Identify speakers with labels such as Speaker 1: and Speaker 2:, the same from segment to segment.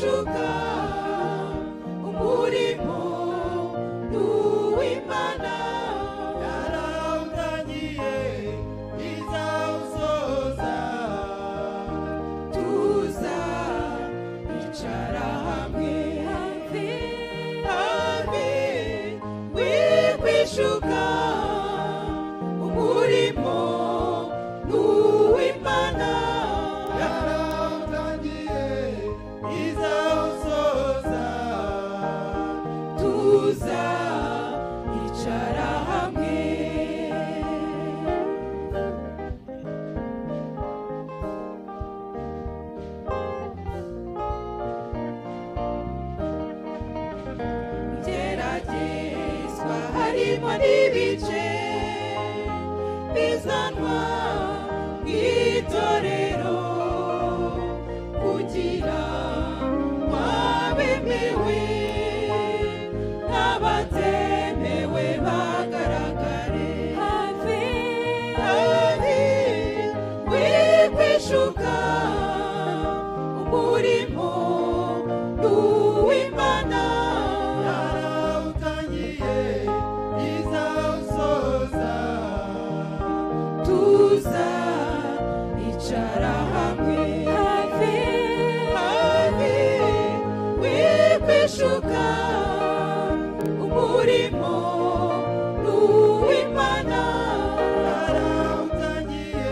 Speaker 1: kwishuka umurimo n'uw'Imana yarawutangiye izawusoza tuza icara hamwe hafi wikwishuka umurimo n'uw'Imana yarawutangiye izawusoza tuza icara hamwe geragezwa harimo n'ibice bizanwa mw'itorero kugira abemewe n'abatemewe bagaragare hafi wikwishuka umurimo n'uw'Imana yarawutangiye izawusoza tuza icara hamwe hafi wikwishuka umurimo n'uw'Imana yarawutangiye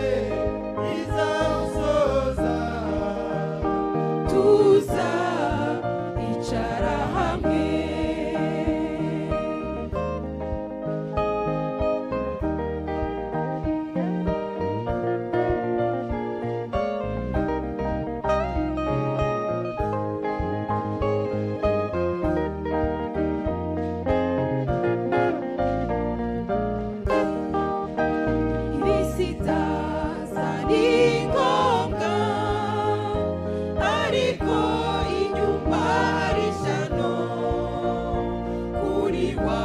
Speaker 1: izawusoza tuza icara hamwe ibisitaza ni ngombwa ariko inyuma hari ishyano kuri wa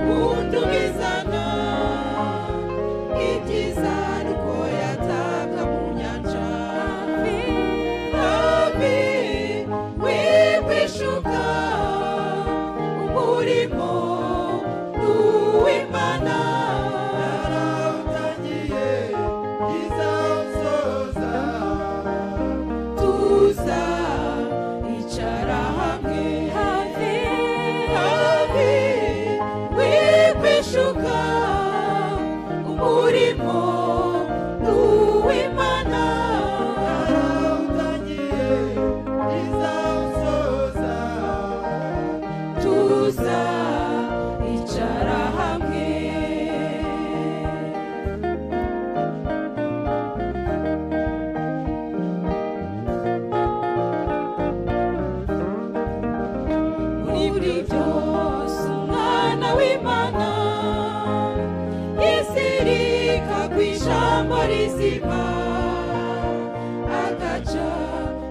Speaker 1: wundi ubizana ibyiza nuko yataka mu nyanja hafi wikwishuka umurimo n'uw'Imana yarawutangiye izawusoza tuza icara hamwe hafi wikwishuka umurimo n'uw'Imana yarawutangiye izawusoza tuza icara hamwe muri buri byose umwana w'Imana yisirika ku ijambo rizima agaca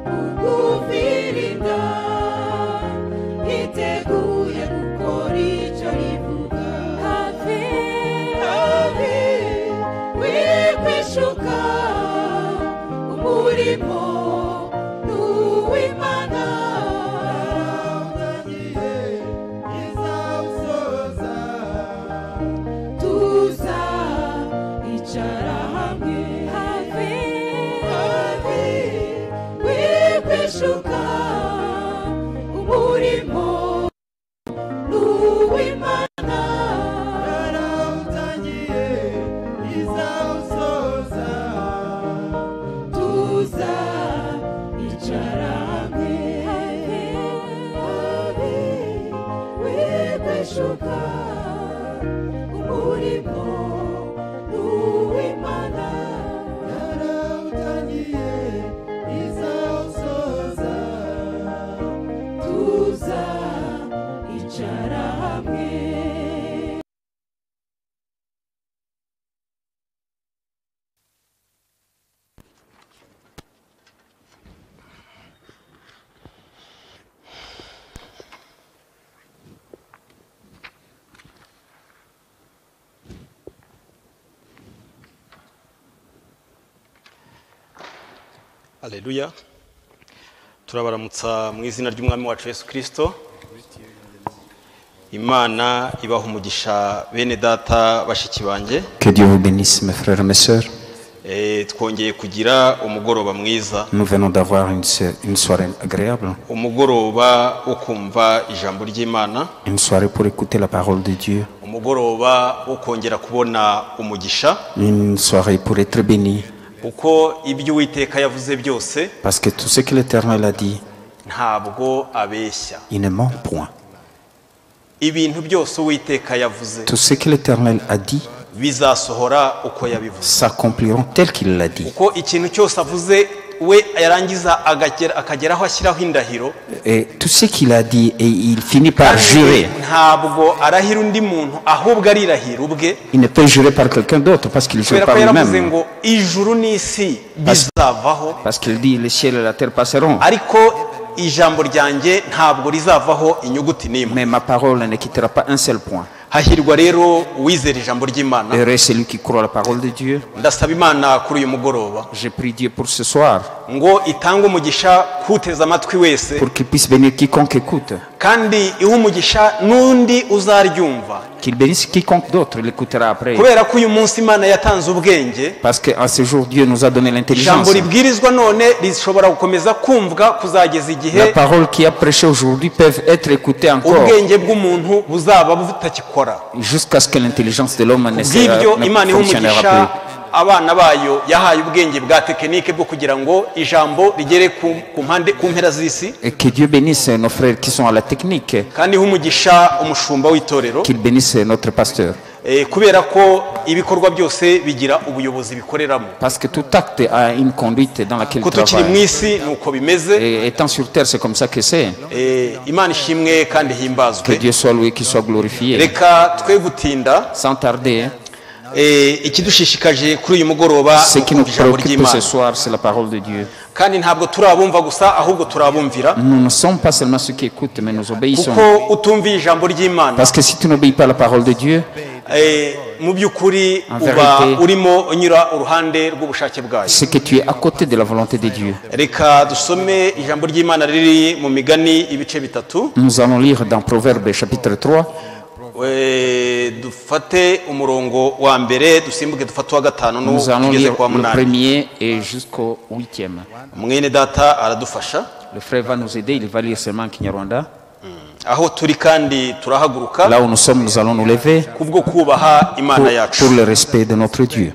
Speaker 1: bugufi yirinda yiteguye gukora icyo rivuga hafi wikwishuka umurimo n'uw'Imana yarawutangiye izawusoza tuza icara hamwe hafi wikwishuka umurimo n'uw'Imana yarawutangiye izawusoza tuza icara hamwe wikwishuka umurimo n'uw'Imana yarawutangiye izawusoza tuza icara hamwe
Speaker 2: Alléluia. turabaramutsa mu izina ry'umwami wacu Yesu Kristo. Imana ibaha umugisha bene data bashiki banjye.
Speaker 3: Que Dieu vous bénisse, mes frères et mes sœurs.
Speaker 2: Twongeye kugira umugoroba mwiza.
Speaker 3: Nous venons d'avoir une soirée agréable.
Speaker 2: Umugoroba wo kumva ijambo ry'Imana.
Speaker 3: Une soirée pour écouter la parole de Dieu.
Speaker 2: Umugoroba wo kongera kubona umugisha.
Speaker 3: Une soirée pour être béni.
Speaker 2: Uko ibyo Uwiteka yavuze byose.
Speaker 3: Parce que tout ce que l'Éternel a dit,
Speaker 2: ntabwo abeshya.
Speaker 3: il ne ment point.
Speaker 2: Ibintu byose Uwiteka yavuze.
Speaker 3: Tout ce que l'Éternel a dit,
Speaker 2: bizasohora uko yabivuze.
Speaker 3: s'accompliront tel qu'il l'a dit.
Speaker 2: Uko ikintu cyose avuze we yarangiza akageraho ashyiraho indahiro.
Speaker 3: Et tout ce qu'il a dit, et il finit par jurer.
Speaker 2: Ntabwo arahira undi muntu ahubwo arirahira ubwe.
Speaker 3: Il ne peut jurer par quelqu'un d'autre parce qu'il jure par lui-même.
Speaker 2: ngo ijuru n'isi bizavaho.
Speaker 3: Parce qu'il dit les ciels et la terre passeront.
Speaker 2: Ariko ijambo ryanjye ntabwo rizavaho inyuguti n'imwe.
Speaker 3: Mais ma parole ne quittera pas un seul point.
Speaker 2: Hahirwa rero uwizera ijambo ry'Imana.
Speaker 3: Heureux celui qui croit la parole de Dieu.
Speaker 2: Ndasaba Imana kuri uyu mugoroba.
Speaker 3: Je prie Dieu pour ce soir.
Speaker 2: Ngo itange umugisha kuteza amatwi wese.
Speaker 3: Pour qu'il puisse bénir quiconque écoute.
Speaker 2: Kandi ihe umugisha n'undi uzaryumva.
Speaker 3: Qu'il bénisse quiconque d'autre l'écoutera après.
Speaker 2: Kubera ko uyu munsi Imana yatanze ubwenge.
Speaker 3: Parce qu'en ce jour Dieu nous a donné l'intelligence.
Speaker 2: Ijambo ribwirizwa none rishobora gukomeza kumvwa kuzageza igihe.
Speaker 3: La parole qui a prêché aujourd'hui peuvent être écoutées encore.
Speaker 2: Ubwenge bw'umuntu buzaba butakikora.
Speaker 3: Jusqu'à ce que l'intelligence de l'homme ne
Speaker 2: fonctionnera plus. Abana bayo yahaye ubwenge bwa tekinike bwo kugira ngo ijambo rigere ku mpera z'isi.
Speaker 3: Et que Dieu bénisse nos frères qui sont à la technique.
Speaker 2: Kandi humugisha umushumba w'itorero.
Speaker 3: Qu'il bénisse notre pasteur.
Speaker 2: Kubera ko ibikorwa byose bigira ubuyobozi bikoreramo.
Speaker 3: Parce que tout acte a une conduite dans laquelle il travaille.
Speaker 2: Mu isi nuko bimeze.
Speaker 3: Et étant sur terre c'est comme ça que c'est.
Speaker 2: Imana ishimwe kandi himbazwe.
Speaker 3: Que Dieu soit loué, qu'il soit glorifié.
Speaker 2: Reka twe gutinda.
Speaker 3: Sans tarder.
Speaker 2: Ikidushishikaje kuri uyu mugoroba
Speaker 3: ce qui nous préoccupe ce soir c'est la parole de Dieu.
Speaker 2: Kandi ntabwo turabumva gusa ahubwo turabumvira.
Speaker 3: Nous ne sommes pas seulement ceux qui écoutent mais nous obéissons.
Speaker 2: Kuko utumviye ijambo ry'Imana.
Speaker 3: Parce que si tu n'obéis pas à la parole de Dieu,
Speaker 2: mu byukuri uba urimo unyura uruhande rw'ubushake bwayo.
Speaker 3: C'est que tu es à côté de la volonté de Dieu.
Speaker 2: Reka dusome ijambo ry'Imana riri mu Migani ibice bitatu.
Speaker 3: Nous allons lire dans Proverbes chapitre 3.
Speaker 2: Dufate umurongo wa mbere dusimbuke dufate wa gatanu no tugeze kwa munani.
Speaker 3: Nous allons lire le premier et jusqu'au 8e.
Speaker 2: Mwene data aradufasha.
Speaker 3: Le frère va nous aider, il va lire seulement en Kinyarwanda.
Speaker 2: Aho turi kandi turahaguruka.
Speaker 3: Là où nous sommes, nous allons nous lever
Speaker 2: kubwo kubaha Imana yacu.
Speaker 3: Pour le respect de notre Dieu.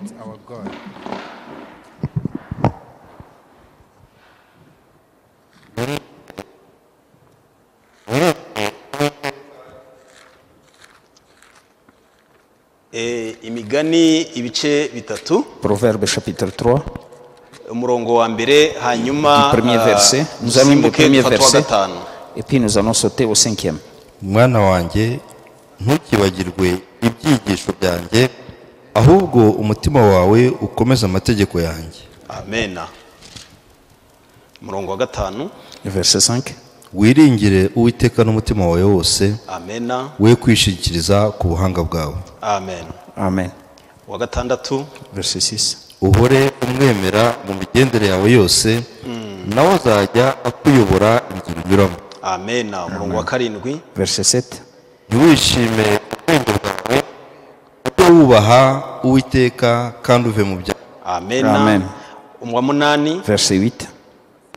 Speaker 2: Imigani ibice bitatu.
Speaker 3: Proverbe chapitre 3.
Speaker 2: Umurongo wa mbere hanyuma
Speaker 3: premier verset. Nous allons le premier verset. Et puis nous allons sauter au 5e.
Speaker 4: Mwana wanjye ntukibagirwe ibyigisho byanjye ahubwo umutima wawe ukomeza amategeko yanjye.
Speaker 2: Amen. Umurongo wa gatanu.
Speaker 3: Verset 5.
Speaker 4: Wiringire Uwiteka n'umutima wawe wose.
Speaker 2: Amen.
Speaker 4: We kwishingikiriza ku buhanga bwawe.
Speaker 2: Amen.
Speaker 3: Amen.
Speaker 2: Wa gatandatu.
Speaker 3: Verset 6.
Speaker 4: Uhore umwemera mu migendere yawe yose nawe azajya akuyobora inzira unyuramo.
Speaker 2: Amen. Umurongo wa karindwi.
Speaker 3: Verset 7.
Speaker 4: Ntiwishime ubwenge bwawe ujye wubaha Uwiteka kandi uve mu byaha.
Speaker 2: Amen.
Speaker 3: Amen.
Speaker 2: Wa munani.
Speaker 3: Verset 8.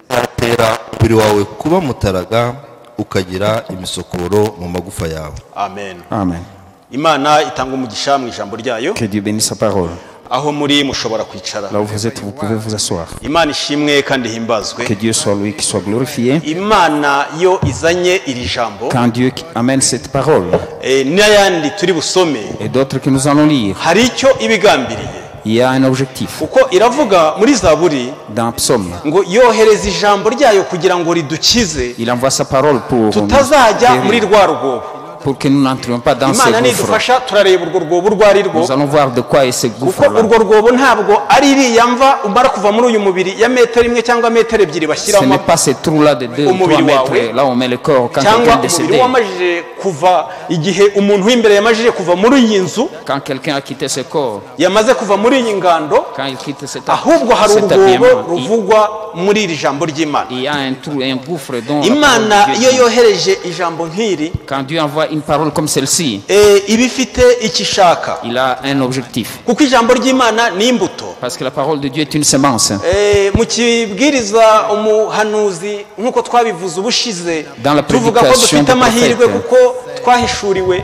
Speaker 4: Zatera umubiri wawe kuba mutaraga ukagira imisokoro mu magufa yawe.
Speaker 2: Amen.
Speaker 3: Amen.
Speaker 2: Imana itanga umugisha mu ijambo ryayo.
Speaker 3: Que Dieu bénisse sa parole.
Speaker 2: Aho muri mushobora kwicara.
Speaker 3: Là où vous êtes, vous pouvez vous asseoir.
Speaker 2: Imana ishimwe kandi himbazwe.
Speaker 3: Que Dieu soit loué, qu'il soit glorifié.
Speaker 2: Imana yo izanye iri jambo.
Speaker 3: Quand Dieu amène cette parole.
Speaker 2: N'ayandi turi busome.
Speaker 3: Et d'autres que nous allons lire.
Speaker 2: Hari icyo ibigambiriye.
Speaker 3: Il y a un objectif.
Speaker 2: Uko iravuga muri Zaburi.
Speaker 3: Dans Psaume.
Speaker 2: Ngo yohereza ijambo ryayo kugira ngo ridukize.
Speaker 3: Il envoie sa parole pour
Speaker 2: tutazajya muri rwa rwobo.
Speaker 3: pour que nous n'entrions pas dans ces
Speaker 2: imana
Speaker 3: gouffres.
Speaker 2: nidufasha turareba urwo rwobo urwo ari rwo
Speaker 3: Nous allons voir de quoi est ce
Speaker 2: kuko
Speaker 3: gouffre-là.
Speaker 2: urwo rwobo ntabwo ari iriya mva umara kuva muri uyu mubiri ya metero imwe cyangwa metero ebyiri
Speaker 3: Ce
Speaker 2: bashyiramo
Speaker 3: n'est pas ces trous-là de 2 ou 3
Speaker 2: umubiri
Speaker 3: mètres,
Speaker 2: wawe
Speaker 3: là où on met le corps quand
Speaker 2: cyangwa
Speaker 3: quelqu'un est
Speaker 2: umubiri
Speaker 3: décédé.
Speaker 2: wamajije kuva igihe umuntu w'imbere yamajije kuva muri iyi nzu
Speaker 3: Quand quelqu'un a quitté ce corps,
Speaker 2: yamaze kuva muri iyi ngando
Speaker 3: quand il quitte cet
Speaker 2: ahubwo hari urwobo
Speaker 3: habillement,
Speaker 2: ruvugwa muri iri jambo ry'imana
Speaker 3: il y a un trou, un gouffre dont la
Speaker 2: imana
Speaker 3: parole de
Speaker 2: iyo
Speaker 3: Dieu dit.
Speaker 2: yohereje ijambo nk'iri
Speaker 3: Quand Dieu envoie une parole comme celle-ci,
Speaker 2: iba ifite icyo ishaka
Speaker 3: il a un objectif.
Speaker 2: kuko ijambo ry'imana ni imbuto
Speaker 3: Parce que la parole de Dieu est une semence.
Speaker 2: mu kibwiriza umuhanuzi nk'uko twabivuze ubushize
Speaker 3: Dans la
Speaker 2: tuvuga ko
Speaker 3: prédication
Speaker 2: dufite
Speaker 3: du
Speaker 2: amahirwe
Speaker 3: prophète.
Speaker 2: kuko twahishuriwe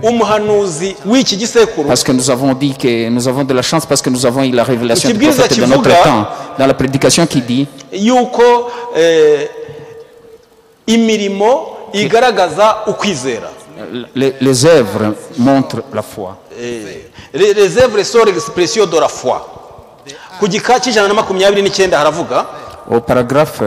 Speaker 2: umuhanuzi w'iki gisekuru
Speaker 3: Parce que nous avons dit que nous avons de la chance parce que nous avons eu la révélation du
Speaker 2: Kibwiriza
Speaker 3: prophète de notre
Speaker 2: kivuga-
Speaker 3: temps. Dans la prédication qui dit
Speaker 2: yuko imirimo igaragaza ukwizera
Speaker 3: les œuvres montrent la foi.
Speaker 2: les œuvres sont l'expression de la foi ku gika cy'ijana na 29 haravuga
Speaker 3: Au paragraphe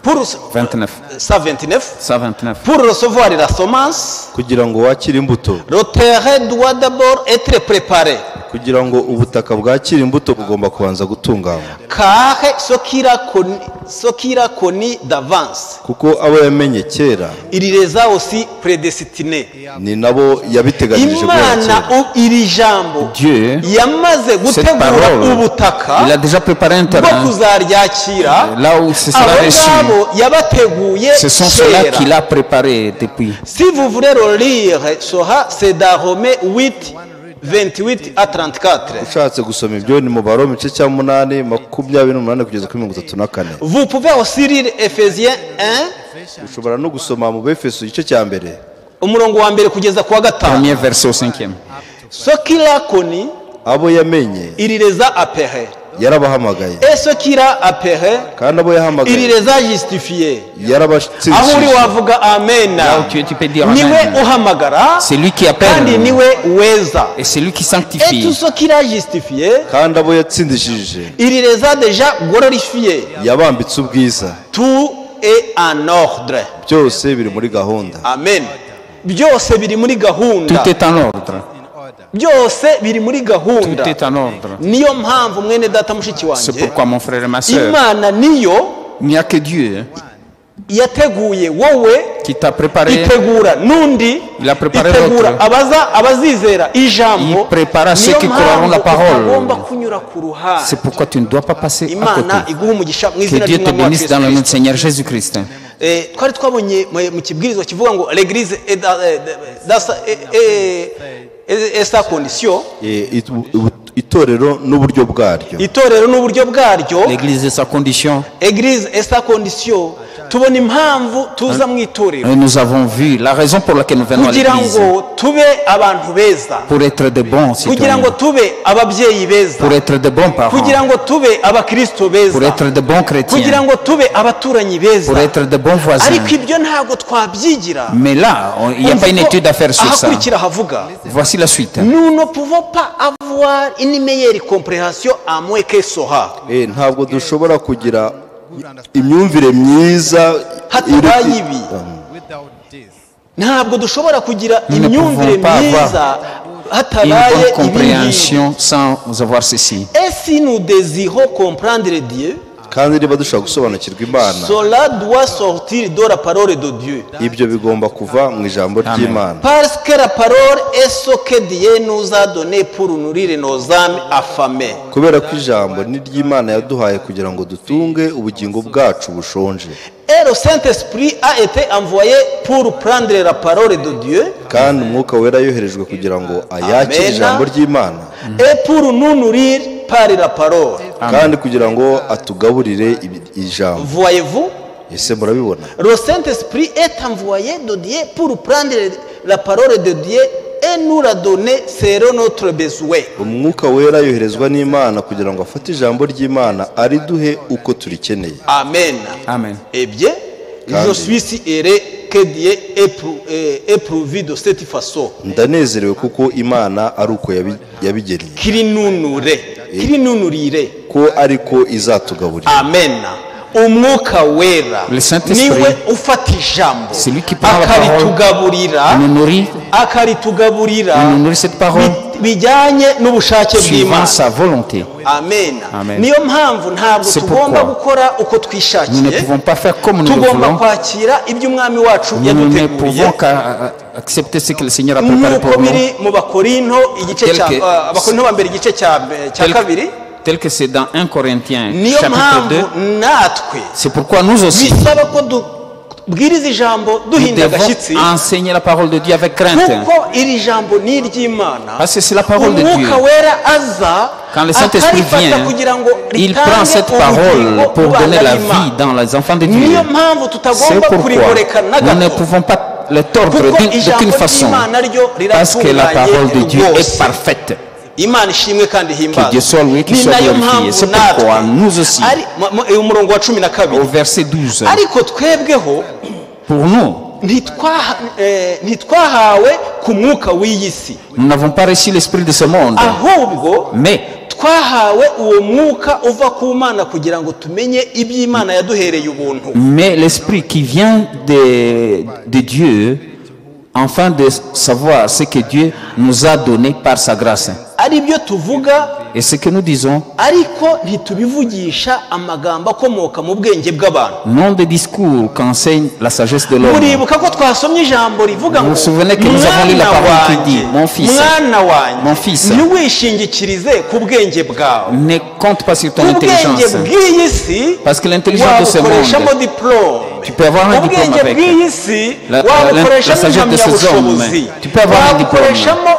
Speaker 2: pour
Speaker 3: 29,
Speaker 2: 129
Speaker 3: 129.
Speaker 2: pour recevoir la semence
Speaker 4: kugira ngo wakire imbuto
Speaker 2: le terrain doit d'abord être préparé
Speaker 4: kugira ngo ubutaka bwakire imbuto bugomba kubanza gutunganywa
Speaker 2: car ce qui a connu d'avance
Speaker 4: kuko abo yamenye kera
Speaker 2: il les a aussi prédestinés
Speaker 4: ni nabo yabiteganyirije guhera
Speaker 2: imana
Speaker 4: kera
Speaker 2: iri jambo
Speaker 3: Dieu,
Speaker 2: yamaze
Speaker 3: cette
Speaker 2: gutegura
Speaker 3: parole,
Speaker 2: ubutaka
Speaker 3: il a déjà préparé un
Speaker 2: bwo
Speaker 3: terrain
Speaker 2: kuzaryakira
Speaker 3: là où ce sera
Speaker 2: abo
Speaker 3: reçu.
Speaker 2: ngabo yabateguye
Speaker 3: Ce sont ceux-là
Speaker 2: kera.
Speaker 3: qu'il a préparés depuis.
Speaker 2: Si vous voulez le lire, c'est dans Romains 8, 28 à 34.
Speaker 4: ushatse gusoma ibyo ni mu Baroma igice cya 8 28 kugeza kuri 34
Speaker 2: Vous pouvez aussi lire Ephésiens 1,
Speaker 4: ushobora no gusoma mu Befeso igice cya mbere
Speaker 2: umurongo wa mbere kugeza ku wa gatanu.
Speaker 3: Premier verset au 5e.
Speaker 2: Ce qu'il a connu,
Speaker 4: abo yamenye
Speaker 2: il les a appelés.
Speaker 4: yarabahamagaye
Speaker 2: Et ce qu'il a appelés,
Speaker 4: kandi abo
Speaker 2: il
Speaker 4: yahamagaye
Speaker 2: les a justifiés. Aho uri
Speaker 4: yarabatsindishije
Speaker 2: wavuga amen.
Speaker 3: Là où tu peux dire
Speaker 2: Niwe
Speaker 3: Amen.
Speaker 2: uhamagara
Speaker 3: C'est lui qui
Speaker 2: kandi
Speaker 3: appelle
Speaker 2: niwe weza.
Speaker 3: et c'est lui qui
Speaker 2: Et tout
Speaker 3: sanctifie.
Speaker 2: ce qu'il a justifié,
Speaker 4: kandi abo yatsindishije
Speaker 2: il les a déjà glorifiés.
Speaker 4: yabambitse ubwiza
Speaker 2: Tout est en ordre.
Speaker 4: byose biri muri gahunda
Speaker 2: Amen. Byose biri muri gahunda.
Speaker 3: Tout est en ordre.
Speaker 2: Byose biri muri
Speaker 3: Tout
Speaker 2: gahunda.
Speaker 3: est en ordre.
Speaker 2: Niyo mpamvu mwene data mushiki
Speaker 3: C'est
Speaker 2: wanjye
Speaker 3: pourquoi mon frère et ma soeur,
Speaker 2: Imana niyo
Speaker 3: il n'y a que Dieu
Speaker 2: yateguye wowe
Speaker 3: qui t'a préparé.
Speaker 2: itegura n'undi
Speaker 3: Il a préparé
Speaker 2: itegura
Speaker 3: l'autre.
Speaker 2: abazizera ijambo.
Speaker 3: Il prépara ceux
Speaker 2: Niyo
Speaker 3: qui croiront la
Speaker 2: mpamvu
Speaker 3: parole.
Speaker 2: utagomba kunyura ku ruhande.
Speaker 3: C'est pourquoi tu ne dois pas passer à
Speaker 2: Imana
Speaker 3: côté.
Speaker 2: iguha umugisha mu
Speaker 3: Que
Speaker 2: izina
Speaker 3: Dieu te
Speaker 2: ry'umwami wa
Speaker 3: bénisse
Speaker 2: Kristo
Speaker 3: dans le nom
Speaker 2: Kristo.
Speaker 3: du Seigneur Jésus-Christ.
Speaker 2: Twari twabonye mu kibwirizwa kivuga ngo l'église est dans sa condition.
Speaker 4: itorero n'uburyo bwaryo
Speaker 2: Itorero n'uburyo bwaryo.
Speaker 3: L'église est sa condition.
Speaker 2: Église est sa condition. Tubona impamvu tuza mu itorero
Speaker 3: Et nous avons vu la raison pour laquelle nous venons à
Speaker 2: kugira
Speaker 3: l'église.
Speaker 2: ngo tube abantu beza,
Speaker 3: Pour être de bons
Speaker 2: kugira
Speaker 3: citoyens.
Speaker 2: ngo tube ababyeyi beza,
Speaker 3: Pour être de bons parents.
Speaker 2: kugira ngo tube abakristo beza,
Speaker 3: Pour être de bons
Speaker 2: kugira
Speaker 3: chrétiens.
Speaker 2: ngo tube abaturanyi beza.
Speaker 3: Pour être de bons voisins.
Speaker 2: Ariko ibyo ntabwo twabyigira.
Speaker 3: Mais là, il n'y a pas une étude à faire sur ça.
Speaker 2: ahakurikira havuga
Speaker 3: Voici la suite.
Speaker 2: nous ne pouvons pas avoir une meilleure compréhension à moins que sera.
Speaker 4: ntabwo dushobora kugira imyumvire myiza
Speaker 2: hatabaye ibi ntabwo dushobora kugira
Speaker 3: Nous ne
Speaker 2: imyumvire
Speaker 3: pouvons pas
Speaker 2: myiza
Speaker 3: Une
Speaker 2: hatabaye
Speaker 3: bonne
Speaker 2: ibi ngibi.
Speaker 3: compréhension sans avoir ceci.
Speaker 2: Et si nous désirons comprendre Dieu,
Speaker 4: kandi niba dushobora gusobanukirwa imana
Speaker 2: cela doit sortir de la parole de Dieu.
Speaker 4: ibyo bigomba kuva mu ijambo ry'imana
Speaker 2: Parce que la parole est ce que Dieu nous a donné pour nourrir nos âmes affamées.
Speaker 4: kubera ko ijambo ni ry'imana yaduhaye kugira ngo dutunge ubugingo bwacu bushonje
Speaker 2: Et le Saint-Esprit a été envoyé pour prendre la parole de Dieu
Speaker 4: kandi umwuka wera yoherejwe kugira ngo ayakire
Speaker 2: Amen.
Speaker 4: ijambo ry'imana
Speaker 2: et pour nous nourrir par la parole.
Speaker 4: kandi kugira ngo atugaburire ijambo
Speaker 2: Voyez-vous,
Speaker 4: ese murabibona
Speaker 2: le Saint-Esprit est envoyé de Dieu pour prendre la parole de Dieu et nous la donner selon notre besoin.
Speaker 4: umwuka wera yoherezwa n'imana kugira ngo afate ijambo ry'imana ariduhe uko turikeneye
Speaker 2: Amen.
Speaker 3: Amen.
Speaker 2: Eh bien, je suis si heureux que Dieu ait prouvé de cette façon.
Speaker 4: ndanezerewe kuko imana ari uko yabigeneye
Speaker 2: Qu'il nous nourrit, qu'il nous nourrirait.
Speaker 4: ko ariko izatugaburira
Speaker 2: Amen. umwuka wera
Speaker 3: Le Saint-Esprit,
Speaker 2: niwe ufata ijambo
Speaker 3: c'est lui qui prend la parole,
Speaker 2: akaritugaburira
Speaker 3: nous nourrit, nous nourrit cette parole
Speaker 2: bijyanye n'ubushake
Speaker 3: suivant
Speaker 2: bw'Imana.
Speaker 3: sa volonté.
Speaker 2: Amen.
Speaker 3: Amen.
Speaker 2: Niyo mpamvu ntabwo
Speaker 3: C'est
Speaker 2: tugomba
Speaker 3: pourquoi
Speaker 2: gukora uko
Speaker 3: Nous ne
Speaker 2: twishakiye,
Speaker 3: pouvons pas faire comme nous le
Speaker 2: tugomba
Speaker 3: voulons.
Speaker 2: kwakira ibyo umwami wacu
Speaker 3: Nous ne
Speaker 2: yaduteguriye
Speaker 3: pouvons qu'accepter ce que le Seigneur a préparé
Speaker 2: nk'uko
Speaker 3: pour nous,
Speaker 2: biri mu Bakorinto igice
Speaker 3: Tel
Speaker 2: cya
Speaker 3: que-
Speaker 2: Abakorinto ba mbere igice cya kabiri.
Speaker 3: tel que c'est dans 1 Corinthiens
Speaker 2: Niyo
Speaker 3: chapitre 2.
Speaker 2: mpamvu natwe
Speaker 3: C'est pourquoi nous aussi,
Speaker 2: bisaba ko dubwiriza ijambo
Speaker 3: nous
Speaker 2: duhinda agashyitsi,
Speaker 3: devons enseigner la parole de Dieu avec crainte.
Speaker 2: kuko iri jambo ni iry'Imana.
Speaker 3: Parce que c'est la parole de Dieu.
Speaker 2: Umwuka wera aza
Speaker 3: Quand le Saint-Esprit
Speaker 2: akarifata
Speaker 3: vient,
Speaker 2: kugira ngo
Speaker 3: il
Speaker 2: ritange
Speaker 3: prend cette parole
Speaker 2: ubugingo
Speaker 3: pour
Speaker 2: mu bana
Speaker 3: donner la
Speaker 2: b'Imana.
Speaker 3: vie dans les enfants de Dieu.
Speaker 2: Niyo mpamvu
Speaker 3: C'est
Speaker 2: tutagomba
Speaker 3: pourquoi
Speaker 2: kurigoreka na
Speaker 3: nous ne
Speaker 2: gato,
Speaker 3: pouvons pas le tordre
Speaker 2: kuko
Speaker 3: d'aucune
Speaker 2: ijambo
Speaker 3: façon.
Speaker 2: ry'Imana ryo
Speaker 3: Parce que la parole de Dieu
Speaker 2: riratunganye
Speaker 3: est parfaite.
Speaker 2: Imana ishimwe kandi
Speaker 3: Que
Speaker 2: himbazwe.
Speaker 3: Dieu soit loué, qu'il
Speaker 2: Ni
Speaker 3: soit
Speaker 2: nayo
Speaker 3: glorifié.
Speaker 2: mpamvu
Speaker 3: C'est pourquoi
Speaker 2: natwe
Speaker 3: nous aussi,
Speaker 2: umurongo wa 12,
Speaker 3: au verset 12,
Speaker 2: ariko twebweho
Speaker 3: pour nous,
Speaker 2: ntitwahawe ku mwuka w'iyi si,
Speaker 3: nous n'avons pas reçu l'esprit de ce monde,
Speaker 2: ahubwo
Speaker 3: mais
Speaker 2: twahawe uwo mwuka uva ku Mana kugira ngo tumenye iby'Imana yaduhereye ubuntu.
Speaker 3: l'esprit qui vient de Dieu, afin de savoir ce que Dieu nous a donné par sa grâce.
Speaker 2: Ari byo tuvuga,
Speaker 3: Et ce que nous disons,
Speaker 2: ariko ntitubivugisha amagambo akomoka mu bwenge bw'abantu.
Speaker 3: non des discours qu'enseigne la sagesse de l'homme.
Speaker 2: Muribuka ko twasomye ijambo rivuga
Speaker 3: Vous
Speaker 2: ngo
Speaker 3: vous souvenez que nous avons lu la parole qui dit, mon fils, mon fils,
Speaker 2: ntiwishingikirize ku bwenge bwawe,
Speaker 3: ne compte pas sur ton
Speaker 2: ku bwenge
Speaker 3: intelligence.
Speaker 2: bw'iyi si
Speaker 3: Parce que l'intelligence de ce
Speaker 2: wabukoreshamo
Speaker 3: monde,
Speaker 2: diplôme,
Speaker 3: tu peux avoir un diplôme
Speaker 2: ubwenge
Speaker 3: avec.
Speaker 2: bw'iyi si
Speaker 3: La
Speaker 2: wabukoreshamo
Speaker 3: sagesse de ces hommes,
Speaker 2: impamyabushobozi,
Speaker 3: tu peux avoir un diplôme.
Speaker 2: wabukoreshamo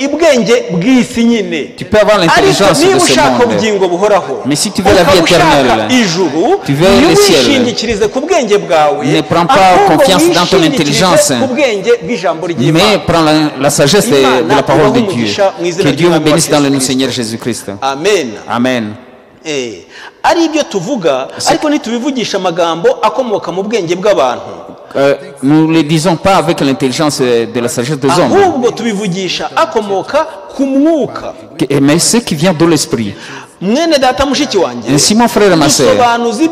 Speaker 2: ubwenge bw'isi nyine.
Speaker 3: Tu peux avoir l'intelligence
Speaker 2: Ariko niba
Speaker 3: de ce
Speaker 2: ushaka
Speaker 3: monde.
Speaker 2: ubugingo buhoraho,
Speaker 3: Mais si tu veux la vie
Speaker 2: ukaba ushaka
Speaker 3: éternelle,
Speaker 2: ijuru,
Speaker 3: tu veux le ciel,
Speaker 2: ntiwishingikirize ku bwenge bwawe,
Speaker 3: ne prends pas
Speaker 2: ahubwo
Speaker 3: confiance dans ton
Speaker 2: wishingikirize
Speaker 3: intelligence,
Speaker 2: ku bwenge bw'ijambo
Speaker 3: mais
Speaker 2: ry'Imana.
Speaker 3: prends la sagesse de la parole de Dieu.
Speaker 2: Imana,
Speaker 3: Que Dieu me bénisse dans le nom du
Speaker 2: Jésus-Christ.
Speaker 3: Seigneur Jésus-Christ.
Speaker 2: Amen.
Speaker 3: Amen.
Speaker 2: Ari ibyo tuvuga, ariko ntitubivugisha amagambo akomoka mu bwenge bw'abantu,
Speaker 3: Nous ne le disons pas avec l'intelligence de la sagesse des hommes,
Speaker 2: ahubwo tubivugisha akomoka ku mwuka.
Speaker 3: mais ce qui vient de l'esprit.
Speaker 2: Mwene data mushiki wanjye,
Speaker 3: Ainsi, mon frère et ma sœur,
Speaker 2: dusobanuza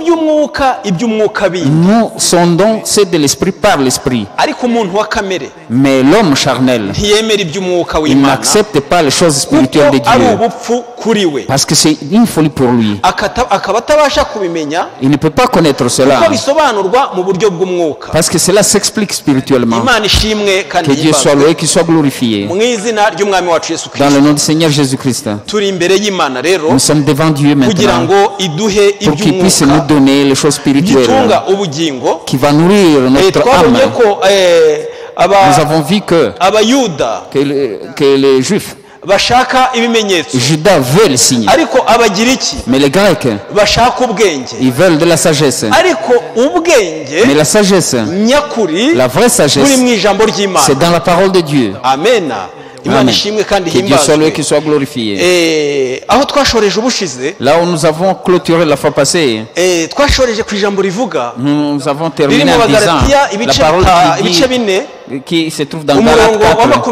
Speaker 2: iby'umwuka bindi,
Speaker 3: nous sondons c'est de l'esprit par l'esprit.
Speaker 2: ariko umuntu wa kamere
Speaker 3: Mais l'homme charnel,
Speaker 2: ntiyemera iby'umwuka
Speaker 3: il
Speaker 2: w'Imana,
Speaker 3: n'accepte pas les choses
Speaker 2: kuko
Speaker 3: spirituelles de
Speaker 2: ari
Speaker 3: Dieu.
Speaker 2: ubupfu kuri we,
Speaker 3: Parce que c'est une folie pour lui.
Speaker 2: akaba atabasha kubimenya
Speaker 3: Il ne peut pas connaître cela.
Speaker 2: kuko bisobanurwa mu buryo bw'umwuka.
Speaker 3: Parce que cela s'explique spirituellement.
Speaker 2: Imana ishimwe kandi
Speaker 3: Que Dieu soit
Speaker 2: himbazwe.
Speaker 3: loué, qu'il soit glorifié.
Speaker 2: Mu izina ry'umwami wacu Yesu
Speaker 3: Dans le
Speaker 2: Kristo,
Speaker 3: nom du Seigneur Jésus-Christ.
Speaker 2: turi imbere y'Imana rero
Speaker 3: Nous sommes devant Dieu
Speaker 2: kugira
Speaker 3: maintenant
Speaker 2: ngo iduhe
Speaker 3: pour qu'il puisse nous
Speaker 2: iby'umwuka
Speaker 3: donner les choses spirituelles
Speaker 2: gitunga ubugingo.
Speaker 3: qui va nourrir notre
Speaker 2: Twabonye
Speaker 3: âme.
Speaker 2: ko
Speaker 3: Nous avons vu que
Speaker 2: abayuda
Speaker 3: les Juifs,
Speaker 2: bashaka ibimenyetso,
Speaker 3: Judas veut le signe.
Speaker 2: ariko abagiriki
Speaker 3: Mais les Grecs,
Speaker 2: bashaka ubwenge,
Speaker 3: ils veulent de la sagesse.
Speaker 2: ariko ubwenge
Speaker 3: Mais la sagesse,
Speaker 2: nyakuri
Speaker 3: la vraie
Speaker 2: buri
Speaker 3: sagesse,
Speaker 2: mu ijambo ry'Imana.
Speaker 3: c'est dans la parole de Dieu.
Speaker 2: Amena. Imana
Speaker 3: Amen.
Speaker 2: ishimwe kandi
Speaker 3: Que Dieu soit loué,
Speaker 2: himbazwe.
Speaker 3: qu'il soit glorifié.
Speaker 2: Aho twashoreje ubushize,
Speaker 3: Là où nous avons clôturé la fois passée,
Speaker 2: twashoreje ku ijambo rivuga
Speaker 3: nous avons
Speaker 2: riri
Speaker 3: terminé
Speaker 2: mu
Speaker 3: en disant
Speaker 2: Bagalatiya
Speaker 3: la
Speaker 2: ibice
Speaker 3: parole
Speaker 2: ibice bine
Speaker 3: qui se trouve dans
Speaker 2: umurongo
Speaker 3: Galates
Speaker 2: wa
Speaker 3: 4,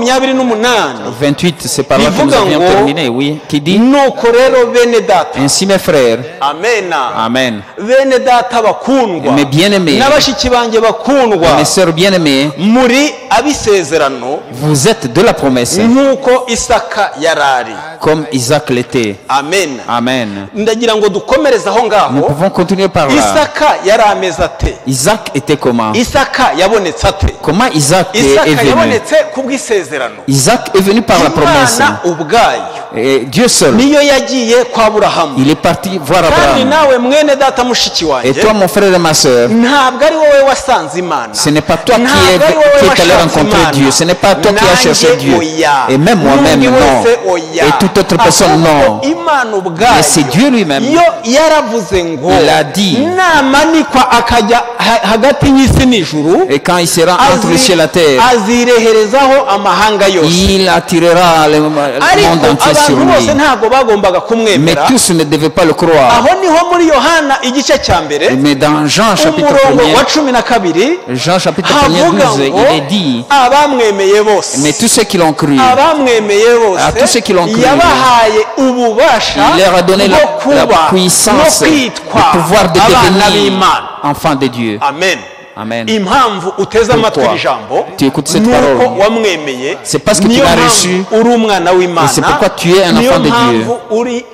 Speaker 2: 28,
Speaker 3: 28, c'est par là que nous
Speaker 2: Bivuga
Speaker 3: avions
Speaker 2: ngo,
Speaker 3: terminé, oui, qui dit,
Speaker 2: nuko rero bene data,
Speaker 3: ainsi mes frères,
Speaker 2: amena,
Speaker 3: Amen,
Speaker 2: bene data bakundwa,
Speaker 3: Mes bien-aimés,
Speaker 2: n'abashiki banjye bakundwa,
Speaker 3: mes sœurs bien-aimées,
Speaker 2: muri abisezerano
Speaker 3: vous êtes de la promesse,
Speaker 2: nk'uko Isaka yarari.
Speaker 3: comme Isaac l'était.
Speaker 2: Amen.
Speaker 3: Amen.
Speaker 2: Ndagira ngo dukomereze aho
Speaker 3: Nous
Speaker 2: ngaho.
Speaker 3: pouvons continuer par là.
Speaker 2: Isaka yari ameze ate?
Speaker 3: Isaac était comment?
Speaker 2: Isaka yabonetse ate?
Speaker 3: Comment Isaac est
Speaker 2: Isaka
Speaker 3: venu?
Speaker 2: yabonetse kubw'isezerano.
Speaker 3: Isaac est venu par la promesse.
Speaker 2: Imana ubwayo
Speaker 3: Et Dieu seul,
Speaker 2: niyo yagiye kwa Aburahamu.
Speaker 3: il est parti voir
Speaker 2: Kandi
Speaker 3: Abraham.
Speaker 2: nawe mwene data mushiki
Speaker 3: Et
Speaker 2: wanjye,
Speaker 3: toi, mon frère et ma sœur,
Speaker 2: ntabwo ari wowe wasanze Imana.
Speaker 3: ce n'est pas toi qui
Speaker 2: Ntabwo ari wowe
Speaker 3: est allé
Speaker 2: washatse
Speaker 3: rencontrer
Speaker 2: Imana.
Speaker 3: Dieu. Ce n'est pas toi qui as cherché
Speaker 2: Nanjye
Speaker 3: Dieu.
Speaker 2: oya.
Speaker 3: Et même moi-même,
Speaker 2: N'undi
Speaker 3: non.
Speaker 2: wese oya.
Speaker 3: Et toute autre personne,
Speaker 2: Ahubwo
Speaker 3: non.
Speaker 2: Imana ubwayo,
Speaker 3: Mais c'est Dieu lui-même.
Speaker 2: yo yaravuze ngo
Speaker 3: Il a dit.
Speaker 2: namanikwa akajya hagati y'isi n'ijuru,
Speaker 3: Et quand il sera entre le ciel et la terre.
Speaker 2: azireherezaho amahanga yose
Speaker 3: Il attirera le monde
Speaker 2: ariko
Speaker 3: entier sur
Speaker 2: abantu bose
Speaker 3: lui.
Speaker 2: ntabwo bagombaga
Speaker 3: Mais
Speaker 2: kumwemera
Speaker 3: tous ne devaient pas le croire.
Speaker 2: aho niho muri yohana igice cya mbere
Speaker 3: Mais dans Jean chapitre
Speaker 2: umurongo wa
Speaker 3: 1,
Speaker 2: cumi na kabiri
Speaker 3: Jean chapitre 1,
Speaker 2: havuga
Speaker 3: 12,
Speaker 2: ngo
Speaker 3: il est dit,
Speaker 2: abamwemeye bose
Speaker 3: mais tous ceux qui l'ont cru,
Speaker 2: abamwemeye
Speaker 3: À tous ceux qui l'ont
Speaker 2: bose
Speaker 3: cru,
Speaker 2: yabahaye ububasha
Speaker 3: il leur a donné
Speaker 2: bwo
Speaker 3: la
Speaker 2: kuba
Speaker 3: puissance,
Speaker 2: no
Speaker 3: le
Speaker 2: kwitwa
Speaker 3: pouvoir de
Speaker 2: abana
Speaker 3: devenir
Speaker 2: b'imana
Speaker 3: enfants de Dieu.
Speaker 2: amen
Speaker 3: Amen.
Speaker 2: impamvu uteze amatwi
Speaker 3: Pourquoi?
Speaker 2: iri jambo
Speaker 3: Tu écoutes cette
Speaker 2: nuko
Speaker 3: parole.
Speaker 2: wamwemeye
Speaker 3: C'est parce que tu
Speaker 2: niyo
Speaker 3: l'as
Speaker 2: mpamvu
Speaker 3: reçu.
Speaker 2: uri umwana w'imana
Speaker 3: Et c'est pourquoi tu es un
Speaker 2: niyo
Speaker 3: enfant de Dieu.
Speaker 2: mpamvu uri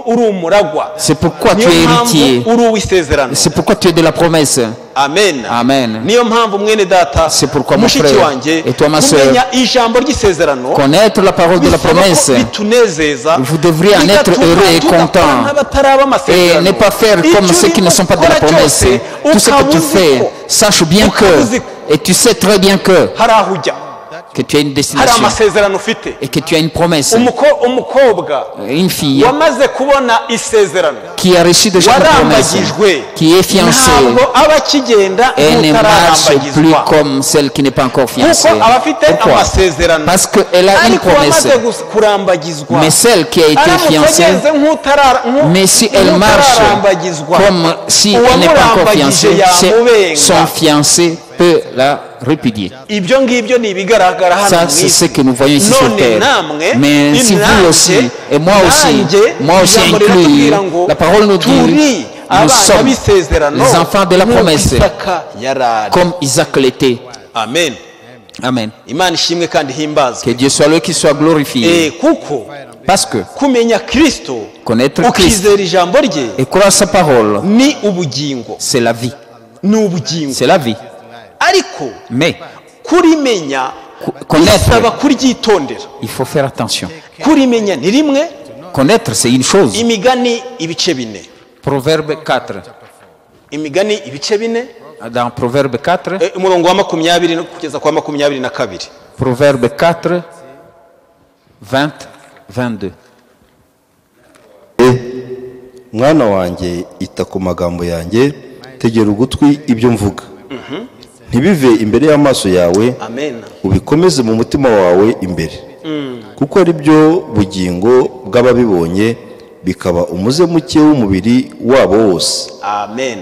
Speaker 2: umuragwa
Speaker 3: C'est pourquoi
Speaker 2: niyo
Speaker 3: tu es
Speaker 2: mpamvu
Speaker 3: héritier.
Speaker 2: uri uw'isezerano
Speaker 3: C'est pourquoi tu es de la promesse.
Speaker 2: amen
Speaker 3: Amen.
Speaker 2: niyo mpamvu mwene data
Speaker 3: C'est pourquoi mon
Speaker 2: mushiki
Speaker 3: frère
Speaker 2: wanjye
Speaker 3: et toi ma sœur,
Speaker 2: kumenya ijambo ry'isezerano
Speaker 3: Connaître la parole de la
Speaker 2: bisaba ko
Speaker 3: promesse
Speaker 2: bitunezeza
Speaker 3: Vous devriez en être
Speaker 2: bigatuma
Speaker 3: heureux et
Speaker 2: tudakora
Speaker 3: content.
Speaker 2: nk'abataraba
Speaker 3: et
Speaker 2: amasezerano.
Speaker 3: ne pas faire comme
Speaker 2: Icyo
Speaker 3: ceux qui ne sont pas de la
Speaker 2: urimo gukora
Speaker 3: promesse.
Speaker 2: cyose,
Speaker 3: Tout ce que
Speaker 2: ukaba
Speaker 3: tu
Speaker 2: uzi
Speaker 3: fais,
Speaker 2: ko
Speaker 3: sache bien que,
Speaker 2: ukaba uzi ko
Speaker 3: et tu sais très bien que
Speaker 2: hari aho ujya
Speaker 3: tu as une
Speaker 2: hari
Speaker 3: destination
Speaker 2: amasezerano ufite
Speaker 3: et que tu as une promesse.
Speaker 2: umukobwa
Speaker 3: Une fille
Speaker 2: wamaze kubona isezerano
Speaker 3: qui a reçu déjà la promesse,
Speaker 2: warambagijwe
Speaker 3: qui est fiancée,
Speaker 2: ntabwo aba akigenda
Speaker 3: elle ne marche plus
Speaker 2: nk'utararambagizwa
Speaker 3: comme celle qui n'est pas encore fiancée.
Speaker 2: kuko aba afite
Speaker 3: Pourquoi?
Speaker 2: amasezerano
Speaker 3: Parce qu'elle a une
Speaker 2: ariko
Speaker 3: promesse.
Speaker 2: wamaze kurambagizwa
Speaker 3: Mais celle qui a été
Speaker 2: aramutse
Speaker 3: fiancée,
Speaker 2: ageze
Speaker 3: mais si elle marche comme si elle n'est pas encore fiancée, son fiancé peut la répudier.
Speaker 2: ibyo ngibyo ni ibigaragara hano
Speaker 3: Ça,
Speaker 2: mu
Speaker 3: c'est ce
Speaker 2: isi
Speaker 3: que nous voyons ici sur
Speaker 2: none
Speaker 3: terre.
Speaker 2: namwe
Speaker 3: Mais si vous aussi, et moi aussi inclus, la parole nous dit,
Speaker 2: turi
Speaker 3: nous
Speaker 2: abana
Speaker 3: sommes
Speaker 2: b'isezerano
Speaker 3: les enfants de la
Speaker 2: nk'uko
Speaker 3: promesse,
Speaker 2: Isaka yarari.
Speaker 3: comme Isaac l'était.
Speaker 2: amen
Speaker 3: Amen.
Speaker 2: imana ishimwe kandi himbazwe
Speaker 3: Que Dieu soit lui qui soit glorifié.
Speaker 2: kuko
Speaker 3: Parce que
Speaker 2: kumenya kristo
Speaker 3: connaître Christ
Speaker 2: ukizera ijambo rye
Speaker 3: et croire sa parole,
Speaker 2: ni ubugingo
Speaker 3: c'est la vie.
Speaker 2: ni ubugingo
Speaker 3: C'est la vie.
Speaker 2: ariko
Speaker 3: Mais
Speaker 2: kurimenya
Speaker 3: connaître,
Speaker 2: bisaba kuryitondera
Speaker 3: il faut faire attention.
Speaker 2: kurimenya ni rimwe
Speaker 3: Connaître, c'est une chose.
Speaker 2: imigani ibice bine
Speaker 3: Proverbe 4.
Speaker 2: imigani ibice bine
Speaker 3: Dans Proverbe 4,
Speaker 2: umurongo wa 20 kugeza kwa 22
Speaker 3: Proverbe 4, 20, 22.
Speaker 4: mwana wanjye ita ku magambo yanjye tegera ugutwi ibyo mvuga ntibive imbere y'amaso yawe
Speaker 2: amen
Speaker 4: ubikomeze mu mutima wawe imbere kuko ari byo bugingo bw'ababibonye bikaba umuze muke w'umubiri wabo wose
Speaker 2: amen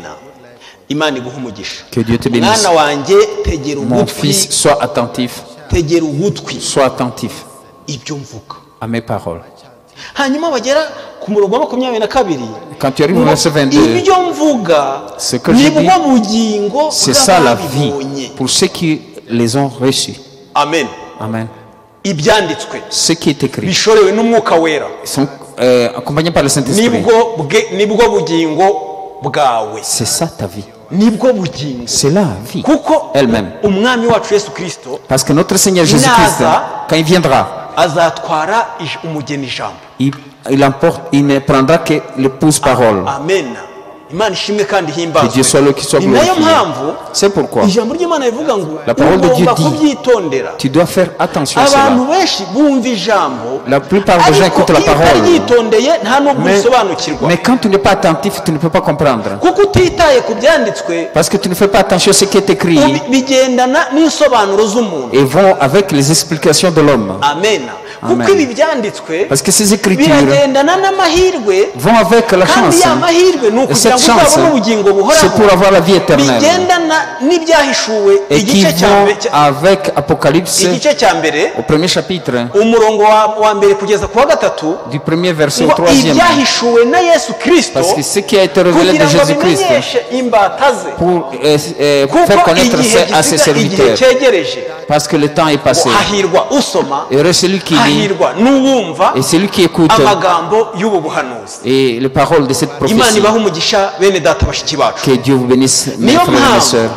Speaker 2: imana iguha umugisha
Speaker 3: Que Dieu te bénisse.
Speaker 2: mwana wanjye tegera
Speaker 3: Mon
Speaker 2: ugutwi
Speaker 3: fils, sois attentif.
Speaker 2: tegera ugutwi
Speaker 3: Sois attentif
Speaker 2: ibyo mvuga
Speaker 3: à mes paroles.
Speaker 2: hanyuma bagera ku murongo wa 22
Speaker 3: Quand tu arrives au verset 22,
Speaker 2: ibyo mvuga
Speaker 3: Ce que je
Speaker 2: nibwo
Speaker 3: dis,
Speaker 2: bugingo
Speaker 3: c'est ça la vie
Speaker 2: bw'ababibonye.
Speaker 3: pour ceux qui les ont reçus.
Speaker 2: amen
Speaker 3: Amen.
Speaker 2: ibyanditswe
Speaker 3: Ce qui est écrit
Speaker 2: bishorewe n'umwuka wera
Speaker 3: sont accompagnés par le Saint-Esprit.
Speaker 2: nibwo bugingo bwawe
Speaker 3: C'est ça ta vie.
Speaker 2: nibwo bugingo
Speaker 3: C'est la vie
Speaker 2: kuko
Speaker 3: elle-même.
Speaker 2: umwami wacu yesu kirisito
Speaker 3: Parce que notre Seigneur Jésus-Christ, quand il viendra,
Speaker 2: azatwara umugeni ijambo
Speaker 3: il ne prendra que l'épouse parole.
Speaker 2: amen imana ishimwe kandi
Speaker 3: Que Dieu
Speaker 2: himbazwe
Speaker 3: soit le qui soit
Speaker 2: ni nayo
Speaker 3: glorifié.
Speaker 2: mpamvu
Speaker 3: C'est pourquoi
Speaker 2: ijambo ry'imana rivuga ngo
Speaker 3: La parole de Dieu
Speaker 2: ugomba
Speaker 3: dit,
Speaker 2: kubyitondera
Speaker 3: tu dois faire attention à
Speaker 2: abantu
Speaker 3: cela.
Speaker 2: benshi bumva ijambo
Speaker 3: La plupart des gens
Speaker 2: ariko
Speaker 3: écoutent la
Speaker 2: iyo
Speaker 3: parole.
Speaker 2: utaryitondeye nta nubwo ubisobanukirwa
Speaker 3: Mais quand tu n'es pas attentif, tu ne peux pas comprendre.
Speaker 2: kuko utitaye ku byanditswe
Speaker 3: Parce que tu ne fais pas attention à ce qui est écrit
Speaker 2: bigendana n'insobanuro z'umuntu
Speaker 3: et vont avec les explications de l'homme.
Speaker 2: amen kuko
Speaker 3: Amen.
Speaker 2: ibi byanditswe
Speaker 3: Parce que ces écritures
Speaker 2: biragendana n'amahirwe
Speaker 3: vont avec la
Speaker 2: kandi
Speaker 3: chance.
Speaker 2: ya mahirwe ni
Speaker 3: Et
Speaker 2: ukugira
Speaker 3: cette
Speaker 2: ngo
Speaker 3: chance,
Speaker 2: uzabone ubugingo
Speaker 3: c'est
Speaker 2: buhoraho
Speaker 3: pour avoir la vie éternelle.
Speaker 2: bigendana n'ibyahishuwe
Speaker 3: Et qui
Speaker 2: igice cya
Speaker 3: vont
Speaker 2: mbere
Speaker 3: avec Apocalypse
Speaker 2: igice cya mbere
Speaker 3: au premier chapitre,
Speaker 2: umurongo wa mbere kugeza ku wa gatatu
Speaker 3: du premier verset au
Speaker 2: ngo
Speaker 3: troisième.
Speaker 2: ibyahishuwe na yesu kirisito
Speaker 3: Parce que ce qui a été révélé de
Speaker 2: kugira ngo
Speaker 3: Jésus-Christ
Speaker 2: bimenyeshe imbata ze
Speaker 3: pour faire
Speaker 2: kuko
Speaker 3: connaître
Speaker 2: igihe
Speaker 3: ça à ses
Speaker 2: gisiga igihe
Speaker 3: serviteurs.
Speaker 2: cyegereje
Speaker 3: Parce que le temps est passé.
Speaker 2: hahirwa usoma
Speaker 3: Heureux celui qui lit
Speaker 2: hahirwa n'uwumva
Speaker 3: et celui qui écoute
Speaker 2: amagambo y'ubu buhanuzi
Speaker 3: et les paroles de cette
Speaker 2: imana
Speaker 3: prophétie.
Speaker 2: ibaha umugisha bene data bashiki bacu
Speaker 3: Que Dieu vous bénisse, mes
Speaker 2: niyo
Speaker 3: frères et mes
Speaker 2: mpamvu
Speaker 3: sœurs.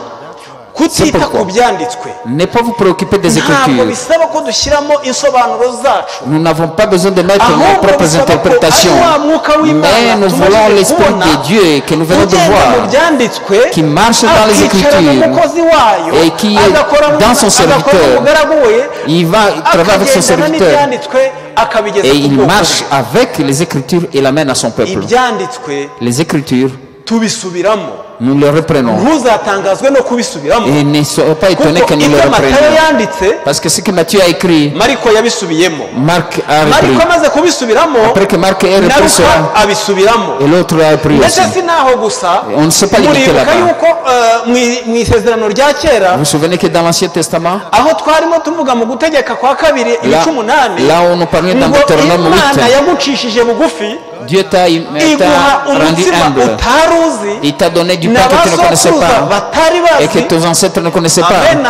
Speaker 2: kutita
Speaker 3: pourquoi.
Speaker 2: ku byanditswe
Speaker 3: Ne pas vous préoccuper des
Speaker 2: ntabwo
Speaker 3: Écritures.
Speaker 2: bisaba ko dushyiramo insobanuro zacu
Speaker 3: Nous n'avons pas besoin de mettre nos
Speaker 2: ahubwo
Speaker 3: propres
Speaker 2: bisaba ko
Speaker 3: interprétations.
Speaker 2: ari wa mwuka
Speaker 3: Mais
Speaker 2: w'imana
Speaker 3: nous
Speaker 2: tumaze
Speaker 3: voulons l'Esprit
Speaker 2: kubona
Speaker 3: de Dieu que nous venons de
Speaker 2: ugenda mu
Speaker 3: voir,
Speaker 2: byanditswe
Speaker 3: qui marche dans les
Speaker 2: akicara mu
Speaker 3: Écritures
Speaker 2: mukozi wayo
Speaker 3: et qui est
Speaker 2: agakora mu-
Speaker 3: dans son
Speaker 2: agakora mu
Speaker 3: serviteur.
Speaker 2: mugaragu we
Speaker 3: Il va travailler avec son
Speaker 2: akagendana
Speaker 3: serviteur
Speaker 2: n'ibyanditswe akabigeza
Speaker 3: et
Speaker 2: ku
Speaker 3: il
Speaker 2: bwoko
Speaker 3: marche
Speaker 2: bwe.
Speaker 3: avec les Écritures et l'amène à son peuple.
Speaker 2: ibyanditswe
Speaker 3: Les Écritures,
Speaker 2: tubisubiramo
Speaker 3: nous le reprenons.
Speaker 2: ntuzatangazwe no kubisubiramo
Speaker 3: Et ne soyez pas étonnés
Speaker 2: kuko
Speaker 3: que nous le
Speaker 2: ibyo matayo
Speaker 3: reprenions.
Speaker 2: yanditse
Speaker 3: Parce que ce que Matthieu a écrit,
Speaker 2: mariko yabisubiyemo
Speaker 3: Marc a repris.
Speaker 2: mariko amaze kubisubiramo
Speaker 3: Après que Marc ait
Speaker 2: na
Speaker 3: repris
Speaker 2: Luka
Speaker 3: cela,
Speaker 2: abisubiramo
Speaker 3: et l'autre a repris
Speaker 2: ndetse
Speaker 3: aussi.
Speaker 2: si naho gusa
Speaker 3: On ne s'est pas limité
Speaker 2: muribuka
Speaker 3: là-bas.
Speaker 2: yuko mu isezerano rya kera
Speaker 3: Vous vous souvenez que dans l'Ancien Testament,
Speaker 2: aho twarimo tuvuga mu gutegeka kwa kabiri ibice umunani
Speaker 3: là où nous parlions dans
Speaker 2: ngo
Speaker 3: Deutéronome
Speaker 2: imana
Speaker 3: 8,
Speaker 2: yagucishije bugufi
Speaker 3: Dieu t'a
Speaker 2: iguha
Speaker 3: rendu
Speaker 2: umutima
Speaker 3: humble.
Speaker 2: utari uzi
Speaker 3: Il t'a donné du pain que tu ne connaissais
Speaker 2: n'abasokuruza
Speaker 3: pas
Speaker 2: batari
Speaker 3: et que
Speaker 2: bazi
Speaker 3: tes ancêtres ne connaissaient pas.
Speaker 2: Amen.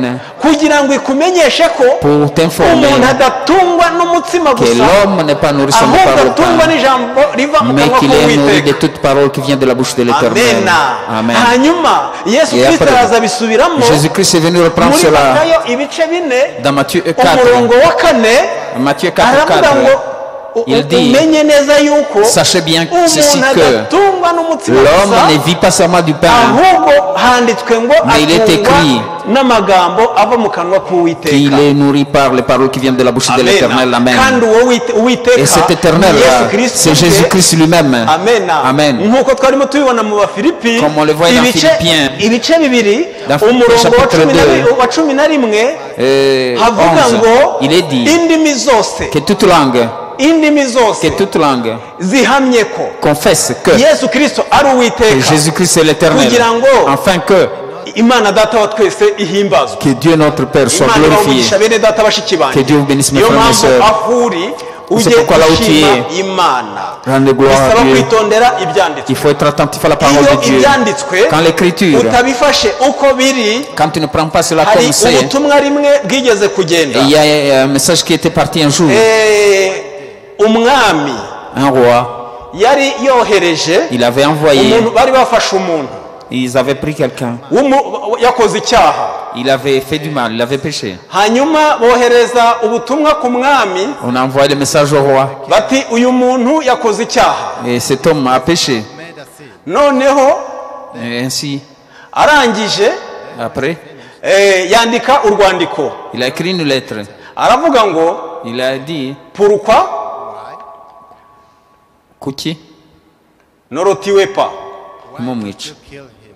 Speaker 3: Amen.
Speaker 2: kugira ngo ikumenyeshe ko
Speaker 3: Pour t'informer
Speaker 2: umuntu adatungwa n'umutsima
Speaker 3: que
Speaker 2: gusa
Speaker 3: l'homme n'est pas nourri seulement
Speaker 2: ahubwo
Speaker 3: par le
Speaker 2: atungwa
Speaker 3: pain,
Speaker 2: n'ijambo riva mu
Speaker 3: mais
Speaker 2: kanwa
Speaker 3: qu'il est nourri de
Speaker 2: k'uwiteka
Speaker 3: toute parole qui vient de la bouche de l'Éternel.
Speaker 2: Amen.
Speaker 3: Amen.
Speaker 2: hanyuma yesu
Speaker 3: Et
Speaker 2: kirisito
Speaker 3: après,
Speaker 2: araza abisubiramo
Speaker 3: Jésus-Christ est venu reprendre
Speaker 2: muri
Speaker 3: cela
Speaker 2: matayo ibice bine
Speaker 3: dans Matthieu
Speaker 2: umurongo
Speaker 3: 4.
Speaker 2: wa kane
Speaker 3: Matthieu 4,
Speaker 2: aravuga ngo
Speaker 3: 4. Il dit,
Speaker 2: umenye neza yuko
Speaker 3: sachez bien ceci
Speaker 2: umuntu
Speaker 3: que
Speaker 2: adatungwa n'umutsima
Speaker 3: l'homme
Speaker 2: gusa
Speaker 3: ne vit pas seulement du pain,
Speaker 2: ahubwo handitswe ngo
Speaker 3: Mais il est
Speaker 2: atungwa
Speaker 3: écrit
Speaker 2: n'amagambo ava mu kanwa
Speaker 3: qu'il
Speaker 2: k'uwiteka
Speaker 3: est nourri par les paroles qui viennent de la bouche de l'Éternel. Amen.
Speaker 2: kandi uwo uwiteka
Speaker 3: Et cet éternel,
Speaker 2: ni Yesu Kristo
Speaker 3: c'est
Speaker 2: ubwe.
Speaker 3: Jésus-Christ lui-même.
Speaker 2: Amen.
Speaker 3: Amen.
Speaker 2: nk'uko twarimo tubibona mu bafilipi
Speaker 3: Comme on le voit dans Philippiens,
Speaker 2: ibice bibiri
Speaker 3: dans
Speaker 2: umurongo
Speaker 3: chapitre 2,
Speaker 2: wa cumi na rimwe
Speaker 3: Et
Speaker 2: havuga
Speaker 3: 11,
Speaker 2: ngo
Speaker 3: il est dit
Speaker 2: indimi zose
Speaker 3: que toute langue,
Speaker 2: zose zihamye ko
Speaker 3: confesse que
Speaker 2: Yesu Kristo ari uwiteka
Speaker 3: Jésus-Christ est l'Éternel,
Speaker 2: kugira ngo
Speaker 3: afin que
Speaker 2: Imana data wa twese ihimbazwe.
Speaker 3: Dieu notre Père soit
Speaker 2: Imana
Speaker 3: glorifié.
Speaker 2: ibavugisha bene data bashiki banjye.
Speaker 3: Que Dieu vous bénisse, mes
Speaker 2: Niyo
Speaker 3: frères et
Speaker 2: mpamvu
Speaker 3: sœurs.
Speaker 2: aho uri ujye
Speaker 3: pourquoi là où tu
Speaker 2: gushima
Speaker 3: es,
Speaker 2: Imana
Speaker 3: rendre gloire à
Speaker 2: bisaba
Speaker 3: Dieu.
Speaker 2: kwitondera ibyanditswe.
Speaker 3: Il faut être attentif à la parole
Speaker 2: Iyo
Speaker 3: de Dieu.
Speaker 2: ibyanditswe
Speaker 3: Quand l'écriture,
Speaker 2: utabifashe uko biri,
Speaker 3: quand tu ne prends pas cela
Speaker 2: hari
Speaker 3: comme c'est,
Speaker 2: ubutumwa rimwe bwigeze kugenda.
Speaker 3: et il y a un message qui était parti un jour,
Speaker 2: Umwami
Speaker 3: un roi,
Speaker 2: yari yohereje
Speaker 3: il avait envoyé,
Speaker 2: umuntu, bari bafashe umuntu
Speaker 3: ils avaient pris quelqu'un,
Speaker 2: yakoze icyaha,
Speaker 3: il avait fait du mal, il avait péché.
Speaker 2: hanyuma bohereza ubutumwa ku mwami
Speaker 3: On a envoyé le message au roi,
Speaker 2: bati uyu muntu yakoze icyaha,
Speaker 3: et cet homme a péché.
Speaker 2: noneho
Speaker 3: Et ainsi,
Speaker 2: arangije
Speaker 3: après,
Speaker 2: yandika urwandiko,
Speaker 3: il a écrit une lettre.
Speaker 2: aravuga ngo
Speaker 3: Il a dit,
Speaker 2: pourquoi
Speaker 3: kuki
Speaker 2: norotiwe pa,
Speaker 3: mumwica.
Speaker 5: Kill him.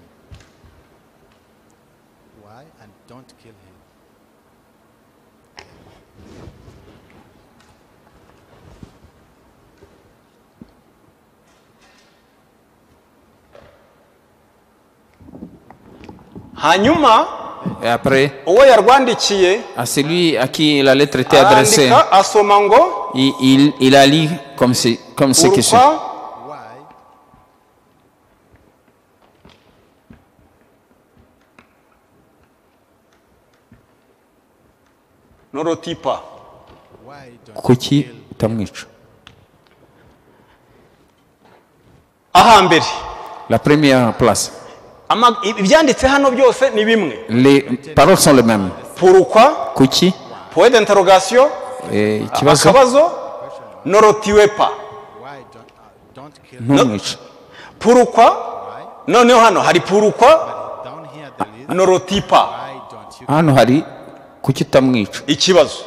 Speaker 5: Why? And don't kill him.
Speaker 2: hanyuma
Speaker 3: Et après,
Speaker 2: uwo yarwandikiye
Speaker 3: à celui à qui la lettre était adressée,
Speaker 2: arandika asoma ngo
Speaker 3: il a lu comme c'est que c'est.
Speaker 2: pourquoi
Speaker 5: Why?
Speaker 2: noroti pa.
Speaker 5: Why don't
Speaker 3: Kuki utamwica.
Speaker 2: ahambere
Speaker 3: La première place.
Speaker 2: ibyanditse hano byose ni bimwe.
Speaker 3: Les paroles sont les mêmes.
Speaker 2: pourquoi
Speaker 3: Kuki,
Speaker 2: point d'interrogation,
Speaker 3: ikibazo,
Speaker 2: akabazo, norotiwe pa.
Speaker 5: why don't kill him?
Speaker 3: ntumwica.
Speaker 2: pourquoi noneho hano hari pourquoi
Speaker 5: Down here the list.
Speaker 2: noroti pa.
Speaker 5: Why don't you?
Speaker 3: Hano hari kuki utamwica.
Speaker 2: ikibazo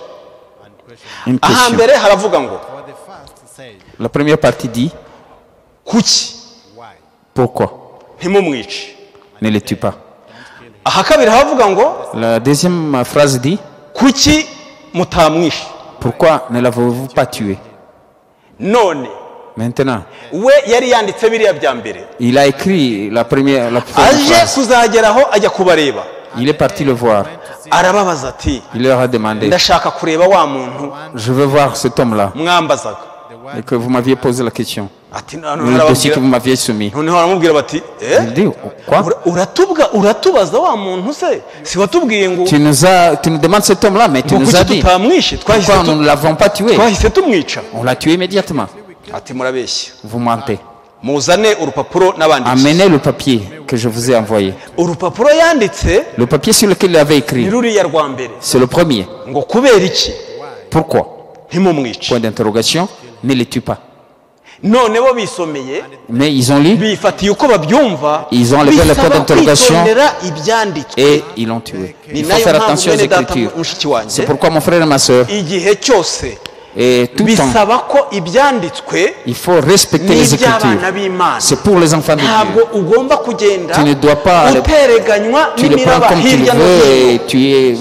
Speaker 5: And question.
Speaker 3: Une question.
Speaker 2: ahambere haravuga ngo
Speaker 5: For the first say
Speaker 3: La première partie dit
Speaker 2: kuki
Speaker 5: why?
Speaker 3: pourquoi
Speaker 2: ntimumwice.
Speaker 3: ne le tue pas.
Speaker 2: aha kabiri haravuga ngo
Speaker 3: La deuxième phrase dit
Speaker 2: kuki mutamwishe.
Speaker 3: pourquoi ne l'avez-vous pas tué.
Speaker 2: none
Speaker 3: Maintenant,
Speaker 2: we yari yanditse biriya bya mbere,
Speaker 3: il a écrit la première
Speaker 2: aje
Speaker 3: phrase.
Speaker 2: kuzageraho ajya kubareba,
Speaker 3: Il est parti le voir.
Speaker 2: arababaza ati
Speaker 3: Il leur a demandé,
Speaker 2: ndashaka kureba wa muntu
Speaker 3: je veux voir cet homme-là
Speaker 2: mwambazaga.
Speaker 3: et que vous m'aviez posé la question.
Speaker 2: ati
Speaker 3: Le dossier que vous m'aviez soumis.
Speaker 2: noneho baramubwira bati
Speaker 3: Il dit, quoi
Speaker 2: uratubaza wa muntu se si watubwiye ngo
Speaker 3: tu nous demandes cet homme-là, mais tu
Speaker 2: ngo
Speaker 3: nous as
Speaker 2: kuki
Speaker 3: dit
Speaker 2: tutamwishe,
Speaker 3: pourquoi nous ne l'avons pas tué.
Speaker 2: twahise tumwica.
Speaker 3: On l'a tué immédiatement.
Speaker 2: ati murabeshya,
Speaker 3: Vous mentez.
Speaker 2: muzane urupapuro n'abanditsi.
Speaker 3: Amenez le papier que je vous ai envoyé.
Speaker 2: urupapuro yanditse
Speaker 3: Le papier sur lequel il avait
Speaker 2: ni
Speaker 3: écrit,
Speaker 2: ruriya rwa mbere
Speaker 3: c'est le premier.
Speaker 2: ngo kubera iki
Speaker 3: Pourquoi?
Speaker 2: ntimumwice.
Speaker 3: Point d'interrogation, ne les tue pas.
Speaker 2: none bo bisomeye
Speaker 3: Mais ils ont lu
Speaker 2: bifatiye uko babyumva,
Speaker 3: Ils ont enlevé le point
Speaker 2: bisaba
Speaker 3: d'interrogation
Speaker 2: kwitondera ibyanditswe.
Speaker 3: et ils l'ont tué.
Speaker 2: ni
Speaker 3: Il faut
Speaker 2: nayo
Speaker 3: faire
Speaker 2: mpamvu
Speaker 3: attention aux
Speaker 2: bene data
Speaker 3: Écritures.
Speaker 2: mushiki wanjye,
Speaker 3: C'est pourquoi mon frère et ma soeur,
Speaker 2: igihe cyose
Speaker 3: Et tout le temps,
Speaker 2: bisaba ko ibyanditswe
Speaker 3: il faut respecter les Écritures.
Speaker 2: n'iby'abana b'Imana.
Speaker 3: C'est pour les enfants de
Speaker 2: Ntabwo
Speaker 3: Dieu.
Speaker 2: ugomba kugenda
Speaker 3: Tu ne dois pas
Speaker 2: utereganywa
Speaker 3: Tu le prends
Speaker 2: n'imiraba
Speaker 3: comme tu
Speaker 2: hirya no
Speaker 3: veux
Speaker 2: hino.
Speaker 3: et tu es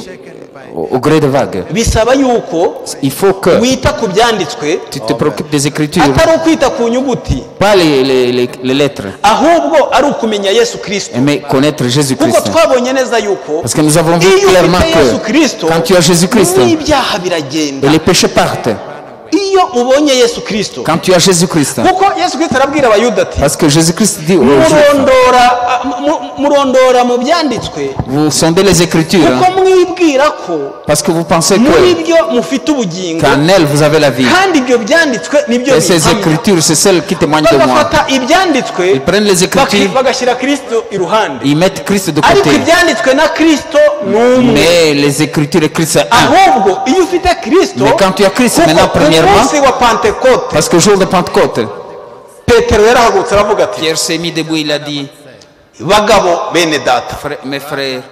Speaker 3: au gré des vagues.
Speaker 2: Bisaba yuko
Speaker 3: Il faut que
Speaker 2: wita ku byanditswe
Speaker 3: tu te préoccupes des Écritures,
Speaker 2: atari ukwita ku nyuguti,
Speaker 3: pas les lettres,
Speaker 2: ahubwo ari ukumenya Yesu Kristo.
Speaker 3: mais connaître
Speaker 2: Kuko
Speaker 3: Jésus-Christ.
Speaker 2: twabonye neza yuko
Speaker 3: Parce que nous avons vu
Speaker 2: iyo
Speaker 3: clairement
Speaker 2: ufite Yesu
Speaker 3: que
Speaker 2: Kristo
Speaker 3: quand tu as Jésus-Christ,
Speaker 2: n'ibyaha biragenda.
Speaker 3: et les péchés partent.
Speaker 2: Iyo ubonye Yesu Kristo,
Speaker 3: Quand tu as Jésus-Christ,
Speaker 2: kuko Yesu Kristo arabwira abayuda ati
Speaker 3: parce que Jésus-Christ dit aux Juifs,
Speaker 2: murondora mu byanditswe
Speaker 3: vous sondez les Écritures,
Speaker 2: kuko mwibwira ko
Speaker 3: parce que vous pensez
Speaker 2: muri
Speaker 3: que
Speaker 2: byo mufite ubugingo
Speaker 3: qu'en elle vous avez la vie.
Speaker 2: kandi ibyo byanditswe nibyo
Speaker 3: Et ces
Speaker 2: bihamya.
Speaker 3: Écritures, c'est celles qui témoignent de moi.
Speaker 2: bagafata ibyanditswe
Speaker 3: Ils prennent les Écritures,
Speaker 2: bagashyira Kristo iruhande,
Speaker 3: ils mettent Christ de
Speaker 2: ariko
Speaker 3: côté.
Speaker 2: ibyanditswe na Kristo ni umwe.
Speaker 3: Mais les Écritures et Christ, c'est un.
Speaker 2: ahubwo iyo ufite Kristo,
Speaker 3: Mais quand tu as Christ,
Speaker 2: kuko
Speaker 3: maintenant, premièrement,
Speaker 2: umunsi wa Pentekote
Speaker 3: Parce que jour de Pentecôte,
Speaker 2: Petero yarahagurutse aravuga ati
Speaker 3: Pierre s'est mis debout, il a dit,
Speaker 2: bagabo bene data,
Speaker 3: mes frères,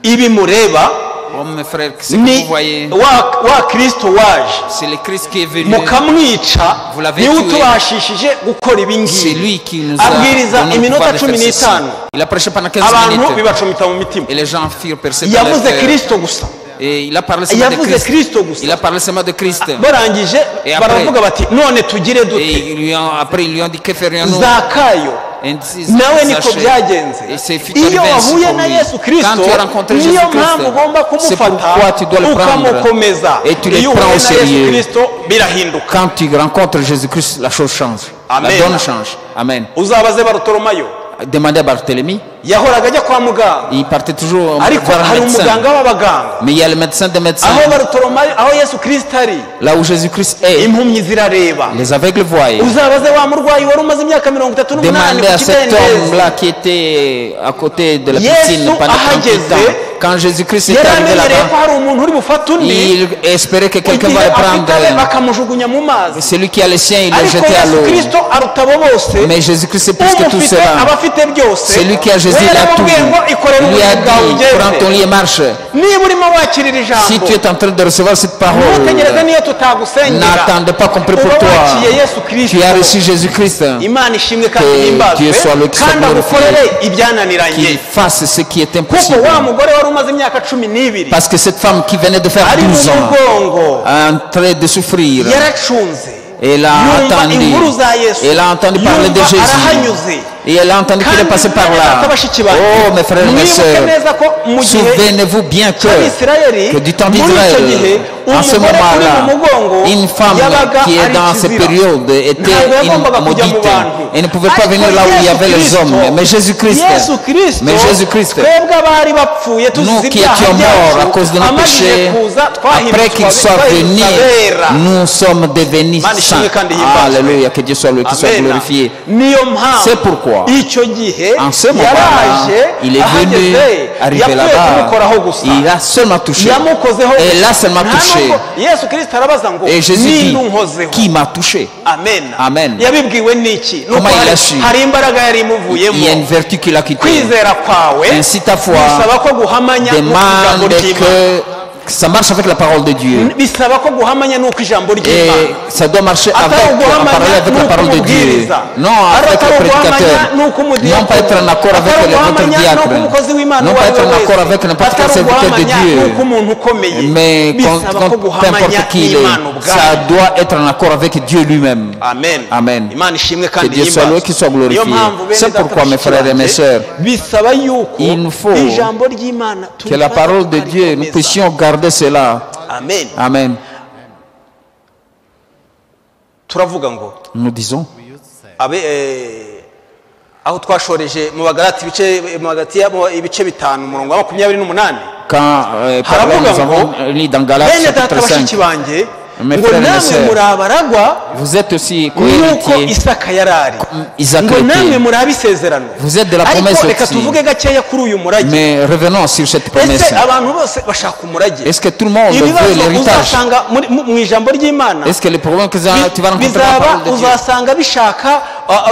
Speaker 2: ibi mureba
Speaker 3: oh mes frères, ce que
Speaker 2: ni
Speaker 3: vous voyez,
Speaker 2: wa Kristo waje
Speaker 3: c'est le Christ qui est venu.
Speaker 2: mukamwica,
Speaker 3: Vous l'avez
Speaker 2: niwe
Speaker 3: tué.
Speaker 2: utubashishije gukora ibi
Speaker 3: C'est
Speaker 2: ngibi.
Speaker 3: lui qui nous a
Speaker 2: abwiriza
Speaker 3: donné le
Speaker 2: iminota
Speaker 3: pouvoir de faire
Speaker 2: 15.
Speaker 3: ceci. Il a prêché pendant 15
Speaker 2: abantu
Speaker 3: minutes
Speaker 2: bibacomita mu mitima.
Speaker 3: et les gens firent percer par leur
Speaker 2: yavuze
Speaker 3: cœur.
Speaker 2: Kristo gusa,
Speaker 3: Et il a parlé seulement de
Speaker 2: yavuze
Speaker 3: Christ.
Speaker 2: Kristo gusa.
Speaker 3: Il a parlé seulement de Christ.
Speaker 2: barangije
Speaker 3: Et après-
Speaker 2: baravuga bati none tugire
Speaker 3: Et
Speaker 2: dute.
Speaker 3: après, ils lui ont dit, que ferions-nous?
Speaker 2: Zakayo
Speaker 3: Et
Speaker 2: nawe niko byagenze.
Speaker 3: Et c'est fut
Speaker 2: iyo
Speaker 3: arrivé ainsi
Speaker 2: wahuye
Speaker 3: pour
Speaker 2: na
Speaker 3: lui.
Speaker 2: Yesu Kristo,
Speaker 3: Quand tu as rencontré
Speaker 2: niyo
Speaker 3: Jésus-Christ,
Speaker 2: mpamvu ugomba
Speaker 3: c'est pourquoi
Speaker 2: kumufata
Speaker 3: tu dois le prendre
Speaker 2: ukamukomeza.
Speaker 3: et tu le
Speaker 2: iyo
Speaker 3: prends
Speaker 2: uhuye
Speaker 3: au
Speaker 2: na Yesu
Speaker 3: sérieux.
Speaker 2: Kristo birahinduka.
Speaker 3: Quand tu rencontres Jésus-Christ, la chose change.
Speaker 2: Amen.
Speaker 3: La donne change. Amen.
Speaker 2: uzabaze Barutolomayo,
Speaker 3: Demandez à Barthélemy.
Speaker 2: yahoraga ajya kwa muganga,
Speaker 3: Il partait toujours
Speaker 2: ariko
Speaker 3: voir un
Speaker 2: hari
Speaker 3: médecin.
Speaker 2: umuganga w'abaganga.
Speaker 3: Mais il y a le médecin des médecins.
Speaker 2: aho Barutolomayo, aho Yesu Kristo ari,
Speaker 3: Là où Jésus-Christ est,
Speaker 2: impumyi zirareba.
Speaker 3: les aveugles voient.
Speaker 2: uzabaze wa murwayi wari umaze imyaka 38
Speaker 3: Demandez à
Speaker 2: ku
Speaker 3: cet
Speaker 2: kidendezi.
Speaker 3: homme-là qui était à côté de la
Speaker 2: Yesu
Speaker 3: piscine pendant 38
Speaker 2: ahageze,
Speaker 3: ans. Quand Jésus-Christ est
Speaker 2: yari
Speaker 3: arrivé
Speaker 2: amenyereye ko
Speaker 3: là-bas,
Speaker 2: hari umuntu uri bufate undi,
Speaker 3: il espérait que quelqu'un
Speaker 2: igihe
Speaker 3: va le
Speaker 2: afite abe
Speaker 3: prendre.
Speaker 2: bakamujugunya mu mazi.
Speaker 3: Celui qui a les siens, il le
Speaker 2: ariko
Speaker 3: jetait à
Speaker 2: Yesu
Speaker 3: l'eau.
Speaker 2: Kristo aruta abo bose.
Speaker 3: Mais Jésus-Christ est plus que tout
Speaker 2: umufite
Speaker 3: cela.
Speaker 2: aba afite byose.
Speaker 3: Celui qui a Jésus,
Speaker 2: we
Speaker 3: il a tout.
Speaker 2: yaramubwiye ngo ikorere
Speaker 3: Il lui a
Speaker 2: ubugingo bwawe
Speaker 3: dit, prends ton
Speaker 2: ugende.
Speaker 3: lit et marche.
Speaker 2: niba urimo wakirira
Speaker 3: Si
Speaker 2: ijambo,
Speaker 3: tu es en train de recevoir cette parole,
Speaker 2: ntutegereze niyo tutagusengera,
Speaker 3: n'attendez pas qu'on prie pour
Speaker 2: uba
Speaker 3: toi.
Speaker 2: wakiye Yesu Kristo.
Speaker 3: Tu as reçu Jésus-Christ.
Speaker 2: Imana ishimwe kandi
Speaker 3: Que
Speaker 2: ihimbazwe,
Speaker 3: Dieu soit le qui soit
Speaker 2: kandi
Speaker 3: glorifié.
Speaker 2: agukorere ibyananiranye.
Speaker 3: Qu'il fasse ce qui est
Speaker 2: kuko
Speaker 3: impossible.
Speaker 2: wa mugore wari umaze imyaka 12
Speaker 3: Parce que cette femme qui venait de faire
Speaker 2: ari mu
Speaker 3: 12 ans,
Speaker 2: mugongo
Speaker 3: en train de souffrir,
Speaker 2: yaracunze,
Speaker 3: elle a
Speaker 2: yumva
Speaker 3: entendu,
Speaker 2: inkuru za Yesu,
Speaker 3: elle a entendu parler de
Speaker 2: yumva
Speaker 3: Jésus.
Speaker 2: arahanyuze.
Speaker 3: Et elle a entendu qu'il est passé par là. Oh, mes frères et mes
Speaker 2: mwibuke
Speaker 3: sœurs,
Speaker 2: neza ko mu gihe
Speaker 3: souvenez-vous bien
Speaker 2: cy'Abisirayeli,
Speaker 3: que du temps
Speaker 2: muri icyo
Speaker 3: d'Israël,
Speaker 2: gihe
Speaker 3: en ce
Speaker 2: umugore uri mu
Speaker 3: moment-là,
Speaker 2: mugongo
Speaker 3: une femme
Speaker 2: yabaga
Speaker 3: qui est
Speaker 2: ari
Speaker 3: dans cette
Speaker 2: ikizira.
Speaker 3: période était
Speaker 2: Ntabwo yagombaga
Speaker 3: une
Speaker 2: kujya mu
Speaker 3: maudite.
Speaker 2: bantu.
Speaker 3: Elle ne pouvait pas
Speaker 2: Ariko
Speaker 3: venir là où il y
Speaker 2: Yesu
Speaker 3: avait les
Speaker 2: Kristo,
Speaker 3: hommes. Mais Jésus-Christ,
Speaker 2: Yesu Kristo,
Speaker 3: mais Jésus-Christ,
Speaker 2: twebwe abari bapfuye
Speaker 3: nous
Speaker 2: tuzize
Speaker 3: qui
Speaker 2: ibyaha
Speaker 3: étions morts à
Speaker 2: byacu,
Speaker 3: cause de nos
Speaker 2: amajije
Speaker 3: péchés,
Speaker 2: kuza
Speaker 3: après qu'il soit venu,
Speaker 2: abera.
Speaker 3: nous sommes devenus
Speaker 2: Imana ishimwe
Speaker 3: saints.
Speaker 2: kandi himbazwe.
Speaker 3: Alléluia, que Dieu soit loué, qu'il soit
Speaker 2: Amen.
Speaker 3: glorifié.
Speaker 2: niyo mpamvu
Speaker 3: C'est pourquoi,
Speaker 2: icyo gihe
Speaker 3: en ce moment-là,
Speaker 2: yaraje
Speaker 3: il est venu,
Speaker 2: ahageze,
Speaker 3: arrivé
Speaker 2: yapfuye
Speaker 3: là-bas,
Speaker 2: kumukoraho gusa,
Speaker 3: il a seulement touché.
Speaker 2: yamukozeho
Speaker 3: Et
Speaker 2: gusa.
Speaker 3: là seulement
Speaker 2: Nta
Speaker 3: touché.
Speaker 2: nubwo Yesu Kristo arabaza ngo
Speaker 3: Et Jésus dit,
Speaker 2: ninde unkozeho.
Speaker 3: qui m'a touché?
Speaker 2: Amen.
Speaker 3: Amen.
Speaker 2: yabibwiwe n'iki? Nuko
Speaker 3: Comment il
Speaker 2: hari-
Speaker 3: a su?
Speaker 2: hari imbaraga yari
Speaker 3: Il y a
Speaker 2: imuvuyemo.
Speaker 3: une vertu qui l'a quitté.
Speaker 2: kwizera kwawe
Speaker 3: Ainsi ta foi
Speaker 2: bisaba ko guhamanya n'uko ijambo
Speaker 3: demande
Speaker 2: ry'Imana,
Speaker 3: que ça marche avec la parole de Dieu.
Speaker 2: bisaba ko guhamanya n'uko ijambo
Speaker 3: Et
Speaker 2: ry'Imana,
Speaker 3: ça doit marcher
Speaker 2: atari
Speaker 3: avec, en
Speaker 2: uguhamanya
Speaker 3: parallèle avec la
Speaker 2: n'uko
Speaker 3: parole de Dieu.
Speaker 2: umubwiriza,
Speaker 3: Non
Speaker 2: atari
Speaker 3: avec le
Speaker 2: uguhamanya
Speaker 3: prédicateur.
Speaker 2: n'uko umudiyakoni,
Speaker 3: Non pas être en accord avec
Speaker 2: atari
Speaker 3: votre
Speaker 2: uguhamanya
Speaker 3: diacre.
Speaker 2: n'uko umukozi w'Imana
Speaker 3: Non
Speaker 2: uwo
Speaker 3: pas
Speaker 2: ari
Speaker 3: être
Speaker 2: we
Speaker 3: en accord
Speaker 2: wese,
Speaker 3: avec n'importe quel
Speaker 2: atari
Speaker 3: serviteur de
Speaker 2: uguhamanya
Speaker 3: Dieu.
Speaker 2: n'uko umuntu ukomeye,
Speaker 3: Mais
Speaker 2: bisaba ko
Speaker 3: peu
Speaker 2: guhamanya
Speaker 3: importe qui il est,
Speaker 2: n'Imana ubwayo.
Speaker 3: ça doit être en accord avec Dieu lui-même.
Speaker 2: Amen.
Speaker 3: Amen.
Speaker 2: Imana ishimwe
Speaker 3: Que
Speaker 2: kandi
Speaker 3: Dieu soit loué, qu'il soit glorifié.
Speaker 2: Niyo mpamvu bene
Speaker 3: C'est
Speaker 2: data
Speaker 3: pourquoi, mes
Speaker 2: bashiki
Speaker 3: frères et mes
Speaker 2: banjye,
Speaker 3: sœurs,
Speaker 2: bisaba yuko
Speaker 3: il nous faut
Speaker 2: ijambo ry'Imana
Speaker 3: que la parole de Dieu, nous puissions garder cela.
Speaker 2: Amen.
Speaker 3: Amen.
Speaker 2: turavuga ngo
Speaker 3: Nous disons,
Speaker 2: aho twashoreje mu Bagalati ibice bitanu umurongo wa 28.
Speaker 3: quand par là, nous avons lu dans Galates
Speaker 2: bene data
Speaker 3: chapitre 5,
Speaker 2: bashiki banjye
Speaker 3: Mes
Speaker 2: ngo
Speaker 3: frères et mes
Speaker 2: namwe
Speaker 3: sœurs,
Speaker 2: muri abaragwa
Speaker 3: vous êtes aussi
Speaker 2: nk'uko
Speaker 3: co-héritiers.
Speaker 2: Isaka yari ari,
Speaker 3: Isaac
Speaker 2: ngo namwe
Speaker 3: était.
Speaker 2: muri abisezerano.
Speaker 3: Vous êtes de la
Speaker 2: ariko
Speaker 3: promesse
Speaker 2: reka
Speaker 3: aussi.
Speaker 2: tuvuge gakeya kuri uyu murage.
Speaker 3: Mais revenons sur cette promesse.
Speaker 2: ese abantu bose bashaka umurage?
Speaker 3: Est-ce que tout le monde veut
Speaker 2: ibibazo
Speaker 3: l'héritage?
Speaker 2: uzasanga mu ijambo ry'Imana
Speaker 3: Est-ce que les problèmes que tu vas rencontrer dans la
Speaker 2: bizaba
Speaker 3: parole de Dieu,
Speaker 2: uzasanga bishaka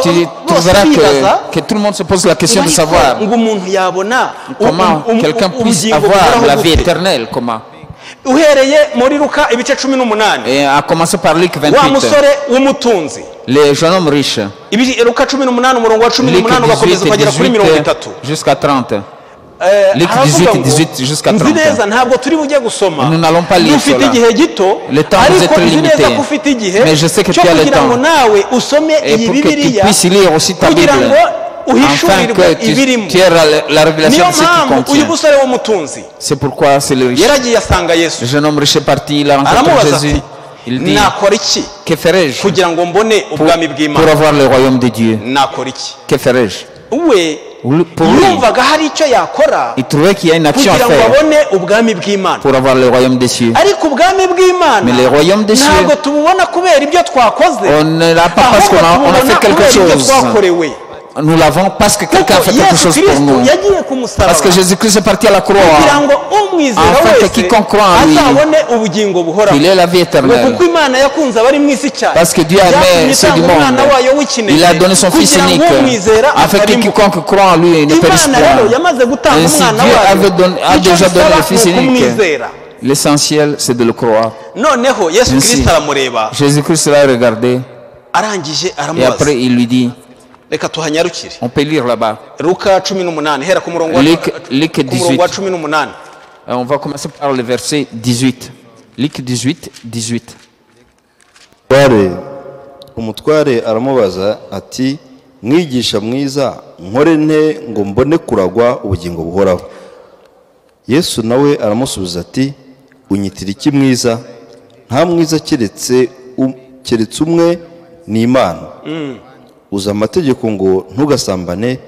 Speaker 3: tu
Speaker 2: bose
Speaker 3: trouveras
Speaker 2: bibaza
Speaker 3: que tout le monde se pose la question de
Speaker 2: ngo
Speaker 3: savoir
Speaker 2: ariko ngo umuntu yabona
Speaker 3: comment quelqu'un puisse
Speaker 2: ubugingo
Speaker 3: avoir
Speaker 2: buhoraho
Speaker 3: la vie
Speaker 2: gute?
Speaker 3: éternelle. Comment?
Speaker 2: uhereye muri Luka ibice 18
Speaker 3: Et à commencer par Luc
Speaker 2: wa
Speaker 3: 28.
Speaker 2: musore w'umutunzi
Speaker 3: Les jeunes hommes riches.
Speaker 2: Luka 18 umurongo wa
Speaker 3: Luc
Speaker 2: 18 ugakomeza
Speaker 3: 18
Speaker 2: ukagera kuri 30.
Speaker 3: jusqu'à 30. Luc
Speaker 2: Haravuga
Speaker 3: 18,
Speaker 2: ngo,
Speaker 3: 18 jusqu'à
Speaker 2: nzi
Speaker 3: 30.
Speaker 2: neza ntabwo turi bujye gusoma
Speaker 3: Nous n'allons pas lire
Speaker 2: dufite
Speaker 3: cela.
Speaker 2: igihe gito
Speaker 3: Le temps nous est
Speaker 2: ariko
Speaker 3: très
Speaker 2: nzi
Speaker 3: limité.
Speaker 2: neza ko ufite igihe
Speaker 3: Mais je sais que
Speaker 2: cyo
Speaker 3: tu as le
Speaker 2: kugira ngo
Speaker 3: temps.
Speaker 2: nawe usome
Speaker 3: Et
Speaker 2: iyi
Speaker 3: pour que tu
Speaker 2: bibiliya
Speaker 3: puisses lire aussi ta Bible.
Speaker 2: kugira ngo
Speaker 3: Afin
Speaker 2: uhishurirwe
Speaker 3: que
Speaker 2: ibirimo
Speaker 3: tu aies la révélation
Speaker 2: niyo
Speaker 3: de ce qui
Speaker 2: mpamvu uyu
Speaker 3: contient.
Speaker 2: musore w'umutunzi
Speaker 3: C'est pourquoi c'est le riche.
Speaker 2: yaragiye asanga Yesu
Speaker 3: Le jeune homme riche est parti, il a rencontré
Speaker 2: aramubaza
Speaker 3: Jésus.
Speaker 2: ati
Speaker 3: Il dit,
Speaker 2: nakora iki
Speaker 3: que ferai-je
Speaker 2: kugira ngo mbone ubwami
Speaker 3: pour
Speaker 2: bw'Imana
Speaker 3: avoir le royaume de Dieu?
Speaker 2: nakora iki
Speaker 3: Que ferai-je?
Speaker 2: we
Speaker 3: Pour lui,
Speaker 2: yumvaga hari icyo yakora
Speaker 3: il trouvait qu'il y a une action à
Speaker 2: kugira ngo
Speaker 3: faire
Speaker 2: abone ubwami bw'Imana
Speaker 3: pour avoir le royaume des cieux.
Speaker 2: ariko ubwami bw'Imana
Speaker 3: Mais le royaume des cieux,
Speaker 2: ntabwo tububona kubera ibyo twakoze
Speaker 3: on ne l'a pas parce qu'on
Speaker 2: ahubwo
Speaker 3: a fait
Speaker 2: tububona
Speaker 3: quelque
Speaker 2: kubera ibyo
Speaker 3: chose.
Speaker 2: twakorewe
Speaker 3: Nous l'avons parce que quelqu'un a
Speaker 2: kuko
Speaker 3: fait quelque
Speaker 2: Yesu
Speaker 3: chose pour
Speaker 2: Kristo
Speaker 3: nous.
Speaker 2: yagiye ku musaraba
Speaker 3: Parce que Jésus-Christ est parti à la
Speaker 2: kugira
Speaker 3: croix.
Speaker 2: ngo umwizera
Speaker 3: En fait,
Speaker 2: wese
Speaker 3: quiconque croit en lui,
Speaker 2: azabone ubugingo buhoraho
Speaker 3: Il est la vie
Speaker 2: ngo
Speaker 3: éternelle.
Speaker 2: kuko Imana yakunze abari mu isi cyane
Speaker 3: Parce que Dieu a
Speaker 2: byatumye
Speaker 3: aimé ceux du
Speaker 2: itanga umwana
Speaker 3: monde.
Speaker 2: wayo w'ikinege
Speaker 3: Il a donné son Fils
Speaker 2: kugira ngo
Speaker 3: unique
Speaker 2: umwizera
Speaker 3: afin que
Speaker 2: atarimbuka.
Speaker 3: quiconque croit en lui ne périsse
Speaker 2: Imana rero
Speaker 3: point.
Speaker 2: yamaze gutanga
Speaker 3: Ainsi
Speaker 2: umwana
Speaker 3: Dieu
Speaker 2: wayo
Speaker 3: a
Speaker 2: icyo
Speaker 3: déjà donné
Speaker 2: bisaba
Speaker 3: le Fils
Speaker 2: ni
Speaker 3: unique.
Speaker 2: ukumwizera
Speaker 3: L'essentiel, c'est de le croire.
Speaker 2: noneho Yesu
Speaker 3: Ainsi,
Speaker 2: Kristo aramureba
Speaker 3: Jésus-Christ l'a regardé
Speaker 2: arangije
Speaker 3: et
Speaker 2: aramubaza
Speaker 3: après il lui dit,
Speaker 2: reka tuhanyarukire
Speaker 3: on peut lire là-bas.
Speaker 2: Luka 18 hera ku murongo wa
Speaker 3: Luc
Speaker 2: ku murongo wa
Speaker 3: 18.
Speaker 2: 18
Speaker 3: On va commencer par le verset 18. Luc 18, 18.
Speaker 4: umutware aramubaza ati mwigisha mwiza nkore nte ngo mbone kuragwa ubugingo buhoraho. Yesu nawe aramusubiza ati unyitira iki mwiza? Nta mwiza keretse umwe ni Imana. Uza amategeko ngo ntugasambane,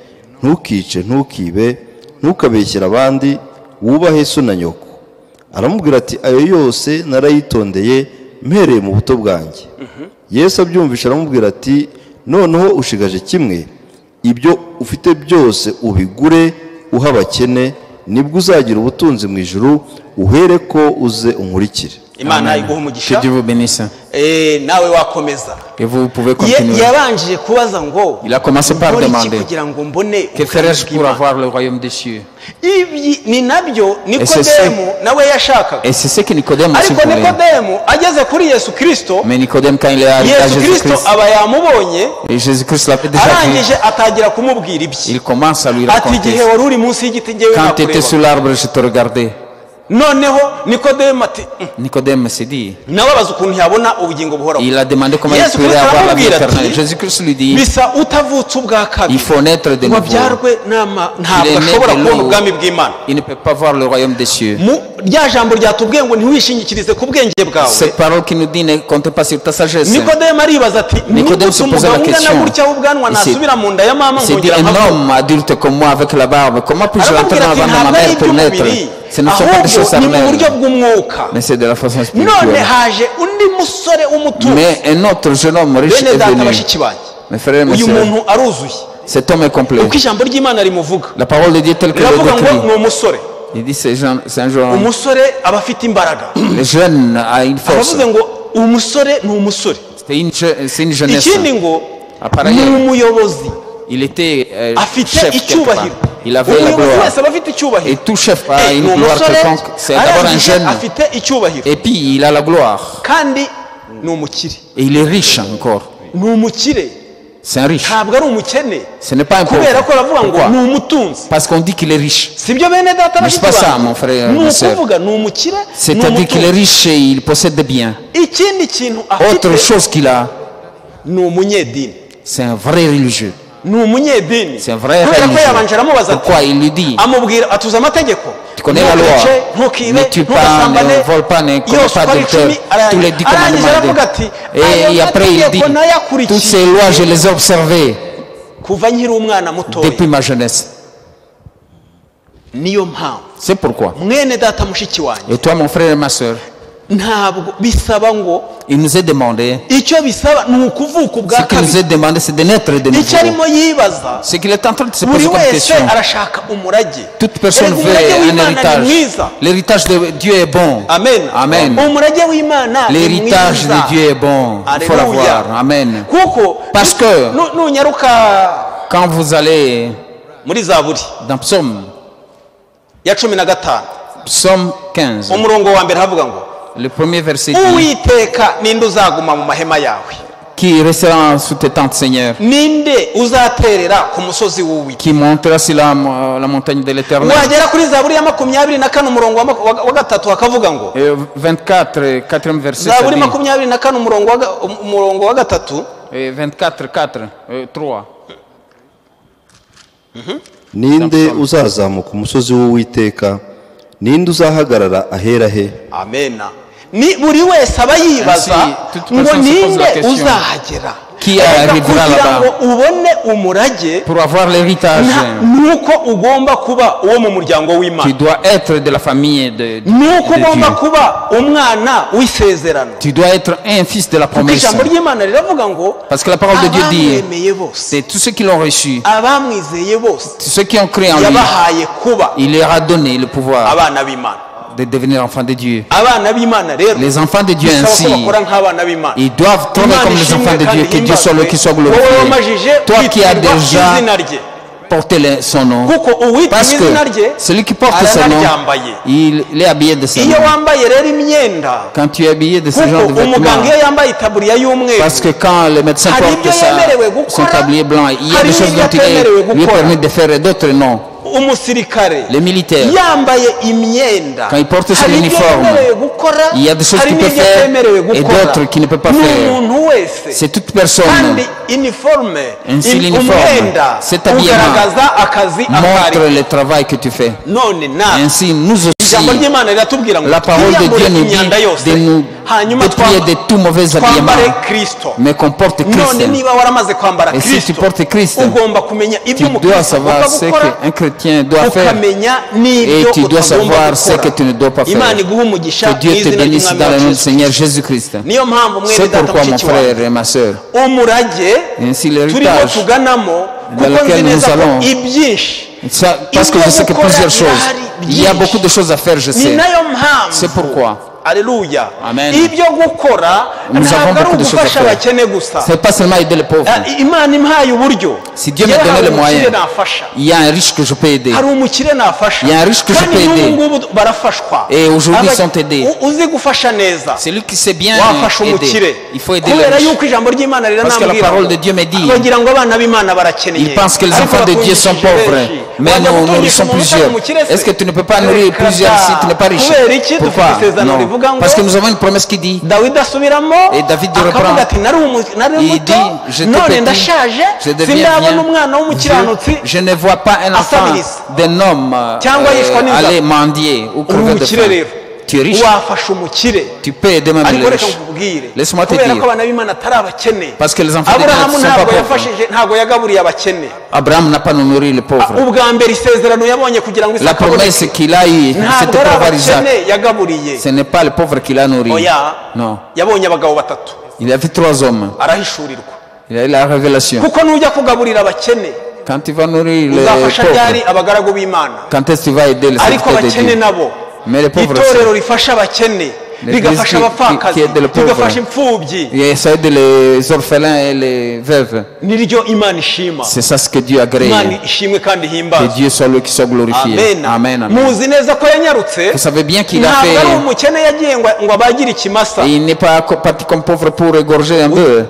Speaker 4: ntukice, ntukibe, ntukabeshyere abandi, wubahe so na nyoko. Aramubwira ati ayo yose narayitondeye mpereye mu buto bwanjye. Yesu abyumvisha aramubwira ati noneho ushigaje kimwe, ibyo ufite byose ubigure uha abakene, nibwo uzagira ubutunzi mu ijuru, uhere ko uze unkurikire.
Speaker 2: Imana iguha umugisha
Speaker 3: Que Dieu vous bénisse.
Speaker 2: nawe wakomeza
Speaker 3: Et vous pouvez continuer.
Speaker 2: yabanjije kubaza ngo
Speaker 3: Il a commencé par
Speaker 2: nkore iki
Speaker 3: demander,
Speaker 2: kugira ngo mbone
Speaker 3: que ferai-je
Speaker 2: ubwami
Speaker 3: pour
Speaker 2: bw'Imana?
Speaker 3: avoir le royaume des cieux?
Speaker 2: Ibi ni nabyo
Speaker 3: c'est
Speaker 2: Nikodemu nawe yashakaga
Speaker 3: Et c'est ce que Nicodème aussi
Speaker 2: ariko
Speaker 3: voulait.
Speaker 2: Nikodemu ageze kuri Yesu Kristo
Speaker 3: Mais Nicodème, quand il est arrivé à
Speaker 2: Yesu Kristo
Speaker 3: Jésus-Christ,
Speaker 2: aba yamubonye
Speaker 3: et Jésus-Christ l'avait déjà vu,
Speaker 2: arangije atangira kumubwira ibye
Speaker 3: il commence à lui
Speaker 2: ati
Speaker 3: raconter.
Speaker 2: igihe wari uri munsi y'igiti ngewe
Speaker 3: Quand tu étais
Speaker 2: nakureba
Speaker 3: sur l'arbre, je te regardais.
Speaker 2: noneho Nikodemu ati
Speaker 3: Nicodème s'est dit,
Speaker 2: nawe abaza ukuntu yabona ubugingo buhoraho
Speaker 3: il a demandé comment il
Speaker 2: Yesu
Speaker 3: pouvait
Speaker 2: Kristo
Speaker 3: avoir la vie
Speaker 2: aramubwira
Speaker 3: éternelle.
Speaker 2: ati
Speaker 3: Jésus-Christ lui dit,
Speaker 2: bisa utavutse ubwa
Speaker 3: il
Speaker 2: kabiri
Speaker 3: faut naître de
Speaker 2: ngo
Speaker 3: nouveau.
Speaker 2: abyarwe
Speaker 3: Il
Speaker 2: ntabwo
Speaker 3: est né
Speaker 2: ashobora
Speaker 3: de
Speaker 2: kubona
Speaker 3: l'eau.
Speaker 2: ubwami bw'Imana
Speaker 3: Il ne peut pas voir le royaume des cieux.
Speaker 2: rya jambo ryatubwiye ngo ntiwishingikirize ku bwenge bwawe
Speaker 3: Cette parole qui nous dit ne compte pas sur ta sagesse.
Speaker 2: Nikodemu aribaza ati
Speaker 3: Nicodème
Speaker 2: nigute
Speaker 3: se posait
Speaker 2: umugabo
Speaker 3: la
Speaker 2: ungana
Speaker 3: question.
Speaker 2: gutya w'ubwanwa
Speaker 3: Il s'est-
Speaker 2: nasubira mu nda ya mama
Speaker 3: C'est dit
Speaker 2: nkongera
Speaker 3: un
Speaker 2: nkavuka
Speaker 3: homme adulte comme moi avec la barbe. Comment puis-je rentrer
Speaker 2: aramubwira
Speaker 3: dans
Speaker 2: ati
Speaker 3: la
Speaker 2: ntabwo ari
Speaker 3: mère pour naître?
Speaker 2: iby'umubiri
Speaker 3: Ce ne sont pas des choses
Speaker 2: ahubwo ni mu
Speaker 3: charnelles,
Speaker 2: buryo bw'umwuka
Speaker 3: mais c'est de la façon
Speaker 2: none
Speaker 3: spirituelle.
Speaker 2: haje undi musore w'umutunzi
Speaker 3: Mais un autre jeune homme riche
Speaker 2: bene
Speaker 3: est
Speaker 2: data
Speaker 3: venu.
Speaker 2: bashiki banjye
Speaker 3: Mes frères et mes
Speaker 2: uyu
Speaker 3: sœurs,
Speaker 2: muntu aruzuye
Speaker 3: cet homme est complet.
Speaker 2: uko ijambo ry'Imana rimuvuga
Speaker 3: La parole de Dieu telle que le
Speaker 2: riravuga ngo
Speaker 3: décrit.
Speaker 2: ni umusore
Speaker 3: Il dit c'est un jeune homme.
Speaker 2: umusore aba afite imbaraga
Speaker 3: Le jeune a une force.
Speaker 2: aravuze ngo umusore ni umusore
Speaker 3: C'est une jeunesse.
Speaker 2: ikindi ngo
Speaker 3: Appareil.
Speaker 2: ni umuyobozi
Speaker 3: Il était
Speaker 2: afite
Speaker 3: chef quelque part.
Speaker 2: icyubahiro
Speaker 3: Il avait la
Speaker 2: umuyobozi
Speaker 3: gloire.
Speaker 2: wese aba afite icyubahiro
Speaker 3: Et tout chef a
Speaker 2: ni
Speaker 3: une gloire
Speaker 2: umusore
Speaker 3: quelconque. C'est d'abord un
Speaker 2: arangije
Speaker 3: jeune.
Speaker 2: afite icyubahiro
Speaker 3: Et puis il a la gloire.
Speaker 2: kandi ni umukire
Speaker 3: Et il est riche encore.
Speaker 2: ni umukire
Speaker 3: C'est un riche.
Speaker 2: ntabwo ari umukene
Speaker 3: Ce n'est pas un pauvre.
Speaker 2: kubera ko baravuga ngo
Speaker 3: Pourquoi?
Speaker 2: ni umutunzi
Speaker 3: Parce qu'on dit qu'il est riche.
Speaker 2: si byo bene data
Speaker 3: Mais c'est
Speaker 2: bashiki
Speaker 3: pas ça,
Speaker 2: banjye
Speaker 3: mon frère,
Speaker 2: ni
Speaker 3: ma sœur.
Speaker 2: ukuvuga ni umukire ni
Speaker 3: C'est-à-dire qu'il est
Speaker 2: umutunzi
Speaker 3: riche et il possède des biens.
Speaker 2: ikindi kintu afite
Speaker 3: Autre chose qu'il a,
Speaker 2: ni umunyedini
Speaker 3: c'est un vrai religieux.
Speaker 2: ni umunyedini
Speaker 3: C'est un vrai
Speaker 2: kubera ko
Speaker 3: religieux.
Speaker 2: yabanje aramubaza ati
Speaker 3: Pourquoi? Il lui dit,
Speaker 2: amubwira atuze amategeko
Speaker 3: tu connais la loi,
Speaker 2: ntukibe
Speaker 3: ne tue pas,
Speaker 2: ntugasambane
Speaker 3: ne vole pas, ne commets
Speaker 2: yose
Speaker 3: pas
Speaker 2: uko ari
Speaker 3: d'adultère,
Speaker 2: icumi
Speaker 3: tous les 10
Speaker 2: arangije aravuga
Speaker 3: commandements.
Speaker 2: ati
Speaker 3: Et après il dit, toutes ces lois je les ai observées
Speaker 2: kuva nkiri umwana mutoya
Speaker 3: depuis ma jeunesse.
Speaker 2: niyo mpamvu
Speaker 3: C'est pourquoi.
Speaker 2: mwene data mushiki wanjye
Speaker 3: Et toi mon frère et ma soeur,
Speaker 2: ntabwo bisaba ngo
Speaker 3: il nous est demandé,
Speaker 2: icyo bisaba ni ukuvuka ubwa
Speaker 3: ce qu'il nous
Speaker 2: kabiri
Speaker 3: est demandé c'est de naître de nouveau.
Speaker 2: icyo arimo yibaza
Speaker 3: C'est qu'il est en train de se
Speaker 2: buri
Speaker 3: poser comme
Speaker 2: wese
Speaker 3: question.
Speaker 2: arashaka umurage
Speaker 3: Toute personne
Speaker 2: Erega
Speaker 3: veut
Speaker 2: umurage
Speaker 3: un
Speaker 2: w'Imana ni
Speaker 3: héritage.
Speaker 2: mwiza
Speaker 3: L'héritage de Dieu est bon.
Speaker 2: amen
Speaker 3: Amen.
Speaker 2: umurage w'Imana ni
Speaker 3: L'héritage
Speaker 2: mwiza
Speaker 3: de Dieu est bon. Il faut
Speaker 2: Alléluia.
Speaker 3: l'avoir. Amen.
Speaker 2: kuko
Speaker 3: Parce que-
Speaker 2: nunyaruka
Speaker 3: Quand vous allez
Speaker 2: muri zaburi
Speaker 3: dans Psaume
Speaker 2: ya 15
Speaker 3: Psaume 15.
Speaker 2: umurongo wa mbere havuga ngo
Speaker 3: Le premier verset dit
Speaker 2: uwiteka ninde uzaguma mu mahema yawe,
Speaker 3: qui restera sous tes tentes, Seigneur,
Speaker 2: ninde uzaterera ku musozi w'uwiteka.
Speaker 3: qui montera sur la montagne de l'Éternel.
Speaker 2: wagera kuri zaburi ya 24 umurongo wa gatatu hakavuga ngo
Speaker 3: 24, 4e verset.
Speaker 2: zaburi
Speaker 3: ça dit,
Speaker 2: 24 umurongo wa gatatu
Speaker 3: 24, 4, 3.
Speaker 4: ninde uzazamuka umusozi w'uwiteka, ninde uzahagarara ahera he?
Speaker 2: amena. Ni buri wese aba yibaza
Speaker 3: Ainsi, toute
Speaker 2: ngo
Speaker 3: personne se pose
Speaker 2: ninde
Speaker 3: la question.
Speaker 2: uzahagera.
Speaker 3: Qui
Speaker 2: Ariko
Speaker 3: arrivera
Speaker 2: kugira
Speaker 3: là-bas?
Speaker 2: ngo ubone umurage
Speaker 3: Pour avoir l'héritage,
Speaker 2: nuko ugomba kuba uwo mu muryango
Speaker 3: tu
Speaker 2: w'Imana,
Speaker 3: dois être de la famille de
Speaker 2: nuko ugomba
Speaker 3: Dieu.
Speaker 2: kuba umwana w'isezerano.
Speaker 3: Tu dois être un fils de la
Speaker 2: kuko
Speaker 3: promesse.
Speaker 2: ijambo ry'Imana riravuga ngo
Speaker 3: Parce que la parole de Dieu dit,
Speaker 2: abamwemeye bose,
Speaker 3: c'est tous ceux qui l'ont reçu,
Speaker 2: abamwizeye bose,
Speaker 3: tous ceux qui ont cru en lui,
Speaker 2: yabahaye kuba
Speaker 3: il leur a donné le pouvoir
Speaker 2: abana b'Imana.
Speaker 3: de devenir enfants de Dieu.
Speaker 2: abana b'Imana rero
Speaker 3: Les enfants de Dieu
Speaker 2: bisaba
Speaker 3: ainsi,
Speaker 2: ko bakora nk'abana b'Imana.
Speaker 3: ils doivent tourner
Speaker 2: Imana
Speaker 3: comme les
Speaker 2: ishimwe
Speaker 3: enfants de Dieu,
Speaker 2: kandi
Speaker 3: que Dieu soit le qui soit
Speaker 2: wowe
Speaker 3: glorifié.
Speaker 2: wamajije
Speaker 3: Toi qui as
Speaker 2: kwitirirwa
Speaker 3: déjà
Speaker 2: izina rye,
Speaker 3: porté son nom,
Speaker 2: kuko uwitwa
Speaker 3: parce que
Speaker 2: izina rye
Speaker 3: celui qui porte son nom,
Speaker 2: aranaryambaye.
Speaker 3: il est habillé de son nom.
Speaker 2: iyo wambaye rero imyenda,
Speaker 3: Quand tu es habillé de ce genre de
Speaker 2: kuko umuganga
Speaker 3: vêtements,
Speaker 2: iyo yambaye itaburiya y'umweru,
Speaker 3: parce que quand le médecin
Speaker 2: hari
Speaker 3: porte
Speaker 2: ibyo
Speaker 3: son
Speaker 2: yemerewe
Speaker 3: tablier blanc, il y a
Speaker 2: hari
Speaker 3: des choses
Speaker 2: n'ibyo
Speaker 3: dont il
Speaker 2: atemerewe
Speaker 3: lui est
Speaker 2: gukora.
Speaker 3: permis de faire et d'autres non.
Speaker 2: umusirikare
Speaker 3: Les militaires,
Speaker 2: yambaye imyenda,
Speaker 3: quand il porte son
Speaker 2: hari ibyo
Speaker 3: uniforme,
Speaker 2: yemerewe gukora,
Speaker 3: il y a des choses
Speaker 2: hari
Speaker 3: qu'il peut
Speaker 2: n'ibyo
Speaker 3: faire
Speaker 2: atemerewe
Speaker 3: et
Speaker 2: gukora.
Speaker 3: d'autres qu'il ne peut pas
Speaker 2: Ni
Speaker 3: faire.
Speaker 2: umuntu wese.
Speaker 3: C'est toute personne
Speaker 2: kandi uniforme,
Speaker 3: Ainsi, l'uniforme,
Speaker 2: umwenda
Speaker 3: cet habillement
Speaker 2: ugaragaza akazi
Speaker 3: montre
Speaker 2: akari.
Speaker 3: le travail que tu fais.
Speaker 2: none na
Speaker 3: Ainsi, nous aussi,
Speaker 2: ijambo ry'Imana riratubwira ngo
Speaker 3: la parole de
Speaker 2: twiyambure
Speaker 3: Dieu nous
Speaker 2: imyanda
Speaker 3: dit
Speaker 2: yose,
Speaker 3: de nous
Speaker 2: hanyuma
Speaker 3: dépouiller de tout mauvais habillement,
Speaker 2: twambare Kristo.
Speaker 3: mais qu'on porte
Speaker 2: none
Speaker 3: Christ.
Speaker 2: niba waramaze kwambara
Speaker 3: Et si
Speaker 2: Kristo,
Speaker 3: tu portes Christ,
Speaker 2: ugomba kumenya
Speaker 3: Tu
Speaker 2: ibyo
Speaker 3: dois
Speaker 2: umukristo
Speaker 3: savoir
Speaker 2: agomba
Speaker 3: ce
Speaker 2: gukora,
Speaker 3: qu'un chrétien doit faire.
Speaker 2: ukamenya
Speaker 3: Et
Speaker 2: n'ibyo
Speaker 3: tu dois
Speaker 2: utagomba
Speaker 3: savoir ce
Speaker 2: gukora.
Speaker 3: que tu ne dois pas faire.
Speaker 2: Imana iguhe umugisha
Speaker 3: Que Dieu te
Speaker 2: n'izina
Speaker 3: bénisse
Speaker 2: ry'Umwami
Speaker 3: dans le
Speaker 2: wacu
Speaker 3: nom du
Speaker 2: Yesu
Speaker 3: Seigneur
Speaker 2: Kristo.
Speaker 3: Jésus-Christ.
Speaker 2: niyo mpamvu mwene
Speaker 3: C'est
Speaker 2: data
Speaker 3: pourquoi mon
Speaker 2: mushiki wanjye,
Speaker 3: frère et ma soeur,
Speaker 2: umurage
Speaker 3: ainsi
Speaker 2: turimo
Speaker 3: l'héritage
Speaker 2: tuganamo,
Speaker 3: dans
Speaker 2: kuko nzi
Speaker 3: lequel nous
Speaker 2: neza ko
Speaker 3: allons,
Speaker 2: ibyinshi,
Speaker 3: parce que je sais que plusieurs choses, il y a beaucoup de choses à faire, je
Speaker 2: ni
Speaker 3: sais.
Speaker 2: nayo mpamvu,
Speaker 3: C'est pourquoi
Speaker 2: Aleluya,
Speaker 3: Amen.
Speaker 2: ibyo gukora
Speaker 3: Nous avons
Speaker 2: ntabwo ari
Speaker 3: beaucoup de choses à
Speaker 2: ugufasha
Speaker 3: faire.
Speaker 2: abakene gusa.
Speaker 3: Ce n'est pas seulement aider les pauvres.
Speaker 2: Imana impaye uburyo,
Speaker 3: Si Dieu me
Speaker 2: yewe
Speaker 3: donnait
Speaker 2: hari
Speaker 3: les
Speaker 2: umukire
Speaker 3: moyens,
Speaker 2: nafasha,
Speaker 3: il y a un riche que je peux aider.
Speaker 2: hari umukire nafasha,
Speaker 3: Il y a un riche que je
Speaker 2: kandi
Speaker 3: peux
Speaker 2: n'ubu
Speaker 3: aider.
Speaker 2: ngubu barafashwa.
Speaker 3: Et aujourd'hui,
Speaker 2: Aba-
Speaker 3: sont aidés.
Speaker 2: uzi gufasha neza
Speaker 3: Celui qui sait bien
Speaker 2: wafasha umukire,
Speaker 3: aider, il faut aider les
Speaker 2: kubera
Speaker 3: riches.
Speaker 2: yuko ijambo ry'Imana
Speaker 3: Parce que la
Speaker 2: riranambwira
Speaker 3: parole
Speaker 2: ngo
Speaker 3: de Dieu me dit,
Speaker 2: bagira ngo abana b'Imana barakeneye,
Speaker 3: ils pensent que les
Speaker 2: ariko
Speaker 3: enfants de Dieu sont
Speaker 2: bakundishije
Speaker 3: pauvres,
Speaker 2: benshi.
Speaker 3: mais
Speaker 2: Wajya
Speaker 3: nous
Speaker 2: gutungisha
Speaker 3: nourrissons
Speaker 2: umuntu
Speaker 3: plusieurs.
Speaker 2: utari umukire se?
Speaker 3: Est-ce que tu ne peux pas nourrir
Speaker 2: Reka
Speaker 3: plusieurs
Speaker 2: da.
Speaker 3: si tu n'es pas riche?
Speaker 2: Kubera iki? Dufite
Speaker 3: Pourquoi?
Speaker 2: isezerano
Speaker 3: Non.
Speaker 2: rivuga ngo
Speaker 3: Parce que nous avons une promesse qui dit,
Speaker 2: Dawidi asubiramo
Speaker 3: Et David
Speaker 2: akavuga
Speaker 3: reprend.
Speaker 2: ati nari
Speaker 3: Il
Speaker 2: muto
Speaker 3: dit, j'étais
Speaker 2: none
Speaker 3: petit,
Speaker 2: ndashaje
Speaker 3: je deviens
Speaker 2: sindabona
Speaker 3: bien.
Speaker 2: umwana w'umukiranutsi
Speaker 3: Je ne vois pas un enfant
Speaker 2: asabiriza.
Speaker 3: d'un homme
Speaker 2: Cyangwa yishwa n'inzara.
Speaker 3: aller mendier ou
Speaker 2: uri
Speaker 3: crever de
Speaker 2: umukire
Speaker 3: faim.
Speaker 2: rero,
Speaker 3: Tu es riche,
Speaker 2: wafasha umukire,
Speaker 3: tu peux aider même
Speaker 2: ariko
Speaker 3: les
Speaker 2: reka
Speaker 3: riches.
Speaker 2: nkubwire,
Speaker 3: Laisse-moi te
Speaker 2: kubera
Speaker 3: dire.
Speaker 2: ko abana b'Imana atari abakene,
Speaker 3: Parce que les enfants de Dieu
Speaker 2: Aburahamu
Speaker 3: ne sont pas
Speaker 2: ntabwo
Speaker 3: pauvres.
Speaker 2: yafashije, ntabwo yagaburiye abakene.
Speaker 3: Abraham n'a pas nourri les pauvres.
Speaker 2: ubwa mbere isezerano yabonye kugira ngo
Speaker 3: La
Speaker 2: Isaka aboneke,
Speaker 3: promesse qu'il a eue,
Speaker 2: ntabwo
Speaker 3: c'était
Speaker 2: ari
Speaker 3: pour avoir Isaac.
Speaker 2: abakene yagaburiye,
Speaker 3: Ce n'est pas le pauvre qu'il a nourri.
Speaker 2: oya,
Speaker 3: Non.
Speaker 2: yabonye abagabo batatu
Speaker 3: Il a vu 3 hommes.
Speaker 2: arahishurirwa,
Speaker 3: Il a eu la révélation.
Speaker 2: kuko nujya kugaburira abakene
Speaker 3: Quand tu vas nourrir les
Speaker 2: uzafasha ryari
Speaker 3: pauvres,
Speaker 2: abagaragu b'Imana,
Speaker 3: quand est-ce que tu vas aider les
Speaker 2: ariko
Speaker 3: serviteurs de
Speaker 2: abakene
Speaker 3: Dieu?
Speaker 2: nabo,
Speaker 3: Mais les pauvres
Speaker 2: itorero rifasha abakene rigafasha
Speaker 3: qui
Speaker 2: abapfakazi
Speaker 3: aide les pauvres.
Speaker 2: rigafasha imfubyi,
Speaker 3: Et ça aide les orphelins et les veuves.
Speaker 2: niryo Imana ishima.
Speaker 3: C'est ça ce que Dieu a créé.
Speaker 2: Imana ishimwe kandi
Speaker 3: Que
Speaker 2: himbazwe.
Speaker 3: Dieu soit le qui soit glorifié.
Speaker 2: Amen.
Speaker 3: Amen. Amen.
Speaker 2: Muzi neza ko yanyarutse,
Speaker 3: Vous savez bien qu'il a
Speaker 2: ntabwo ari
Speaker 3: fait.
Speaker 2: umukene yagiye ngo abagire ikimasa,
Speaker 3: Et il n'est pas parti comme pauvre pour égorger un peu.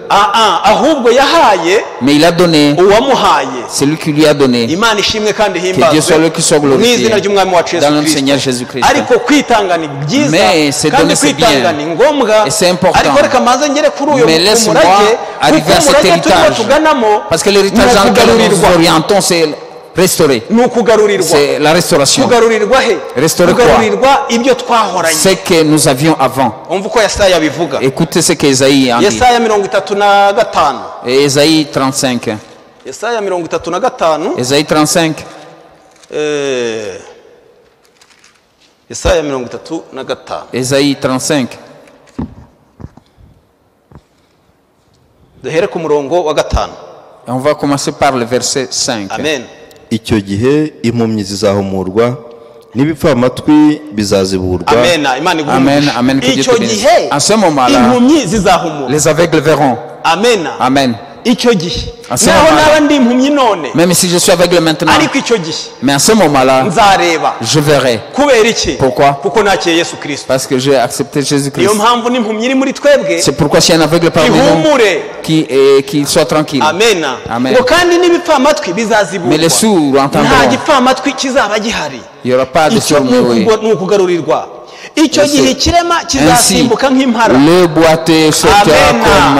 Speaker 2: ahubwo yahaye
Speaker 3: Mais il a donné.
Speaker 2: uwamuhaye.
Speaker 3: C'est lui qui lui a donné.
Speaker 2: Imana ishimwe kandi
Speaker 3: Que Dieu soit le qui soit
Speaker 2: mu
Speaker 3: glorifié.
Speaker 2: izina ry'umwami wacu
Speaker 3: Dans le nom du
Speaker 2: Yesu
Speaker 3: Seigneur
Speaker 2: Kristo.
Speaker 3: Jésus-Christ.
Speaker 2: Ariko kwitanga ni byiza
Speaker 3: Mais c'est
Speaker 2: kandi
Speaker 3: donner, c'est
Speaker 2: kwitanga
Speaker 3: bien.
Speaker 2: ni ngombwa,
Speaker 3: Et c'est important.
Speaker 2: ariko reka maze ngere kuri uyu
Speaker 3: Mais laisse-moi
Speaker 2: umurage,
Speaker 3: arriver
Speaker 2: kuko
Speaker 3: à cet
Speaker 2: umurage turimo
Speaker 3: héritage.
Speaker 2: tuganamo
Speaker 3: Parce que l'héritage dans lequel nous nous
Speaker 2: ukugarurirwa,
Speaker 3: orientons, c'est restaurer.
Speaker 2: ni ukugarurirwa.
Speaker 3: C'est la restauration.
Speaker 2: kugarurirwa he?
Speaker 3: Restaurer quoi?
Speaker 2: kugarurirwa ibyo twahoranye.
Speaker 3: Ce que nous avions avant.
Speaker 2: umva uko Yesaya abivuga.
Speaker 3: Écoutez ce qu'Ésaïe en dit.
Speaker 2: Yesaya 35.
Speaker 3: Et Ésaïe 35.
Speaker 2: Yesaya 35.
Speaker 3: Ésaïe 35.
Speaker 2: Yesaya 35.
Speaker 3: Ésaïe 35.
Speaker 2: duhere ku murongo wa 5.
Speaker 3: Et on va commencer par le verset 5.
Speaker 2: Amen.
Speaker 4: icyo gihe impumyi zizahumurwa n'ibipfamatwi bizaziburwa.
Speaker 2: Amen. Imana iguhe
Speaker 3: Amen,
Speaker 2: umugisha.
Speaker 3: amen, que Dieu
Speaker 2: Icyo
Speaker 3: te bénisse.
Speaker 2: gihe
Speaker 3: En ce moment-là,
Speaker 2: impumyi zizahumura.
Speaker 3: les aveugles verront.
Speaker 2: Amen.
Speaker 3: Amen.
Speaker 2: icyo gihe
Speaker 3: À ce
Speaker 2: naho
Speaker 3: moment-là.
Speaker 2: naba ndi impumyi none
Speaker 3: Même si je suis aveugle maintenant,
Speaker 2: ariko icyo gihe
Speaker 3: mais à ce moment-là,
Speaker 2: nzareba
Speaker 3: je verrai.
Speaker 2: kubera iki
Speaker 3: Pourquoi?
Speaker 2: kuko nakiye Yesu Kristo
Speaker 3: Parce que j'ai accepté
Speaker 2: niyo
Speaker 3: Jésus-Christ.
Speaker 2: mpamvu n'impumyi iri muri twebwe
Speaker 3: C'est pourquoi s'il y a un aveugle parmi nous,
Speaker 2: ihumure
Speaker 3: qu'il soit tranquille.
Speaker 2: amena
Speaker 3: Amen.
Speaker 2: ngo kandi n'ibipfamatwi
Speaker 3: Mais
Speaker 2: bizaziburwa
Speaker 3: les sourds
Speaker 2: nta
Speaker 3: entendront.
Speaker 2: gipfamatwi kizaba gihari
Speaker 3: Il n'y aura pas de
Speaker 2: icyo
Speaker 3: sourds.
Speaker 2: ni ukugarurirwa icyo
Speaker 3: Ese-
Speaker 2: gihe ikirema
Speaker 3: Ainsi,
Speaker 2: kizasimbuka nk'impara
Speaker 3: le boiteux sautera comme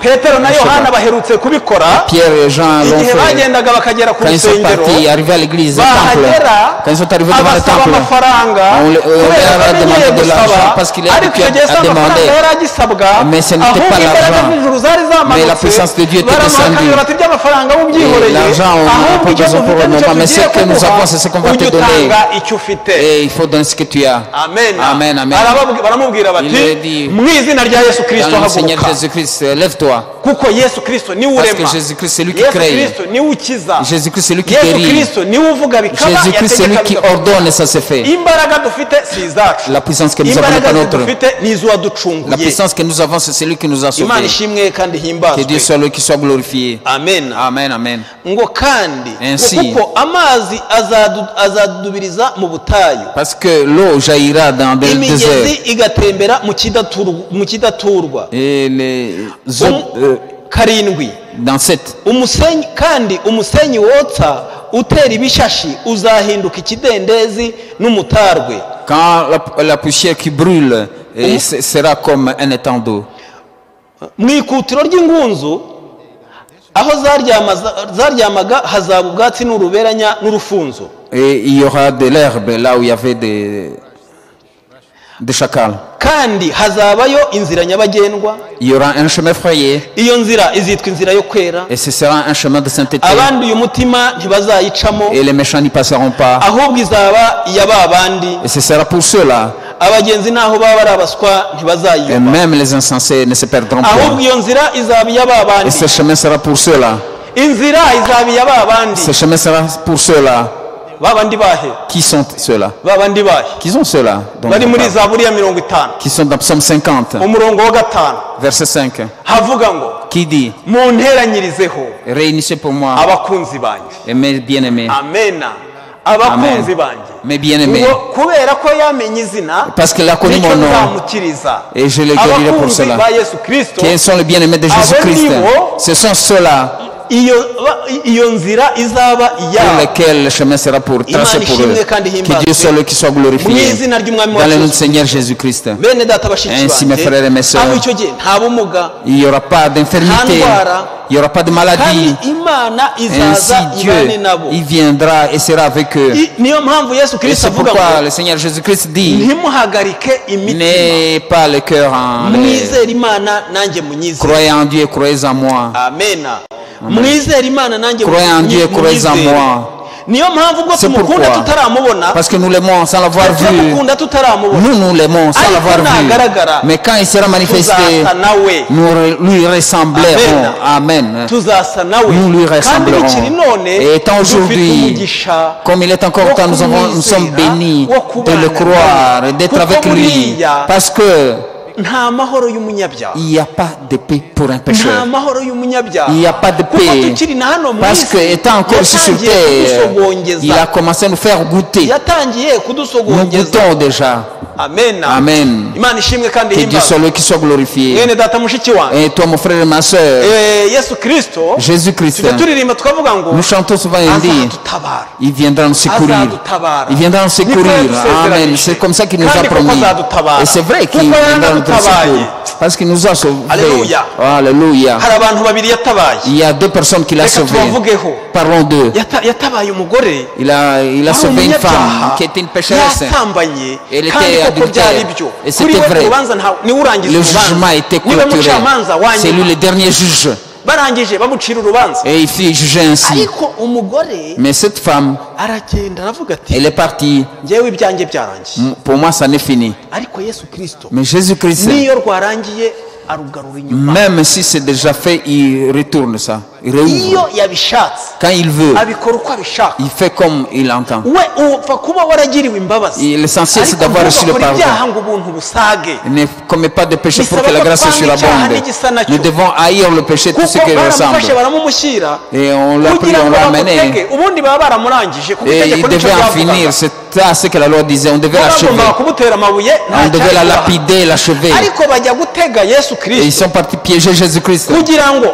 Speaker 2: petero na
Speaker 3: je sais
Speaker 2: yohana
Speaker 3: pas.
Speaker 2: baherutse kubikora
Speaker 3: Pierre et Jean l'ont
Speaker 2: igihe
Speaker 3: fait.
Speaker 2: bagendaga bakagera ku
Speaker 3: Quand ils sont
Speaker 2: rusengero
Speaker 3: partis, arrivés à l'église, au temple,
Speaker 2: bahagera
Speaker 3: quand ils sont arrivés devant le
Speaker 2: abasaba
Speaker 3: temple,
Speaker 2: amafaranga
Speaker 3: on leur a
Speaker 2: kubera ko
Speaker 3: demandé
Speaker 2: amenyeye
Speaker 3: de l'argent
Speaker 2: gusaba
Speaker 3: parce qu'il est
Speaker 2: ariko
Speaker 3: habitué
Speaker 2: icyo gihe
Speaker 3: à
Speaker 2: si amafaranga
Speaker 3: demander.
Speaker 2: yari agisabwa
Speaker 3: Mais ce n'était
Speaker 2: ahubwo
Speaker 3: pas
Speaker 2: imbaraga
Speaker 3: l'argent.
Speaker 2: z'ijuru zari
Speaker 3: Mais la
Speaker 2: zamanutse
Speaker 3: puissance de Dieu était
Speaker 2: baramuhakanira
Speaker 3: descendue.
Speaker 2: bati iby'amafaranga mubyihoreye
Speaker 3: Et l'argent, on n'a
Speaker 2: ahubwo
Speaker 3: pas
Speaker 2: icyo
Speaker 3: besoin pour
Speaker 2: dufite
Speaker 3: le
Speaker 2: nicyo
Speaker 3: moment. Mais
Speaker 2: tugiye
Speaker 3: ce que nous
Speaker 2: kuguha
Speaker 3: avons, c'est ce qu'on va te
Speaker 2: ujye
Speaker 3: donner.
Speaker 2: utanga icyo ufite
Speaker 3: Et il faut donner ce que tu as.
Speaker 2: amen
Speaker 3: Amen, amen.
Speaker 2: baramubwira
Speaker 3: Il leur
Speaker 2: bati
Speaker 3: dit,
Speaker 2: mu izina rya Yesu Kristo
Speaker 3: Dans le Seigneur
Speaker 2: haguruka
Speaker 3: Jésus-Christ, lève-toi.
Speaker 2: kuko Yesu Kristo niwe
Speaker 3: Parce
Speaker 2: urema
Speaker 3: que Jésus-Christ, c'est lui qui
Speaker 2: Yesu
Speaker 3: crée.
Speaker 2: Kristo niwe ukiza
Speaker 3: Jésus-Christ, c'est lui qui
Speaker 2: Yesu
Speaker 3: guérit.
Speaker 2: Kristo niwe uvuga bikaba
Speaker 3: Jésus-Christ, c'est lui
Speaker 2: yategeka
Speaker 3: qui
Speaker 2: bigakora.
Speaker 3: ordonne et ça se fait.
Speaker 2: imbaraga dufite si izacu
Speaker 3: La puissance que nous avons n'est
Speaker 2: imbaraga
Speaker 3: pas notre.
Speaker 2: dufite ni
Speaker 3: La
Speaker 2: iz'uwaducunguye
Speaker 3: puissance que nous avons, c'est celui qui nous a
Speaker 2: imana
Speaker 3: sauvés.
Speaker 2: ishimwe kandi
Speaker 3: Que Dieu
Speaker 2: himbazwe
Speaker 3: soit lui qui soit glorifié.
Speaker 2: amen
Speaker 3: Amen, amen.
Speaker 2: ngo kandi
Speaker 3: Ainsi.
Speaker 2: ngo kuko amazi azadubiriza mu butayu
Speaker 3: Parce que l'eau jaillira dans le
Speaker 2: imigezi
Speaker 3: désert.
Speaker 2: igatembera mu kidaturwa
Speaker 3: Et les eaux
Speaker 2: karindwi
Speaker 3: dans cette.
Speaker 2: umusenyi kandi umusenyi wotsa utera ibishashi uzahinduka ikidendezi n'umutarwe
Speaker 3: Quand la poussière qui brûle sera comme un étang d'eau.
Speaker 2: mu ikutiro ry'ingunzu aho zaryamaga hazaba ubwatsi n'uruberanya n'urufunzo
Speaker 3: Et il y aura de l'herbe là où il y avait des chacals.
Speaker 2: kandi hazabayo inzira nyabagendwa
Speaker 3: Il y aura un chemin frayé
Speaker 2: iyo nzira izitwa inzira yo kwera
Speaker 3: et ce sera un chemin de sainteté.
Speaker 2: abanduye umutima ntibazayicamo
Speaker 3: Et les méchants n'y passeront pas.
Speaker 2: ahubwo izaba iya ba bandi
Speaker 3: Et ce sera pour ceux-là.
Speaker 2: abagenzi naho baba ari abaswa
Speaker 3: Et
Speaker 2: ntibazayiyoba
Speaker 3: même les insensés ne se perdront
Speaker 2: ahubwo
Speaker 3: pas.
Speaker 2: iyo nzira izaba iya ba
Speaker 3: Et
Speaker 2: bandi
Speaker 3: ce chemin sera pour ceux-là.
Speaker 2: inzira izaba iya ba bandi
Speaker 3: Ce chemin sera pour ceux-là.
Speaker 2: ba bandi bahe
Speaker 3: Qui sont ceux-là?
Speaker 2: ba bandi bahe
Speaker 3: Qui sont ceux-là dont
Speaker 2: bari
Speaker 3: on
Speaker 2: muri
Speaker 3: parle?
Speaker 2: zaburi ya 50
Speaker 3: Qui sont dans Psaume 50,
Speaker 2: umurongo wa 5
Speaker 3: verset 5,
Speaker 2: havuga ngo
Speaker 3: qui dit
Speaker 2: munteranyirizeho
Speaker 3: réunissez pour moi
Speaker 2: abakunzi banjye
Speaker 3: et mes bien-aimés.
Speaker 2: amena abakunzi
Speaker 3: Amen.
Speaker 2: banjye
Speaker 3: Mes bien-aimés.
Speaker 2: ngo kubera ko yamenye izina
Speaker 3: Parce qu'il a connu
Speaker 2: nicyo
Speaker 3: mon nom.
Speaker 2: nzamukiriza
Speaker 3: Et je le guérirai pour
Speaker 2: abakunzi
Speaker 3: cela.
Speaker 2: ba Yesu Kristo
Speaker 3: Quels sont les bien-aimés de Jésus-Christ? Ce sont ceux-là
Speaker 2: iyo nzira izaba
Speaker 3: pour
Speaker 2: iyabo
Speaker 3: lesquels le chemin sera pour tracer pour eux. Que Dieu soit le qui soit
Speaker 2: mu
Speaker 3: glorifié.
Speaker 2: izina ry'umwami
Speaker 3: Dans le nom du
Speaker 2: wacu
Speaker 3: Seigneur Jésus-Christ.
Speaker 2: bene data bashiki
Speaker 3: Ainsi, mes frères et mes sœurs,
Speaker 2: aho icyo gihe nta bumuga
Speaker 3: Il n'y aura pas d'infirmité. Il n'y aura pas de maladie.
Speaker 2: kandi imana
Speaker 3: Ainsi,
Speaker 2: izaza ibane
Speaker 3: Dieu,
Speaker 2: nabo
Speaker 3: il viendra et sera avec eux.
Speaker 2: niyo mpamvu Yesu
Speaker 3: Et
Speaker 2: Kristo
Speaker 3: c'est
Speaker 2: avuga
Speaker 3: pourquoi
Speaker 2: ngo
Speaker 3: le Seigneur Jésus-Christ dit,
Speaker 2: ntimuhagarike imitima
Speaker 3: n'ayez pas le cœur en l'air.
Speaker 2: mwizere imana nanjye munyizere
Speaker 3: Croyez en Dieu, croyez en moi.
Speaker 2: amena mwizere imana nanjye
Speaker 3: Croyez en Dieu, croyez en
Speaker 2: munyizere.
Speaker 3: moi.
Speaker 2: niyo mpamvu ubwo
Speaker 3: C'est
Speaker 2: tumukunda
Speaker 3: pourquoi.
Speaker 2: tutaramubona
Speaker 3: Parce que nous l'aimons sans l'avoir vu.
Speaker 2: turamukunda tutaramubona
Speaker 3: Nous l'aimons sans
Speaker 2: Ariko
Speaker 3: l'avoir vu.
Speaker 2: nagaragara,
Speaker 3: Mais quand il sera manifesté,
Speaker 2: tuzasa nawe
Speaker 3: nous lui ressemblerons.
Speaker 2: Amen.
Speaker 3: Amen.
Speaker 2: tuzasa nawe
Speaker 3: Nous lui
Speaker 2: kandi
Speaker 3: ressemblerons.
Speaker 2: bikiri none
Speaker 3: Et étant
Speaker 2: dufite
Speaker 3: aujourd'hui,
Speaker 2: umugisha
Speaker 3: comme il est encore temps, nous sommes bénis de le croire et d'être avec lui. Parce que
Speaker 2: nta mahoro y'umunyabyaha
Speaker 3: il n'y a pas de paix pour un
Speaker 2: nta
Speaker 3: pécheur.
Speaker 2: mahoro y'umunyabyaha
Speaker 3: Il n'y a pas de
Speaker 2: kuko
Speaker 3: paix.
Speaker 2: tukiri na hano mu
Speaker 3: Parce
Speaker 2: isi,
Speaker 3: que étant encore ici sur
Speaker 2: yatangiye
Speaker 3: terre, il
Speaker 2: kudusogongeza
Speaker 3: a commencé à nous faire goûter.
Speaker 2: yatangiye
Speaker 3: Nous
Speaker 2: kudusogongeza
Speaker 3: goûtons déjà.
Speaker 2: amen
Speaker 3: Amen.
Speaker 2: imana ishimwe kandi
Speaker 3: Que Dieu soit
Speaker 2: himbazwe
Speaker 3: le qui soit glorifié.
Speaker 2: mwene data mushiki wanjye
Speaker 3: Et toi, mon frère et ma soeur,
Speaker 2: Yesu Kristo
Speaker 3: Jésus-Christ,
Speaker 2: tujya turirimba tukavuga ngo
Speaker 3: nous chantons souvent et dit,
Speaker 2: azadutabara
Speaker 3: il viendra nous secourir.
Speaker 2: azadutabara
Speaker 3: Il viendra nous secourir. Amen. C'est comme ça qu'il nous a
Speaker 2: Kandi kuko
Speaker 3: promis.
Speaker 2: azadutabara.
Speaker 3: Et c'est vrai qu'il
Speaker 2: Kuko
Speaker 3: viendra nous
Speaker 2: yaradutabaye.
Speaker 3: secourir. Parce qu'il nous a sauvés.
Speaker 2: Alléluia.
Speaker 3: Alléluia.
Speaker 2: hari abantu babiri yatabaye
Speaker 3: Il y a deux personnes qu'il a
Speaker 2: reka
Speaker 3: sauvées.
Speaker 2: tubavugeho
Speaker 3: Parlons d'eux.
Speaker 2: yatabaye umugore
Speaker 3: Il a
Speaker 2: wari
Speaker 3: sauvé une femme
Speaker 2: umunyabyaha,
Speaker 3: qui était une pécheresse.
Speaker 2: yatambanye
Speaker 3: Elle
Speaker 2: kandi
Speaker 3: était
Speaker 2: koko byari
Speaker 3: adultère.
Speaker 2: byo
Speaker 3: Et
Speaker 2: kuri
Speaker 3: c'était
Speaker 2: we
Speaker 3: vrai.
Speaker 2: urubanza niwe urangiza
Speaker 3: Le
Speaker 2: urubanza
Speaker 3: jugement était
Speaker 2: niwe
Speaker 3: clôturé.
Speaker 2: mucamanza wa
Speaker 3: C'est lui
Speaker 2: nyuma
Speaker 3: le dernier juge.
Speaker 2: barangije bamucira urubanza
Speaker 3: Et il fit juger ainsi.
Speaker 2: ariko umugore
Speaker 3: Mais cette femme,
Speaker 2: aragenda aravuga ati
Speaker 3: elle est partie.
Speaker 2: njyewe ibyanjye byarangiye
Speaker 3: Pour moi, ça n'est fini.
Speaker 2: ariko Yesu Kristo
Speaker 3: Mais Jésus-Christ,
Speaker 2: niyo rwarangiye arugarura inyuma
Speaker 3: même si c'est déjà fait, il retourne ça. Il réouvre.
Speaker 2: iyo yabishatse
Speaker 3: Quand il veut,
Speaker 2: abikora uko abishaka
Speaker 3: il fait comme il entend.
Speaker 2: we upfa kuba waragiriwe imbabazi
Speaker 3: Et l'essentiel, c'est
Speaker 2: ariko
Speaker 3: d'avoir reçu le
Speaker 2: ntugakore ibyaha
Speaker 3: pardon.
Speaker 2: ngo ubuntu busage
Speaker 3: Ne commets pas de péché pour
Speaker 2: Bisaba
Speaker 3: que la
Speaker 2: ko
Speaker 3: grâce
Speaker 2: twanga
Speaker 3: surabonde.
Speaker 2: icyaha n'igisa nacyo.
Speaker 3: Nous devons haïr le péché, tout ce
Speaker 2: kuko
Speaker 3: qui
Speaker 2: baramufashe
Speaker 3: ressemble.
Speaker 2: baramumushyira
Speaker 3: Et on l'a pris,
Speaker 2: kugira
Speaker 3: on
Speaker 2: ngo
Speaker 3: l'a amené.
Speaker 2: bamutege ubundi baba baramurangije kuko
Speaker 3: Et il
Speaker 2: itegeko nicyo
Speaker 3: devait en
Speaker 2: ryavugaga
Speaker 3: finir. C'est ça ce que la loi disait. On devait l'achever.
Speaker 2: bagombaga kumutera amabuye
Speaker 3: On devait la
Speaker 2: cyari kubaha.
Speaker 3: lapider, l'achever.
Speaker 2: ariko bajya gutega yesu
Speaker 3: Et ils
Speaker 2: kirisito
Speaker 3: sont partis piéger Jésus-Christ
Speaker 2: kugira ngo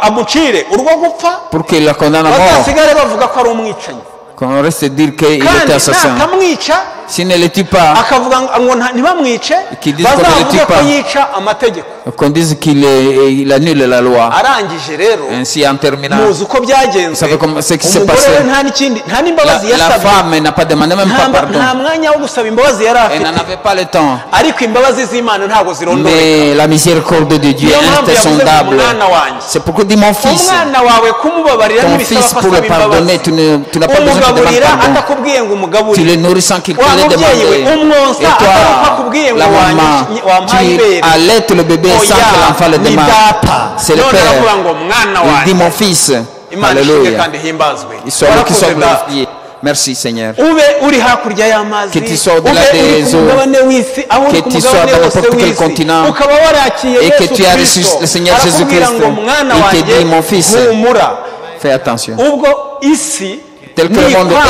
Speaker 2: amucire urwo gupfa
Speaker 3: pour qu'il la condamne à mort.
Speaker 2: batasigare bavuga ko ari umwicanyi
Speaker 3: Qu'on reste dire qu'il était
Speaker 2: kandi
Speaker 3: assassin.
Speaker 2: natamwica
Speaker 3: S'il ne le tue pas,
Speaker 2: akavuga ngo ntibamwice
Speaker 3: Qui disent qu'on ne le
Speaker 2: bazavuge
Speaker 3: tue
Speaker 2: ko
Speaker 3: pas.
Speaker 2: yica amategeko
Speaker 3: qu'on dise qu'il annule la loi.
Speaker 2: arangije rero
Speaker 3: Ainsi, en terminant,
Speaker 2: muzi uko byagenze
Speaker 3: Vous savez comment- ce qui s'est
Speaker 2: umugore
Speaker 3: passé.
Speaker 2: we nta n'ikindi nta n'imbabazi
Speaker 3: la
Speaker 2: yasabye
Speaker 3: femme n'a pas demandé même pas pardon.
Speaker 2: nta mwanya wo gusaba imbabazi yari
Speaker 3: Elle n'en
Speaker 2: afite
Speaker 3: avait pas le temps.
Speaker 2: ariko imbabazi z'imana ntabwo zirondoreka
Speaker 3: Mais la miséricorde de Dieu
Speaker 2: niyo
Speaker 3: est
Speaker 2: mpamvu yavuze ngo
Speaker 3: insondable.
Speaker 2: umwana wanjye
Speaker 3: C'est pourquoi dit mon fils,
Speaker 2: umwana wawe kumubabarira
Speaker 3: ton
Speaker 2: ntibisaba
Speaker 3: fils
Speaker 2: ko
Speaker 3: pour le
Speaker 2: asaba
Speaker 3: pardonner,
Speaker 2: imbabazi
Speaker 3: tu n'as pas besoin de demander
Speaker 2: umugaburira
Speaker 3: pardon.
Speaker 2: atakubwiye ngo
Speaker 3: Tu
Speaker 2: umugaburire
Speaker 3: le nourris sans qu'il te
Speaker 2: wa
Speaker 3: le
Speaker 2: mubyeyi we
Speaker 3: demande.
Speaker 2: umwonsa
Speaker 3: Et
Speaker 2: atari uko
Speaker 3: toi,
Speaker 2: akubwiye ngo
Speaker 3: la maman,
Speaker 2: wampaye ibere
Speaker 3: tu allaites le bébé sans que l'enfant le
Speaker 2: ni
Speaker 3: demande.
Speaker 2: data
Speaker 3: C'est le
Speaker 2: none aravuga
Speaker 3: Père.
Speaker 2: ngo mwana
Speaker 3: Il dit
Speaker 2: wanjye
Speaker 3: mon fils.
Speaker 2: imana ishimwe
Speaker 3: Alléluia.
Speaker 2: kandi himbazwe
Speaker 3: Ils sont là qui sont
Speaker 2: warakoze data
Speaker 3: glorifiés. Merci Seigneur.
Speaker 2: ube uri hakurya y'amazi
Speaker 3: Que tu sois
Speaker 2: ube
Speaker 3: au-delà
Speaker 2: uri
Speaker 3: des
Speaker 2: ku
Speaker 3: eaux.
Speaker 2: mugabane w'isi aho uri
Speaker 3: Que
Speaker 2: ku
Speaker 3: tu sois
Speaker 2: mugabane
Speaker 3: dans
Speaker 2: wose
Speaker 3: n'importe quel
Speaker 2: w'isi
Speaker 3: continent.
Speaker 2: ukaba warakiye
Speaker 3: Et que
Speaker 2: yesu
Speaker 3: tu as reçu
Speaker 2: kirisito
Speaker 3: le Seigneur
Speaker 2: arakubwira
Speaker 3: Jésus-Christ.
Speaker 2: ngo mwana
Speaker 3: Il te
Speaker 2: wanjye
Speaker 3: dit, mon fils,
Speaker 2: humura
Speaker 3: Fais attention.
Speaker 2: ubwo isi
Speaker 3: Tel que le monde
Speaker 2: nikwanga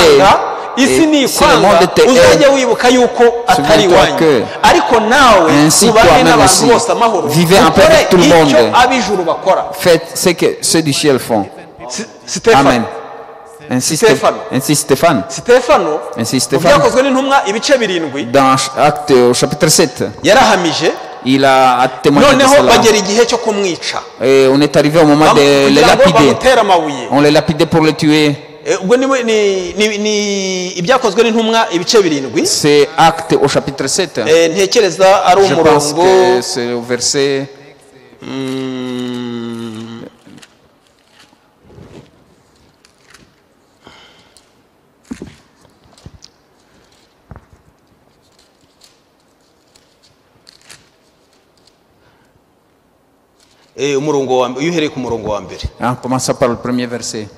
Speaker 3: est,
Speaker 2: isi
Speaker 3: et
Speaker 2: nikwanga
Speaker 3: si le monde te
Speaker 2: uzajya wibuka yuko atari
Speaker 3: souviens-toi
Speaker 2: iwanyu
Speaker 3: que
Speaker 2: ariko nawe
Speaker 3: ainsi
Speaker 2: ubane
Speaker 3: toi-même
Speaker 2: n'abantu
Speaker 3: aussi,
Speaker 2: bose amahoro
Speaker 3: vivez en paix
Speaker 2: ukore
Speaker 3: avec tout le monde.
Speaker 2: icyo ab'ijuru bakora
Speaker 3: Faites ce que ceux du ciel font.
Speaker 2: Sitefano
Speaker 3: Amen. Ainsi
Speaker 2: Stéphane.
Speaker 3: Stéphane,
Speaker 2: Sitefano
Speaker 3: Ainsi
Speaker 2: mu
Speaker 3: Stéphane.
Speaker 2: byakozwe n'intumwa ibice 7
Speaker 3: dans Acte au chapitre 7,
Speaker 2: yarahamije
Speaker 3: il a témoigné de
Speaker 2: noneho
Speaker 3: cela.
Speaker 2: bagera igihe cyo kumwica
Speaker 3: Et on est arrivé au moment de le
Speaker 2: kugira ngo
Speaker 3: lapider.
Speaker 2: bamutere amabuye
Speaker 3: On le lapidait pour le tuer.
Speaker 2: ubwo ni ibyakozwe n'intumwa ibice 7
Speaker 3: C'est Acte au chapitre 7.
Speaker 2: ntekereza ari
Speaker 3: Je pense
Speaker 2: umurongo
Speaker 3: que c'est au verset.
Speaker 2: umurongo wa mbere iyo uhereye ku murongo wa mbere
Speaker 3: En commençant par le premier verset.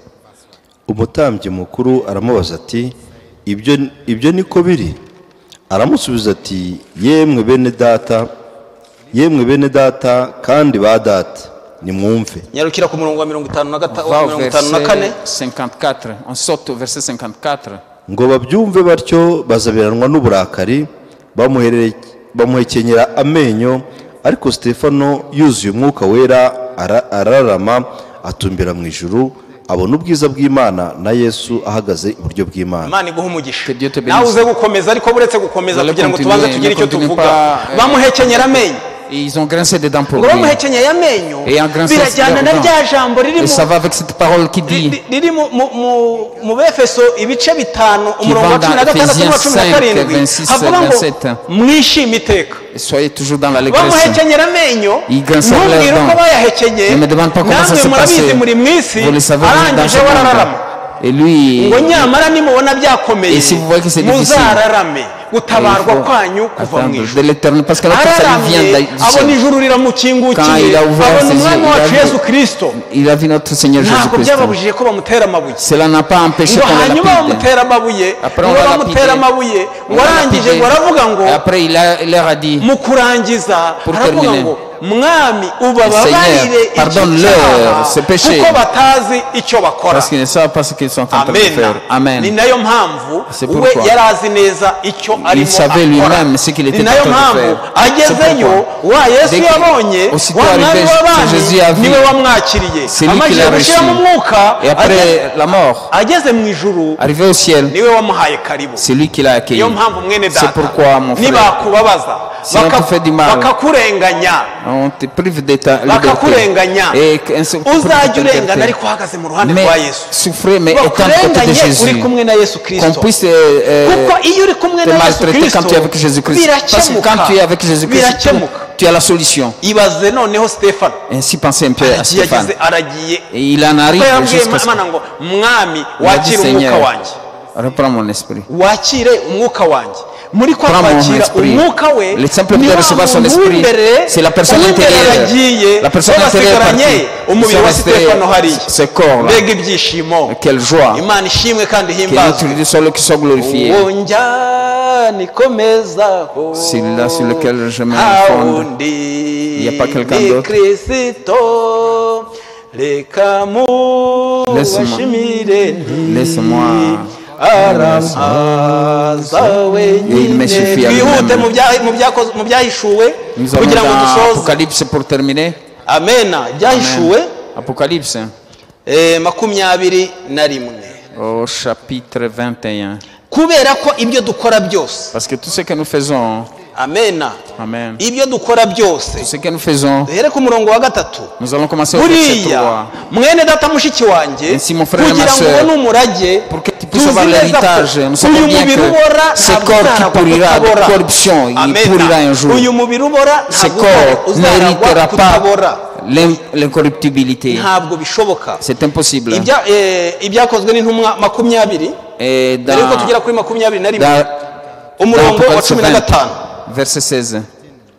Speaker 4: umutambyi mukuru aramubaza ati ibyo niko biri? Aramusubiza ati yemwe bene data kandi ba data nimwumve.
Speaker 2: nyarukira ku murongo wa 54
Speaker 3: Va au verset 54. On saute au verset 54.
Speaker 4: ngo babyumve batyo bazabiranwa n'uburakari bamuhekenyera amenyo, ariko Stefano yuzuye umwuka wera ararama atumbira mu ijuru, abona ubwiza bw'Imana na Yesu ahagaze iburyo bw'Imana.
Speaker 2: Imana iguha umugisha
Speaker 3: Que Dieu te bénisse.
Speaker 2: nawe uze gukomeza ariko buretse gukomeza
Speaker 3: Allez
Speaker 2: kugira ngo
Speaker 3: continuer,
Speaker 2: tubanze tugire icyo
Speaker 3: ne continue
Speaker 2: tuvuga
Speaker 3: pas,
Speaker 2: bamuhekenyera amenyo
Speaker 3: Et ils ont grincé des dents pour
Speaker 2: ngo
Speaker 3: lui.
Speaker 2: bamuhekenyeye amenyo
Speaker 3: Et en grinçant
Speaker 2: birajyana na
Speaker 3: leurs
Speaker 2: rya
Speaker 3: dents.
Speaker 2: jambo riri
Speaker 3: Et ça va avec cette parole qui dit,
Speaker 2: riri mu befeso ibice 5
Speaker 3: Qui
Speaker 2: umurongo wa
Speaker 3: va dans
Speaker 2: 16
Speaker 3: Ephésiens
Speaker 2: n'uwa 17
Speaker 3: 26,
Speaker 2: havuga ngo
Speaker 3: 27.
Speaker 2: mwishime iteka
Speaker 3: soyez toujours dans l'allégresse.
Speaker 2: bamuhekenyera amenyo
Speaker 3: Ils grincent leurs
Speaker 2: ntubwire
Speaker 3: dents.
Speaker 2: uko bayahekenye
Speaker 3: Ne me demande pas comment ça
Speaker 2: namwe
Speaker 3: s'est
Speaker 2: murabizi
Speaker 3: passé.
Speaker 2: muri mu isi
Speaker 3: Vous le savez dans
Speaker 2: arangije
Speaker 3: ce
Speaker 2: warararama
Speaker 3: monde. Et lui,
Speaker 2: ngo nyamara nimubona byakomeye
Speaker 3: Et si vous voyez que c'est difficile,
Speaker 2: muzararame gutabarwa
Speaker 3: il faut
Speaker 2: kwanyu kuva mu
Speaker 3: attendre
Speaker 2: ijuru
Speaker 3: de l'éternel, parce que la salut vient
Speaker 2: araramye
Speaker 3: du
Speaker 2: abona
Speaker 3: ciel.
Speaker 2: ijuru
Speaker 3: Quand
Speaker 2: riramukingukiye
Speaker 3: il a ouvert
Speaker 2: abona
Speaker 3: ses yeux,
Speaker 2: umwami
Speaker 3: il a
Speaker 2: wacu
Speaker 3: vu-
Speaker 2: yesu kirisito
Speaker 3: Il a vu notre Seigneur
Speaker 2: ntabwo
Speaker 3: Jésus-Christ.
Speaker 2: byababujije ko bamutera amabuye
Speaker 3: Cela n'a pas empêché
Speaker 2: ngo
Speaker 3: qu'on le
Speaker 2: hanyuma
Speaker 3: lapide.
Speaker 2: bamutera amabuye
Speaker 3: Après,
Speaker 2: ngo
Speaker 3: on l'a
Speaker 2: bamutera
Speaker 3: lapidé.
Speaker 2: amabuye
Speaker 3: On
Speaker 2: ngo
Speaker 3: l'a
Speaker 2: arangije
Speaker 3: lapidé.
Speaker 2: ngo aravuga ngo
Speaker 3: Et après, il leur a dit,
Speaker 2: mu kurangiza
Speaker 3: Pour
Speaker 2: aravuga
Speaker 3: terminer.
Speaker 2: ngo mwami ubababarire
Speaker 3: Seigneur,
Speaker 2: iki
Speaker 3: pardonne-leur
Speaker 2: cyaha
Speaker 3: ce péché.
Speaker 2: kuko batazi icyo bakora
Speaker 3: parce qu'ils ne savent pas ce qu'ils sont en train de faire.
Speaker 2: amen ni
Speaker 3: Amen.
Speaker 2: nayo mpamvu
Speaker 3: C'est
Speaker 2: we
Speaker 3: pourquoi.
Speaker 2: yari azi neza icyo arimo
Speaker 3: savait
Speaker 2: akora
Speaker 3: lui-même ce qu'il était
Speaker 2: ni nayo
Speaker 3: en train de
Speaker 2: mpamvu
Speaker 3: faire.
Speaker 2: agezeyo
Speaker 3: C'est
Speaker 2: wa yesu
Speaker 3: Dès que-
Speaker 2: yabonye
Speaker 3: aussitôt
Speaker 2: wa mwami
Speaker 3: arrivé, Jésus a
Speaker 2: w'abami
Speaker 3: vu.
Speaker 2: niwe wamwakiriye
Speaker 3: C'est lui qui
Speaker 2: amajije
Speaker 3: l'a
Speaker 2: gushyira
Speaker 3: reçu.
Speaker 2: mu mwuka
Speaker 3: Et après la mort,
Speaker 2: ageze mu ijuru
Speaker 3: arrivé au ciel,
Speaker 2: niwe wamuhaye karibu
Speaker 3: c'est lui qui l'a accueilli.
Speaker 2: niyo mpamvu mwene
Speaker 3: C'est
Speaker 2: data
Speaker 3: pourquoi, mon frère,
Speaker 2: nibakubabaza
Speaker 3: si on te fait du mal,
Speaker 2: bakakurenganya
Speaker 3: on te prive de ta liberté.
Speaker 2: bakakurenganya
Speaker 3: Et qu'un seul-
Speaker 2: uzajya urengana
Speaker 3: liberté.
Speaker 2: ariko uhagaze mu ruhande
Speaker 3: Mais
Speaker 2: rwa yesu
Speaker 3: souffrez, mais étant à côté de
Speaker 2: bakurenganye
Speaker 3: Jésus.
Speaker 2: uri kumwe na yesu
Speaker 3: Qu'on
Speaker 2: kirisito
Speaker 3: puisse
Speaker 2: kuko iyo uri kumwe
Speaker 3: te
Speaker 2: na yesu
Speaker 3: maltraiter quand tu es avec
Speaker 2: kirisito
Speaker 3: Jésus-Christ. Parce que quand tu es avec Jésus-Christ,
Speaker 2: birakemuka
Speaker 3: tu as la solution.
Speaker 2: ibaze noneho stefano
Speaker 3: Ainsi pensez un peu à
Speaker 2: aragiye
Speaker 3: Stéphane.
Speaker 2: aragiye
Speaker 3: Et il en arrive
Speaker 2: kuko yabwiye
Speaker 3: jusqu'à ce
Speaker 2: imana ngo mwami
Speaker 3: Il a dit,
Speaker 2: wakire umwuka
Speaker 3: Seigneur,
Speaker 2: wanjye
Speaker 3: reprends mon esprit.
Speaker 2: wakire umwuka wanjye muri kwa
Speaker 3: Prends mon
Speaker 2: kwakira
Speaker 3: esprit.
Speaker 2: umwuka we
Speaker 3: Le simple
Speaker 2: ni
Speaker 3: de
Speaker 2: wa
Speaker 3: recevoir son
Speaker 2: muntu
Speaker 3: esprit,
Speaker 2: w'imbere,
Speaker 3: c'est la personne
Speaker 2: uw'imbere
Speaker 3: intérieure.
Speaker 2: yagiye,
Speaker 3: La personne
Speaker 2: bo
Speaker 3: intérieure est
Speaker 2: basigaranye
Speaker 3: partie.
Speaker 2: umubiri
Speaker 3: Ils
Speaker 2: wa
Speaker 3: sont
Speaker 2: Sitefano
Speaker 3: restés
Speaker 2: hariya.
Speaker 3: ce corps-là.
Speaker 2: Mbega ibyishimo,
Speaker 3: Quelle joie.
Speaker 2: imana ishimwe kandi
Speaker 3: Que
Speaker 2: himbazwe.
Speaker 3: notre Dieu soit le qui soit glorifié.
Speaker 2: uwo njyana ikomezaho
Speaker 3: Celui-là sur lequel je me
Speaker 2: nta
Speaker 3: fonde.
Speaker 2: wundi
Speaker 3: Il y a pas quelqu'un
Speaker 2: ni
Speaker 3: d'autre.
Speaker 2: Kristo, reka mubashimire nti
Speaker 3: Laisse-moi.
Speaker 2: arampaza
Speaker 3: Il me suffit
Speaker 2: wenyine.
Speaker 3: à
Speaker 2: twihute
Speaker 3: lui-même.
Speaker 2: mu byahishuwe
Speaker 3: Nous allons
Speaker 2: kugira ngo
Speaker 3: dans
Speaker 2: dusoze.
Speaker 3: Apocalypse pour terminer.
Speaker 2: amena byahishuwe
Speaker 3: Amen. Apocalypse
Speaker 2: 21
Speaker 3: au chapitre 21.
Speaker 2: kubera ko ibyo dukora byose,
Speaker 3: Parce que tout ce que nous faisons,
Speaker 2: amena,
Speaker 3: Amen,
Speaker 2: ibyo dukora byose,
Speaker 3: tout ce que nous faisons,
Speaker 2: duhere ku murongo wa gatatu.
Speaker 3: nous allons commencer au verset 3.
Speaker 2: buriya mwene data mushiki wanjye,
Speaker 3: Ainsi, mon frère et
Speaker 2: kugira
Speaker 3: ma
Speaker 2: ngo
Speaker 3: sœur,
Speaker 2: ubone umurage,
Speaker 3: pour que tu puisses
Speaker 2: tuzi
Speaker 3: avoir
Speaker 2: neza
Speaker 3: l'héritage,
Speaker 2: ko
Speaker 3: nous savons
Speaker 2: uyu
Speaker 3: bien
Speaker 2: mubiri
Speaker 3: que
Speaker 2: ubora
Speaker 3: ce
Speaker 2: ntabwo
Speaker 3: corps qui
Speaker 2: uzaragwa
Speaker 3: pourrira de
Speaker 2: kutabora.
Speaker 3: corruption, il
Speaker 2: Amena.
Speaker 3: pourrira un jour.
Speaker 2: uyu mubiri ubora
Speaker 3: Ce
Speaker 2: ntabwo
Speaker 3: corps
Speaker 2: uzaragwa
Speaker 3: n'héritera
Speaker 2: kutabora.
Speaker 3: pas l'incorruptibilité.
Speaker 2: ntabwo bishoboka.
Speaker 3: C'est impossible.
Speaker 2: Ibyakozwe n'intumwa 20,
Speaker 3: Et
Speaker 2: mbere yuko tugera
Speaker 3: dans,
Speaker 2: kuri 21,
Speaker 3: dans
Speaker 2: umurongo wa
Speaker 3: Apocalypse
Speaker 2: 15
Speaker 3: verset 16,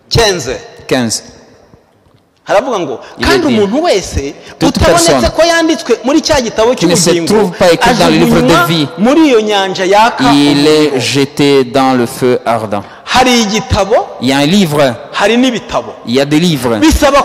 Speaker 2: 15 haravuga ngo
Speaker 3: Il
Speaker 2: kandi
Speaker 3: est dit,
Speaker 2: umuntu wese
Speaker 3: toute
Speaker 2: utabonetse
Speaker 3: personne
Speaker 2: ko yanditswe muri cya gitabo
Speaker 3: qui ne se
Speaker 2: cy'ubugingo
Speaker 3: trouve pas écrit dans le livre de vie,
Speaker 2: muri iyo nyanja yaka
Speaker 3: il
Speaker 2: umuriro.
Speaker 3: est jeté dans le feu ardent.
Speaker 2: hari igitabo,
Speaker 3: Il y a un livre,
Speaker 2: hari n'ibitabo.
Speaker 3: il y a des livres.
Speaker 2: bisaba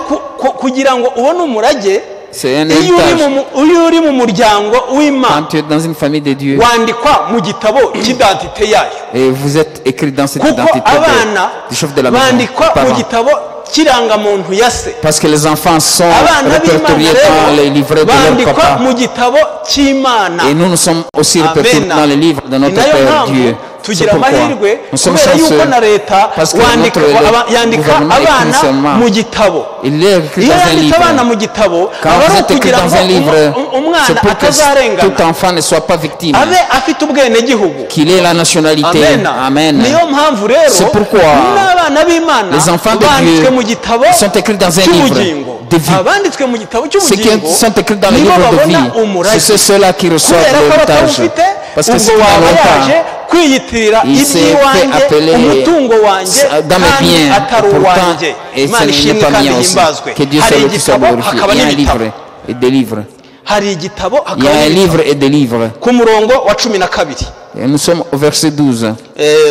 Speaker 2: kugira ngo ubone umurage.
Speaker 3: C'est un
Speaker 2: iyo
Speaker 3: héritage.
Speaker 2: uri mu muryango w'Imana,
Speaker 3: Quand tu es dans une famille de Dieu
Speaker 2: wandikwa mu gitabo cy'identité yayo,
Speaker 3: et vous êtes écrit dans cette
Speaker 2: kuko
Speaker 3: identité
Speaker 2: abana
Speaker 3: du chef de la maison,
Speaker 2: bandikwa
Speaker 3: des
Speaker 2: mu
Speaker 3: parents.
Speaker 2: gitabo cy'irangamuntu ya se.
Speaker 3: Parce que les enfants sont
Speaker 2: abana
Speaker 3: répertoriés
Speaker 2: b'Imana
Speaker 3: dans les
Speaker 2: rero
Speaker 3: livrets de leur
Speaker 2: bandikwa
Speaker 3: papa.
Speaker 2: mu gitabo cy'Imana.
Speaker 3: Et nous sommes aussi répertoriés
Speaker 2: Amen.
Speaker 3: dans les livres de notre
Speaker 2: Ni nayo
Speaker 3: Père
Speaker 2: mpamvu
Speaker 3: Dieu. C'est
Speaker 2: tugira
Speaker 3: pourquoi
Speaker 2: amahirwe
Speaker 3: nous sommes
Speaker 2: kubera yuko
Speaker 3: chanceux.
Speaker 2: na leta
Speaker 3: Parce que
Speaker 2: yandika
Speaker 3: gouvernement écrit
Speaker 2: abana
Speaker 3: seulement.
Speaker 2: mu gitabo.
Speaker 3: Il est écrit
Speaker 2: iyo
Speaker 3: dans un
Speaker 2: yanditse abana
Speaker 3: livre.
Speaker 2: mu gitabo
Speaker 3: Quand
Speaker 2: aba
Speaker 3: vous
Speaker 2: ari
Speaker 3: êtes écrit
Speaker 2: ukugira
Speaker 3: dans un livre,
Speaker 2: ngo umwana
Speaker 3: c'est pour que
Speaker 2: atazarengana,
Speaker 3: tout enfant ne soit pas victime,
Speaker 2: abe afite ubwenegihugu.
Speaker 3: qu'il ait la nationalité. Amen.
Speaker 2: niyo mpamvu rero
Speaker 3: C'est pourquoi
Speaker 2: n'abana b'Imana
Speaker 3: les enfants de
Speaker 2: banditswe
Speaker 3: Dieu
Speaker 2: mu gitabo
Speaker 3: sont écrits dans un livre
Speaker 2: cy'ubugingo.
Speaker 3: de vie.
Speaker 2: abanditswe mu gitabo
Speaker 3: Ceux qui
Speaker 2: cy'ubugingo
Speaker 3: sont écrits dans le
Speaker 2: nibo
Speaker 3: livre de
Speaker 2: babona
Speaker 3: vie,
Speaker 2: umurage.
Speaker 3: c'est ceux-là qui reçoivent
Speaker 2: kubera ko
Speaker 3: l'héritage.
Speaker 2: batawufite,
Speaker 3: Parce que
Speaker 2: ubwo
Speaker 3: si tu n'en
Speaker 2: waba
Speaker 3: as
Speaker 2: yaje
Speaker 3: pas,
Speaker 2: kwiyitirira
Speaker 3: il s'est fait
Speaker 2: iby'iwanjye,
Speaker 3: appeler
Speaker 2: umutungo wanjye
Speaker 3: dans mes
Speaker 2: kandi
Speaker 3: biens,
Speaker 2: atari
Speaker 3: pourtant,
Speaker 2: uwanjye.
Speaker 3: et
Speaker 2: Imana
Speaker 3: ce n'est
Speaker 2: ishimwe
Speaker 3: pas
Speaker 2: kandi
Speaker 3: mien aussi.
Speaker 2: himbazwe.
Speaker 3: Que Dieu
Speaker 2: hari
Speaker 3: soit le qui soit
Speaker 2: igitabo
Speaker 3: glorifié.
Speaker 2: hakaba
Speaker 3: Il y a un
Speaker 2: n'ibitabo.
Speaker 3: livre et des livres.
Speaker 2: hari igitabo
Speaker 3: Il y a
Speaker 2: hakaba
Speaker 3: un
Speaker 2: n'ibitabo.
Speaker 3: livre et des livres.
Speaker 2: ku murongo wa 12,
Speaker 3: Et nous sommes au verset 12.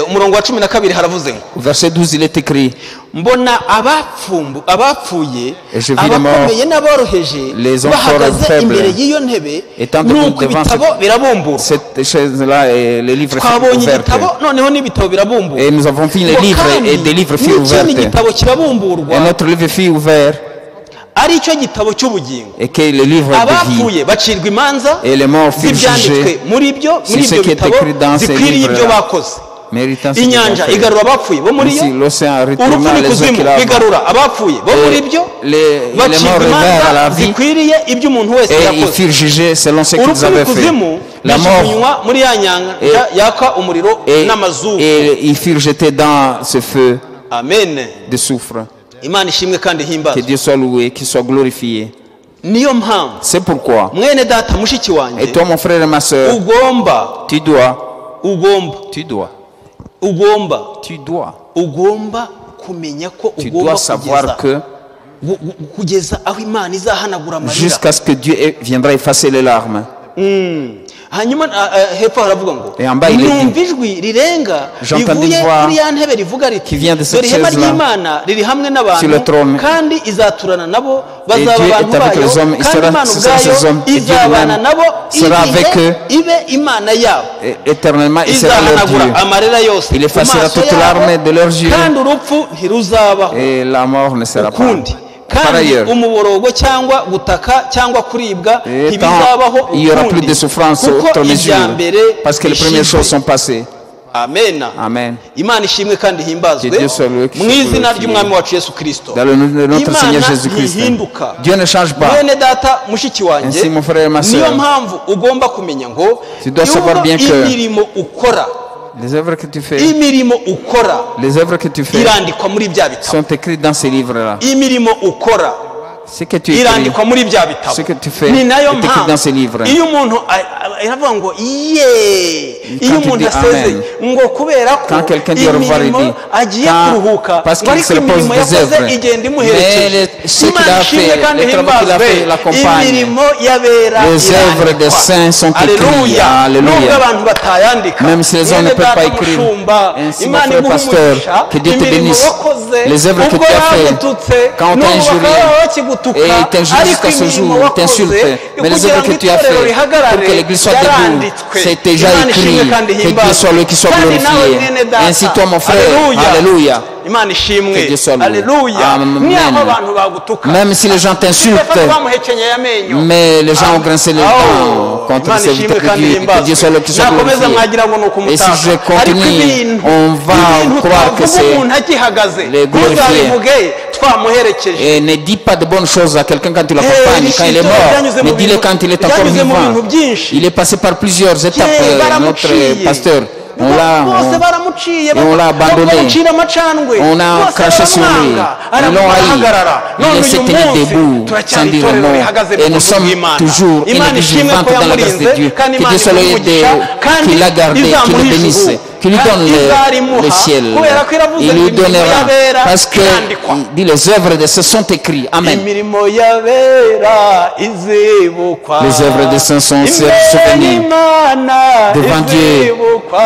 Speaker 2: umurongo wa 12 haravuze ngo
Speaker 3: Au verset 12, il est écrit,
Speaker 2: mbona abapfuye
Speaker 3: Et je vis les morts,
Speaker 2: abakomeye n'aboroheje
Speaker 3: les hommes
Speaker 2: bahagaze
Speaker 3: faibles,
Speaker 2: imbere y'iyo ntebe,
Speaker 3: étant debout
Speaker 2: nuko
Speaker 3: devant
Speaker 2: ibitabo birabumburwa.
Speaker 3: cette chaise-là et les livres furent
Speaker 2: twabonye
Speaker 3: ouverts.
Speaker 2: igitabo noneho n'ibitabo birabumburwa.
Speaker 3: Et nous avons vu les
Speaker 2: Ngo
Speaker 3: livres
Speaker 2: kandi
Speaker 3: et des livres furent ouverts.
Speaker 2: n'ikindi gitabo kirabumburwa,
Speaker 3: Et notre livre fut ouvert
Speaker 2: ari cyo gitabo cy'ubugingo.
Speaker 3: et que le livre de vie.
Speaker 2: abapfuye bacirwa imanza
Speaker 3: Et les morts furent
Speaker 2: z'ibyanditswe
Speaker 3: jugés
Speaker 2: muri ibyo
Speaker 3: sur ce
Speaker 2: ibyo
Speaker 3: qui est
Speaker 2: bitabo
Speaker 3: écrit dans ces
Speaker 2: zikwiriye ibyo
Speaker 3: livres-là.
Speaker 2: bakoze.
Speaker 3: Méritant ce qu'ils
Speaker 2: inyanja
Speaker 3: ont fait.
Speaker 2: igarura abapfuye bo muri
Speaker 3: Ici,
Speaker 2: yo,
Speaker 3: l'océan
Speaker 2: urupfu
Speaker 3: retourna les eaux
Speaker 2: n'ikuzimu
Speaker 3: qu'il a.
Speaker 2: bigarura abapfuye bo muri byo,
Speaker 3: Les morts
Speaker 2: bacirwa
Speaker 3: revinrent à la
Speaker 2: imanza
Speaker 3: vie
Speaker 2: zikwiriye ibyo umuntu wese
Speaker 3: et ils
Speaker 2: yakoze.
Speaker 3: furent jugés selon ce qu'ils
Speaker 2: urupfu
Speaker 3: avaient fait.
Speaker 2: n'ikuzimu
Speaker 3: La mort
Speaker 2: bishukunywa muri ya nyanja yaka umuriro n'amazuba.
Speaker 3: et ils furent jetés dans ce feu
Speaker 2: amen.
Speaker 3: de soufre.
Speaker 2: Imana ishimwe kandi
Speaker 3: Que
Speaker 2: himbazwe.
Speaker 3: Dieu soit loué, qu'il soit glorifié.
Speaker 2: niyo mpamvu
Speaker 3: C'est pourquoi.
Speaker 2: mwene data mushiki wanjye
Speaker 3: Et toi, mon frère et ma soeur,
Speaker 2: ugomba
Speaker 3: tu dois
Speaker 2: kumenya ko
Speaker 3: tu
Speaker 2: ugomba
Speaker 3: dois savoir que
Speaker 2: kugeza aho Imana izahanagura amarira.
Speaker 3: jusqu'à ce que Dieu viendra effacer les larmes.
Speaker 2: hanyuma hepfo haravuga ngo
Speaker 3: Et en bas, il est dit,
Speaker 2: numva ijwi rirenga
Speaker 3: j'entends
Speaker 2: rivuye
Speaker 3: une voix
Speaker 2: kuri ya ntebe rivuga riti
Speaker 3: qui vient de cette
Speaker 2: dore ihema
Speaker 3: chaise-là,
Speaker 2: ry'Imana riri hamwe
Speaker 3: sur le
Speaker 2: n'abantu
Speaker 3: trône.
Speaker 2: kandi izaturana nabo
Speaker 3: Et
Speaker 2: bazaba
Speaker 3: Dieu
Speaker 2: abantu
Speaker 3: est avec
Speaker 2: bayo
Speaker 3: les hommes, il
Speaker 2: kandi
Speaker 3: sera-
Speaker 2: Imana
Speaker 3: ce sera ces hommes,
Speaker 2: ubwayo
Speaker 3: et Dieu
Speaker 2: izabana
Speaker 3: lui-même
Speaker 2: nabo
Speaker 3: sera avec eux.
Speaker 2: ibe Imana yabo.
Speaker 3: Et éternellement, il sera leur
Speaker 2: izahanagura
Speaker 3: Dieu.
Speaker 2: amarira yose
Speaker 3: Il
Speaker 2: ku
Speaker 3: effacera
Speaker 2: maso
Speaker 3: toutes
Speaker 2: yabo,
Speaker 3: larmes de leurs yeux.
Speaker 2: kandi urupfu ntiruzabaho
Speaker 3: Et la mort ne sera pas.
Speaker 2: ukundi.
Speaker 3: Par
Speaker 2: kandi
Speaker 3: ailleurs,
Speaker 2: umuborogo cyangwa gutaka cyangwa kuribwa
Speaker 3: et
Speaker 2: ntibizabaho
Speaker 3: il n'y aura
Speaker 2: ukundi.
Speaker 3: plus de souffrance
Speaker 2: kuko
Speaker 3: outre mesure.
Speaker 2: ibya mbere
Speaker 3: Parce que les premières
Speaker 2: bishize.
Speaker 3: choses sont passées.
Speaker 2: amen.
Speaker 3: Amen.
Speaker 2: Imana ishimwe kandi himbazwe
Speaker 3: Que Dieu soit loué, que
Speaker 2: mu
Speaker 3: soit
Speaker 2: izina
Speaker 3: glorifié.
Speaker 2: ry'umwami wacu Yesu Kristo.
Speaker 3: Dans le nom de notre
Speaker 2: Imana
Speaker 3: Seigneur Jésus-Christ.
Speaker 2: ntihinduka.
Speaker 3: Dieu ne change pas.
Speaker 2: mwene data mushiki wanjye,
Speaker 3: Ainsi, mon frère et ma
Speaker 2: niyo
Speaker 3: sœur,
Speaker 2: mpamvu ugomba kumenya ngo
Speaker 3: tu dois savoir bien que
Speaker 2: imirimo ukora
Speaker 3: les œuvres que tu fais,
Speaker 2: imirimo ukora
Speaker 3: les œuvres que tu fais
Speaker 2: irandikwa muri bya bitabo.
Speaker 3: sont écrites dans ces livres-là.
Speaker 2: imirimo ukora
Speaker 3: Ce que tu écris,
Speaker 2: irandikwa muri bya bitabo
Speaker 3: ce que tu fais
Speaker 2: ni nayo
Speaker 3: est écrit dans ces livres.
Speaker 2: iyo umuntu aravuga ngo ye iyo
Speaker 3: tu
Speaker 2: umuntu
Speaker 3: dis
Speaker 2: asezeye
Speaker 3: amen,
Speaker 2: ngo kubera ko
Speaker 3: quand quelqu'un dit au revoir, il
Speaker 2: imirimo
Speaker 3: dit,
Speaker 2: agiye
Speaker 3: quand-
Speaker 2: kuruhuka
Speaker 3: parce
Speaker 2: ngo
Speaker 3: qu'il se
Speaker 2: ariko
Speaker 3: repose
Speaker 2: imirimo
Speaker 3: des
Speaker 2: yakoze
Speaker 3: œuvres.
Speaker 2: igenda
Speaker 3: Mais
Speaker 2: imuherekeje
Speaker 3: ce qu'il a
Speaker 2: Imana ishimwe
Speaker 3: fait,
Speaker 2: kandi
Speaker 3: les travaux qu'il a
Speaker 2: himbazwe
Speaker 3: fait l'accompagnent.
Speaker 2: imirimo y'abera
Speaker 3: Les œuvres des saints sont écrites.
Speaker 2: Alléluia.
Speaker 3: Alléluia.
Speaker 2: Nubwo abantu batayandika
Speaker 3: Même si les gens ne
Speaker 2: mwene
Speaker 3: peuvent pas
Speaker 2: data
Speaker 3: écrire.
Speaker 2: mushumba,
Speaker 3: Ainsi, mon
Speaker 2: Imana
Speaker 3: frère
Speaker 2: iguhe
Speaker 3: pasteur,
Speaker 2: umugisha,
Speaker 3: que Dieu te
Speaker 2: imirimo
Speaker 3: bénisse.
Speaker 2: wakoze,
Speaker 3: Les œuvres que
Speaker 2: ubwo
Speaker 3: tu as fait,
Speaker 2: bagututse,
Speaker 3: quand on t'a
Speaker 2: n'ubu
Speaker 3: injurié,
Speaker 2: bakaba bakigutuka,
Speaker 3: et il t'injurie
Speaker 2: ariko
Speaker 3: jusqu'à ce
Speaker 2: imirimo
Speaker 3: jour, il
Speaker 2: wakoze,
Speaker 3: t'insulte. Mais les
Speaker 2: kugira
Speaker 3: œuvres que
Speaker 2: ngo
Speaker 3: tu as
Speaker 2: itorero
Speaker 3: fait,
Speaker 2: rihagarare,
Speaker 3: pour que l'église soit debout,
Speaker 2: yaranditswe.
Speaker 3: c'est déjà
Speaker 2: Imana ishimwe
Speaker 3: écrit.
Speaker 2: kandi
Speaker 3: Que Dieu
Speaker 2: himbazwe.
Speaker 3: soit le qui soit
Speaker 2: Kandi nawe
Speaker 3: glorifié.
Speaker 2: mwene data,
Speaker 3: Ainsi toi mon frère,
Speaker 2: Alléluia.
Speaker 3: alléluia.
Speaker 2: Imana ishimwe,
Speaker 3: Que Dieu soit loué.
Speaker 2: alléluia.
Speaker 3: Amen.
Speaker 2: Niyo abantu bagutuka,
Speaker 3: Même si les gens t'insultent,
Speaker 2: bamuhekenyeye amenyo,
Speaker 3: mais les gens ont grincé les dents contre
Speaker 2: Imana
Speaker 3: les
Speaker 2: ishimwe
Speaker 3: serviteurs de
Speaker 2: kandi
Speaker 3: Dieu, que Dieu soit le qui soit
Speaker 2: nakomeza
Speaker 3: glorifié.
Speaker 2: mwagira ngo ni
Speaker 3: Et
Speaker 2: ukumutaka,
Speaker 3: si je
Speaker 2: ariko
Speaker 3: continue,
Speaker 2: ibintu
Speaker 3: on va croire que
Speaker 2: utavuga
Speaker 3: c'est
Speaker 2: umuntu agihagaze,
Speaker 3: les glorifier.
Speaker 2: ntuzabivuge twamuherekeje.
Speaker 3: Et ne dis pas de bonnes choses à quelqu'un quand tu l'accompagnes, quand il est mort. Mais dis-le quand il est encore vivant. Il est passé par plusieurs étapes, notre pasteur. On
Speaker 2: bose baramuciye
Speaker 3: on l'a abandonné.
Speaker 2: bamucira amacandwe,
Speaker 3: On a
Speaker 2: bose
Speaker 3: craché sur lui.
Speaker 2: baramwanga,
Speaker 3: Ils l'ont
Speaker 2: arahagarara.
Speaker 3: haï.
Speaker 2: None
Speaker 3: Il
Speaker 2: uyu
Speaker 3: s'est tenu
Speaker 2: munsi
Speaker 3: debout,
Speaker 2: turacyari
Speaker 3: sans dire un
Speaker 2: itorero
Speaker 3: mot.
Speaker 2: rihagaze
Speaker 3: Et
Speaker 2: mu
Speaker 3: nous
Speaker 2: buntu
Speaker 3: sommes
Speaker 2: bw'Imana.
Speaker 3: toujours une
Speaker 2: Imana
Speaker 3: église
Speaker 2: ishimwe
Speaker 3: vivante
Speaker 2: ko
Speaker 3: dans la grâce de
Speaker 2: yamurinze,
Speaker 3: Dieu.
Speaker 2: kandi
Speaker 3: Que
Speaker 2: Imana
Speaker 3: Dieu soit
Speaker 2: imuhe
Speaker 3: le
Speaker 2: umugisha, kandi
Speaker 3: qui l'a gardé, qui
Speaker 2: izamuha
Speaker 3: le bénisse,
Speaker 2: ijuru,
Speaker 3: qui lui donne
Speaker 2: izarimuha,
Speaker 3: le ciel.
Speaker 2: kubera ko iravuze
Speaker 3: Il
Speaker 2: ngo
Speaker 3: lui
Speaker 2: imirimo
Speaker 3: donnera.
Speaker 2: y'abera
Speaker 3: Parce que
Speaker 2: irandikwa.
Speaker 3: il dit les œuvres de ceux sont écrites. Amen.
Speaker 2: Imirimo y'abera izibukwa,
Speaker 3: Les œuvres des saints sont
Speaker 2: imbere
Speaker 3: souvenirs.
Speaker 2: y'Imana
Speaker 3: Devant Dieu,
Speaker 2: izibukwa.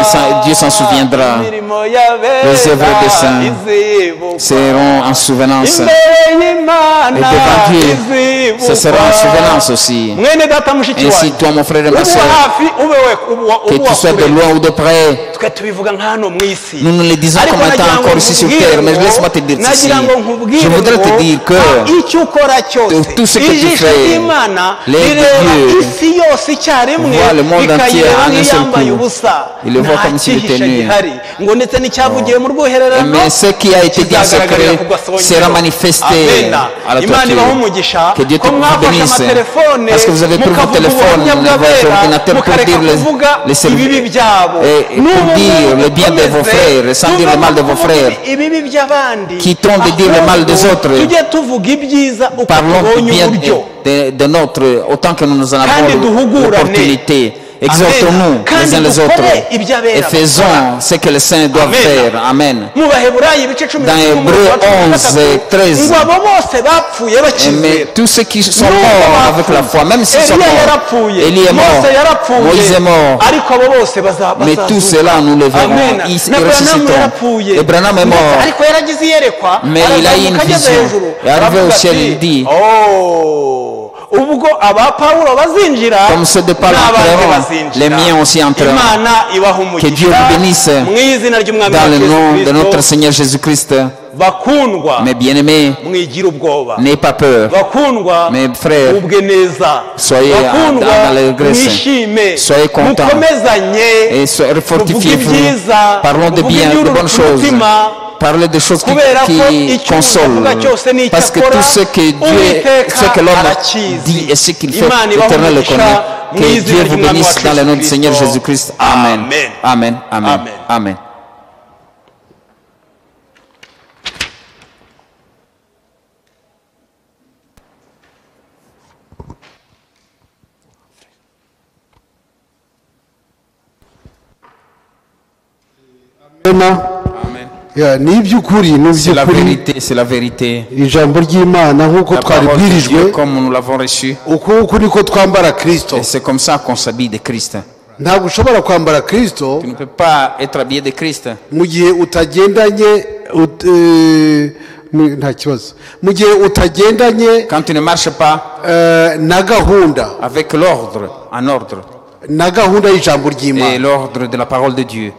Speaker 3: Dieu s'en souviendra.
Speaker 2: Imirimo y'abera
Speaker 3: Les œuvres des saints
Speaker 2: izibukwa.
Speaker 3: seront en souvenance.
Speaker 2: Imbere y'Imana
Speaker 3: Et devant Dieu,
Speaker 2: izibukwa.
Speaker 3: ce sera en souvenance aussi.
Speaker 2: Mwene data mushiki
Speaker 3: Ainsi,
Speaker 2: wanjye,
Speaker 3: toi, mon frère et
Speaker 2: ube
Speaker 3: ma soeur,
Speaker 2: hafi ube
Speaker 3: que tu sois de loin ou de près,
Speaker 2: twe tubivuga nka hano mu isi.
Speaker 3: nous ne le disons
Speaker 2: Ariko
Speaker 3: comme étant
Speaker 2: nagira ngo
Speaker 3: encore ici sur
Speaker 2: nkubwire
Speaker 3: terre, mais
Speaker 2: ngo-
Speaker 3: laisse-moi te dire ceci.
Speaker 2: nagira ngo nkubwire
Speaker 3: Je voudrais te
Speaker 2: ngo,
Speaker 3: dire que
Speaker 2: icyo ukora cyose,
Speaker 3: tout ce que tu
Speaker 2: ijisho
Speaker 3: fais,
Speaker 2: ry'Imana
Speaker 3: l'œil de
Speaker 2: rireba
Speaker 3: Dieu
Speaker 2: isi yose icyarimwe,
Speaker 3: voit le monde entier
Speaker 2: rikayireba
Speaker 3: en un seul
Speaker 2: nk'iyambaye
Speaker 3: coup.
Speaker 2: ubusa.
Speaker 3: Il le voit
Speaker 2: Nta
Speaker 3: comme s'il était
Speaker 2: cyihishe
Speaker 3: nu.
Speaker 2: gihari, ngo ndetse n'icyavugiwe mu rwohererano
Speaker 3: Mais ce qui a été dit en
Speaker 2: kizagaragarira
Speaker 3: secret
Speaker 2: ku gasongero.
Speaker 3: sera manifesté
Speaker 2: Amen.
Speaker 3: à la
Speaker 2: Imana ibahe
Speaker 3: toiture.
Speaker 2: umugisha
Speaker 3: Que Dieu te
Speaker 2: ko mwafashe
Speaker 3: bénisse.
Speaker 2: amatelefone
Speaker 3: Parce que vous avez pris votre
Speaker 2: mukavuga
Speaker 3: téléphone,
Speaker 2: ubuhamya
Speaker 3: votre
Speaker 2: bw'abera,
Speaker 3: ordinateur pour
Speaker 2: mukareka
Speaker 3: dire
Speaker 2: kuvuga
Speaker 3: les
Speaker 2: ibibi byabo,
Speaker 3: et pour dire le bien de vos frères, sans dire le mal de vos frères.
Speaker 2: ibibi by'abandi,
Speaker 3: Quittons de dire le mal des autres.
Speaker 2: tujye tuvuga ibyiza uko
Speaker 3: Parlons
Speaker 2: tubonye
Speaker 3: bien
Speaker 2: uburyo,
Speaker 3: de notre, autant que nous en
Speaker 2: Kandi
Speaker 3: avons
Speaker 2: duhugurane.
Speaker 3: l'opportunité. Exhortons-nous
Speaker 2: Kandi
Speaker 3: les uns les
Speaker 2: dukore
Speaker 3: autres
Speaker 2: ibyo abera
Speaker 3: et faisons ce que les saints doivent
Speaker 2: Amen.
Speaker 3: faire. Amen.
Speaker 2: mu baheburayi ibice 10
Speaker 3: Dans Hébreux 11,
Speaker 2: ngo abo bose bapfuye
Speaker 3: Mais
Speaker 2: bakize.
Speaker 3: tous ceux qui sont
Speaker 2: Nubwo
Speaker 3: morts avec la
Speaker 2: bapfuye.
Speaker 3: foi, même s'ils sont
Speaker 2: Eliya
Speaker 3: morts,
Speaker 2: yarapfuye,
Speaker 3: Élie est mort,
Speaker 2: Mose yarapfuye,
Speaker 3: Moïse est mort,
Speaker 2: ariko abo bose
Speaker 3: mais tout cela nous le verrons,
Speaker 2: Amen.
Speaker 3: ils
Speaker 2: Na Branham
Speaker 3: ressusciteront.
Speaker 2: yarapfuye.
Speaker 3: Et Branham est mort,
Speaker 2: ariko yaragize iyerekwa,
Speaker 3: mais il a eu une
Speaker 2: arazamuka ageze
Speaker 3: vision.
Speaker 2: hejuru,
Speaker 3: Et arrivé
Speaker 2: aravuga
Speaker 3: au ciel,
Speaker 2: ati,
Speaker 3: il dit,
Speaker 2: oh, ubwo aba Pawulo bazinjira,
Speaker 3: comme ceux de Paul
Speaker 2: n'abandi
Speaker 3: entreront,
Speaker 2: bazinjira.
Speaker 3: les miens aussi entreront.
Speaker 2: Imana ibaha
Speaker 3: Que Dieu
Speaker 2: umugisha
Speaker 3: vous bénisse
Speaker 2: mu izina ry'umwami
Speaker 3: dans le
Speaker 2: wacu
Speaker 3: nom
Speaker 2: Yesu
Speaker 3: de notre
Speaker 2: Kristo.
Speaker 3: Seigneur Jésus-Christ.
Speaker 2: Bakundwa,
Speaker 3: Mes bien-aimés,
Speaker 2: mwigire ubwoba.
Speaker 3: n'ayez pas peur.
Speaker 2: Bakundwa,
Speaker 3: Mes frères,
Speaker 2: mubwe neza.
Speaker 3: soyez
Speaker 2: Bakundwa,
Speaker 3: dans la grâce.
Speaker 2: mwishime.
Speaker 3: Soyez contents.
Speaker 2: Mukomezanye.
Speaker 3: Et
Speaker 2: Muvuge
Speaker 3: fortifiez-vous.
Speaker 2: ibyiza.
Speaker 3: Parlons de
Speaker 2: Muvuge
Speaker 3: bien, de
Speaker 2: iby'uru
Speaker 3: bonnes choses.
Speaker 2: mutima.
Speaker 3: Parlez de choses
Speaker 2: Kubera ko
Speaker 3: qui
Speaker 2: icyo
Speaker 3: consolent.
Speaker 2: uvuga cyose ni icyo
Speaker 3: Parce que
Speaker 2: akora,
Speaker 3: tout ce que Dieu,
Speaker 2: Uwiteka
Speaker 3: ce que l'homme
Speaker 2: arakizi.
Speaker 3: dit et ce qu'il fait,
Speaker 2: Imana ibahe
Speaker 3: l'Éternel le
Speaker 2: umugisha
Speaker 3: connaît.
Speaker 2: mu
Speaker 3: Que
Speaker 2: izina
Speaker 3: Dieu vous
Speaker 2: ry'umwami
Speaker 3: bénisse
Speaker 2: wacu
Speaker 3: dans le nom
Speaker 2: Yesu
Speaker 3: du Seigneur
Speaker 2: Kristo.
Speaker 3: Jésus-Christ. Amen.
Speaker 2: Amen.
Speaker 3: Amen. Amen.
Speaker 2: Amen.
Speaker 3: Amen.
Speaker 6: ni iby'ukuri ni
Speaker 3: C'est la
Speaker 6: iby'ukuri
Speaker 3: vérité, c'est la vérité.
Speaker 6: ijambo ry'imana nk'uko
Speaker 3: La parole de
Speaker 6: twaribwirijwe
Speaker 3: Dieu, comme nous l'avons reçu,
Speaker 6: uku niko twambara kirisito
Speaker 3: et c'est comme ça qu'on s'habille de Christ.
Speaker 6: ntabwo ushobora kwambara kirisito
Speaker 3: Tu ne peux pas être habillé de Christ
Speaker 6: mu gihe utagendanye nta kibazo mu gihe utagendanye
Speaker 3: quand tu ne marches pas
Speaker 6: na gahunda
Speaker 3: avec l'ordre, en ordre,
Speaker 6: na gahunda y'ijambo
Speaker 3: et
Speaker 6: ry'imana
Speaker 3: l'ordre de la parole de Dieu.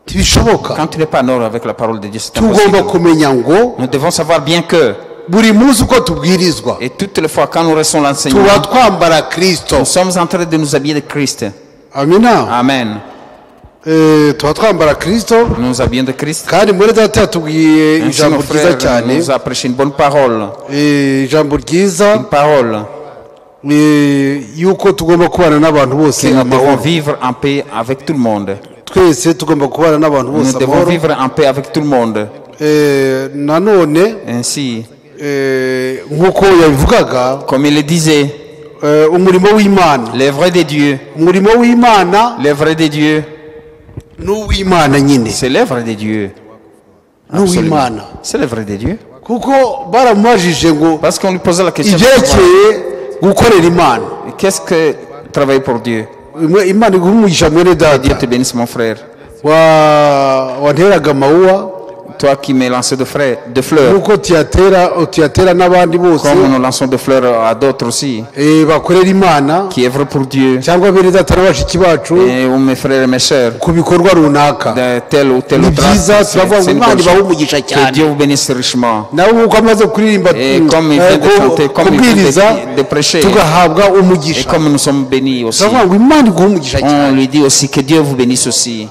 Speaker 6: ntibishoboka
Speaker 3: Quand tu n'es pas en ordre avec la parole de Dieu, c'est
Speaker 6: tugomba
Speaker 3: impossible.
Speaker 6: kumenya ngo
Speaker 3: Nous devons savoir bien que,
Speaker 6: buri munsi uko tubwirizwa
Speaker 3: et toutes les fois quand nous recevons
Speaker 6: tuba
Speaker 3: l'enseignement,
Speaker 6: twambara kirisito
Speaker 3: nous sommes en train de nous habiller de Christ.
Speaker 6: amina
Speaker 3: Amen.
Speaker 6: tuba twambara kirisito
Speaker 3: Nous nous habillons de Christ.
Speaker 6: kandi muri data yatubwiye
Speaker 3: Ainsi,
Speaker 6: ijambo
Speaker 3: nos
Speaker 6: ryiza
Speaker 3: frères
Speaker 6: cyane
Speaker 3: nous a prêché une bonne parole.
Speaker 6: ijambo ryiza
Speaker 3: Une parole
Speaker 6: yuko tugomba kubana n'abantu bose
Speaker 3: que nous devons
Speaker 6: amahoro
Speaker 3: vivre en paix avec tout le monde.
Speaker 6: twese tugomba kubana n'abantu
Speaker 3: Nous
Speaker 6: bose
Speaker 3: devons
Speaker 6: amahoro
Speaker 3: vivre en paix avec tout le monde.
Speaker 6: nanone
Speaker 3: Ainsi,
Speaker 6: nk'uko yabivugaga
Speaker 3: comme il le disait,
Speaker 6: umurimo w'imana
Speaker 3: l'œuvre de Dieu,
Speaker 6: umurimo w'imana
Speaker 3: l'œuvre de Dieu,
Speaker 6: n'uw'imana nyine
Speaker 3: c'est l'œuvre de Dieu.
Speaker 6: n'uw'imana
Speaker 3: C'est l'œuvre de Dieu.
Speaker 6: kuko baramubajije ngo
Speaker 3: Parce qu'on lui posait la question,
Speaker 6: ibyerekeye gukorera imana
Speaker 3: qu'est-ce que travailler pour Dieu?
Speaker 6: imana iguha umugisha mwene
Speaker 3: Dieu
Speaker 6: data
Speaker 3: te bénisse mon frère.
Speaker 6: wanteraga amawuwa
Speaker 3: Toi qui m'es lancé de fleurs,
Speaker 6: nk'uko tuyatera n'abandi bose
Speaker 3: comme nous lançons de fleurs à d'autres aussi,
Speaker 6: bakorera imana
Speaker 3: qui œuvrent pour Dieu,
Speaker 6: cyangwa bene data na bashiki bacu
Speaker 3: ou mes frères et mes sœurs,
Speaker 6: ku bikorwa runaka
Speaker 3: de tel ou tel
Speaker 6: ni
Speaker 3: autre
Speaker 6: byiza
Speaker 3: acte,
Speaker 6: turavuga ngo
Speaker 3: c'est une
Speaker 6: imana
Speaker 3: bonne
Speaker 6: ibahe
Speaker 3: chose.
Speaker 6: umugisha
Speaker 3: Que
Speaker 6: cyane
Speaker 3: Dieu vous bénisse richement.
Speaker 6: nawe nk'uko amaze kuririmba
Speaker 3: Et comme il vient de chanter, comme il
Speaker 6: kubwiriza
Speaker 3: vient de prêcher,
Speaker 6: tugahabwa
Speaker 3: et
Speaker 6: umugisha
Speaker 3: comme nous sommes bénis aussi,
Speaker 6: turavuga ngo imana iguhe umugisha
Speaker 3: on
Speaker 6: cyane
Speaker 3: lui dit aussi que Dieu vous bénisse aussi.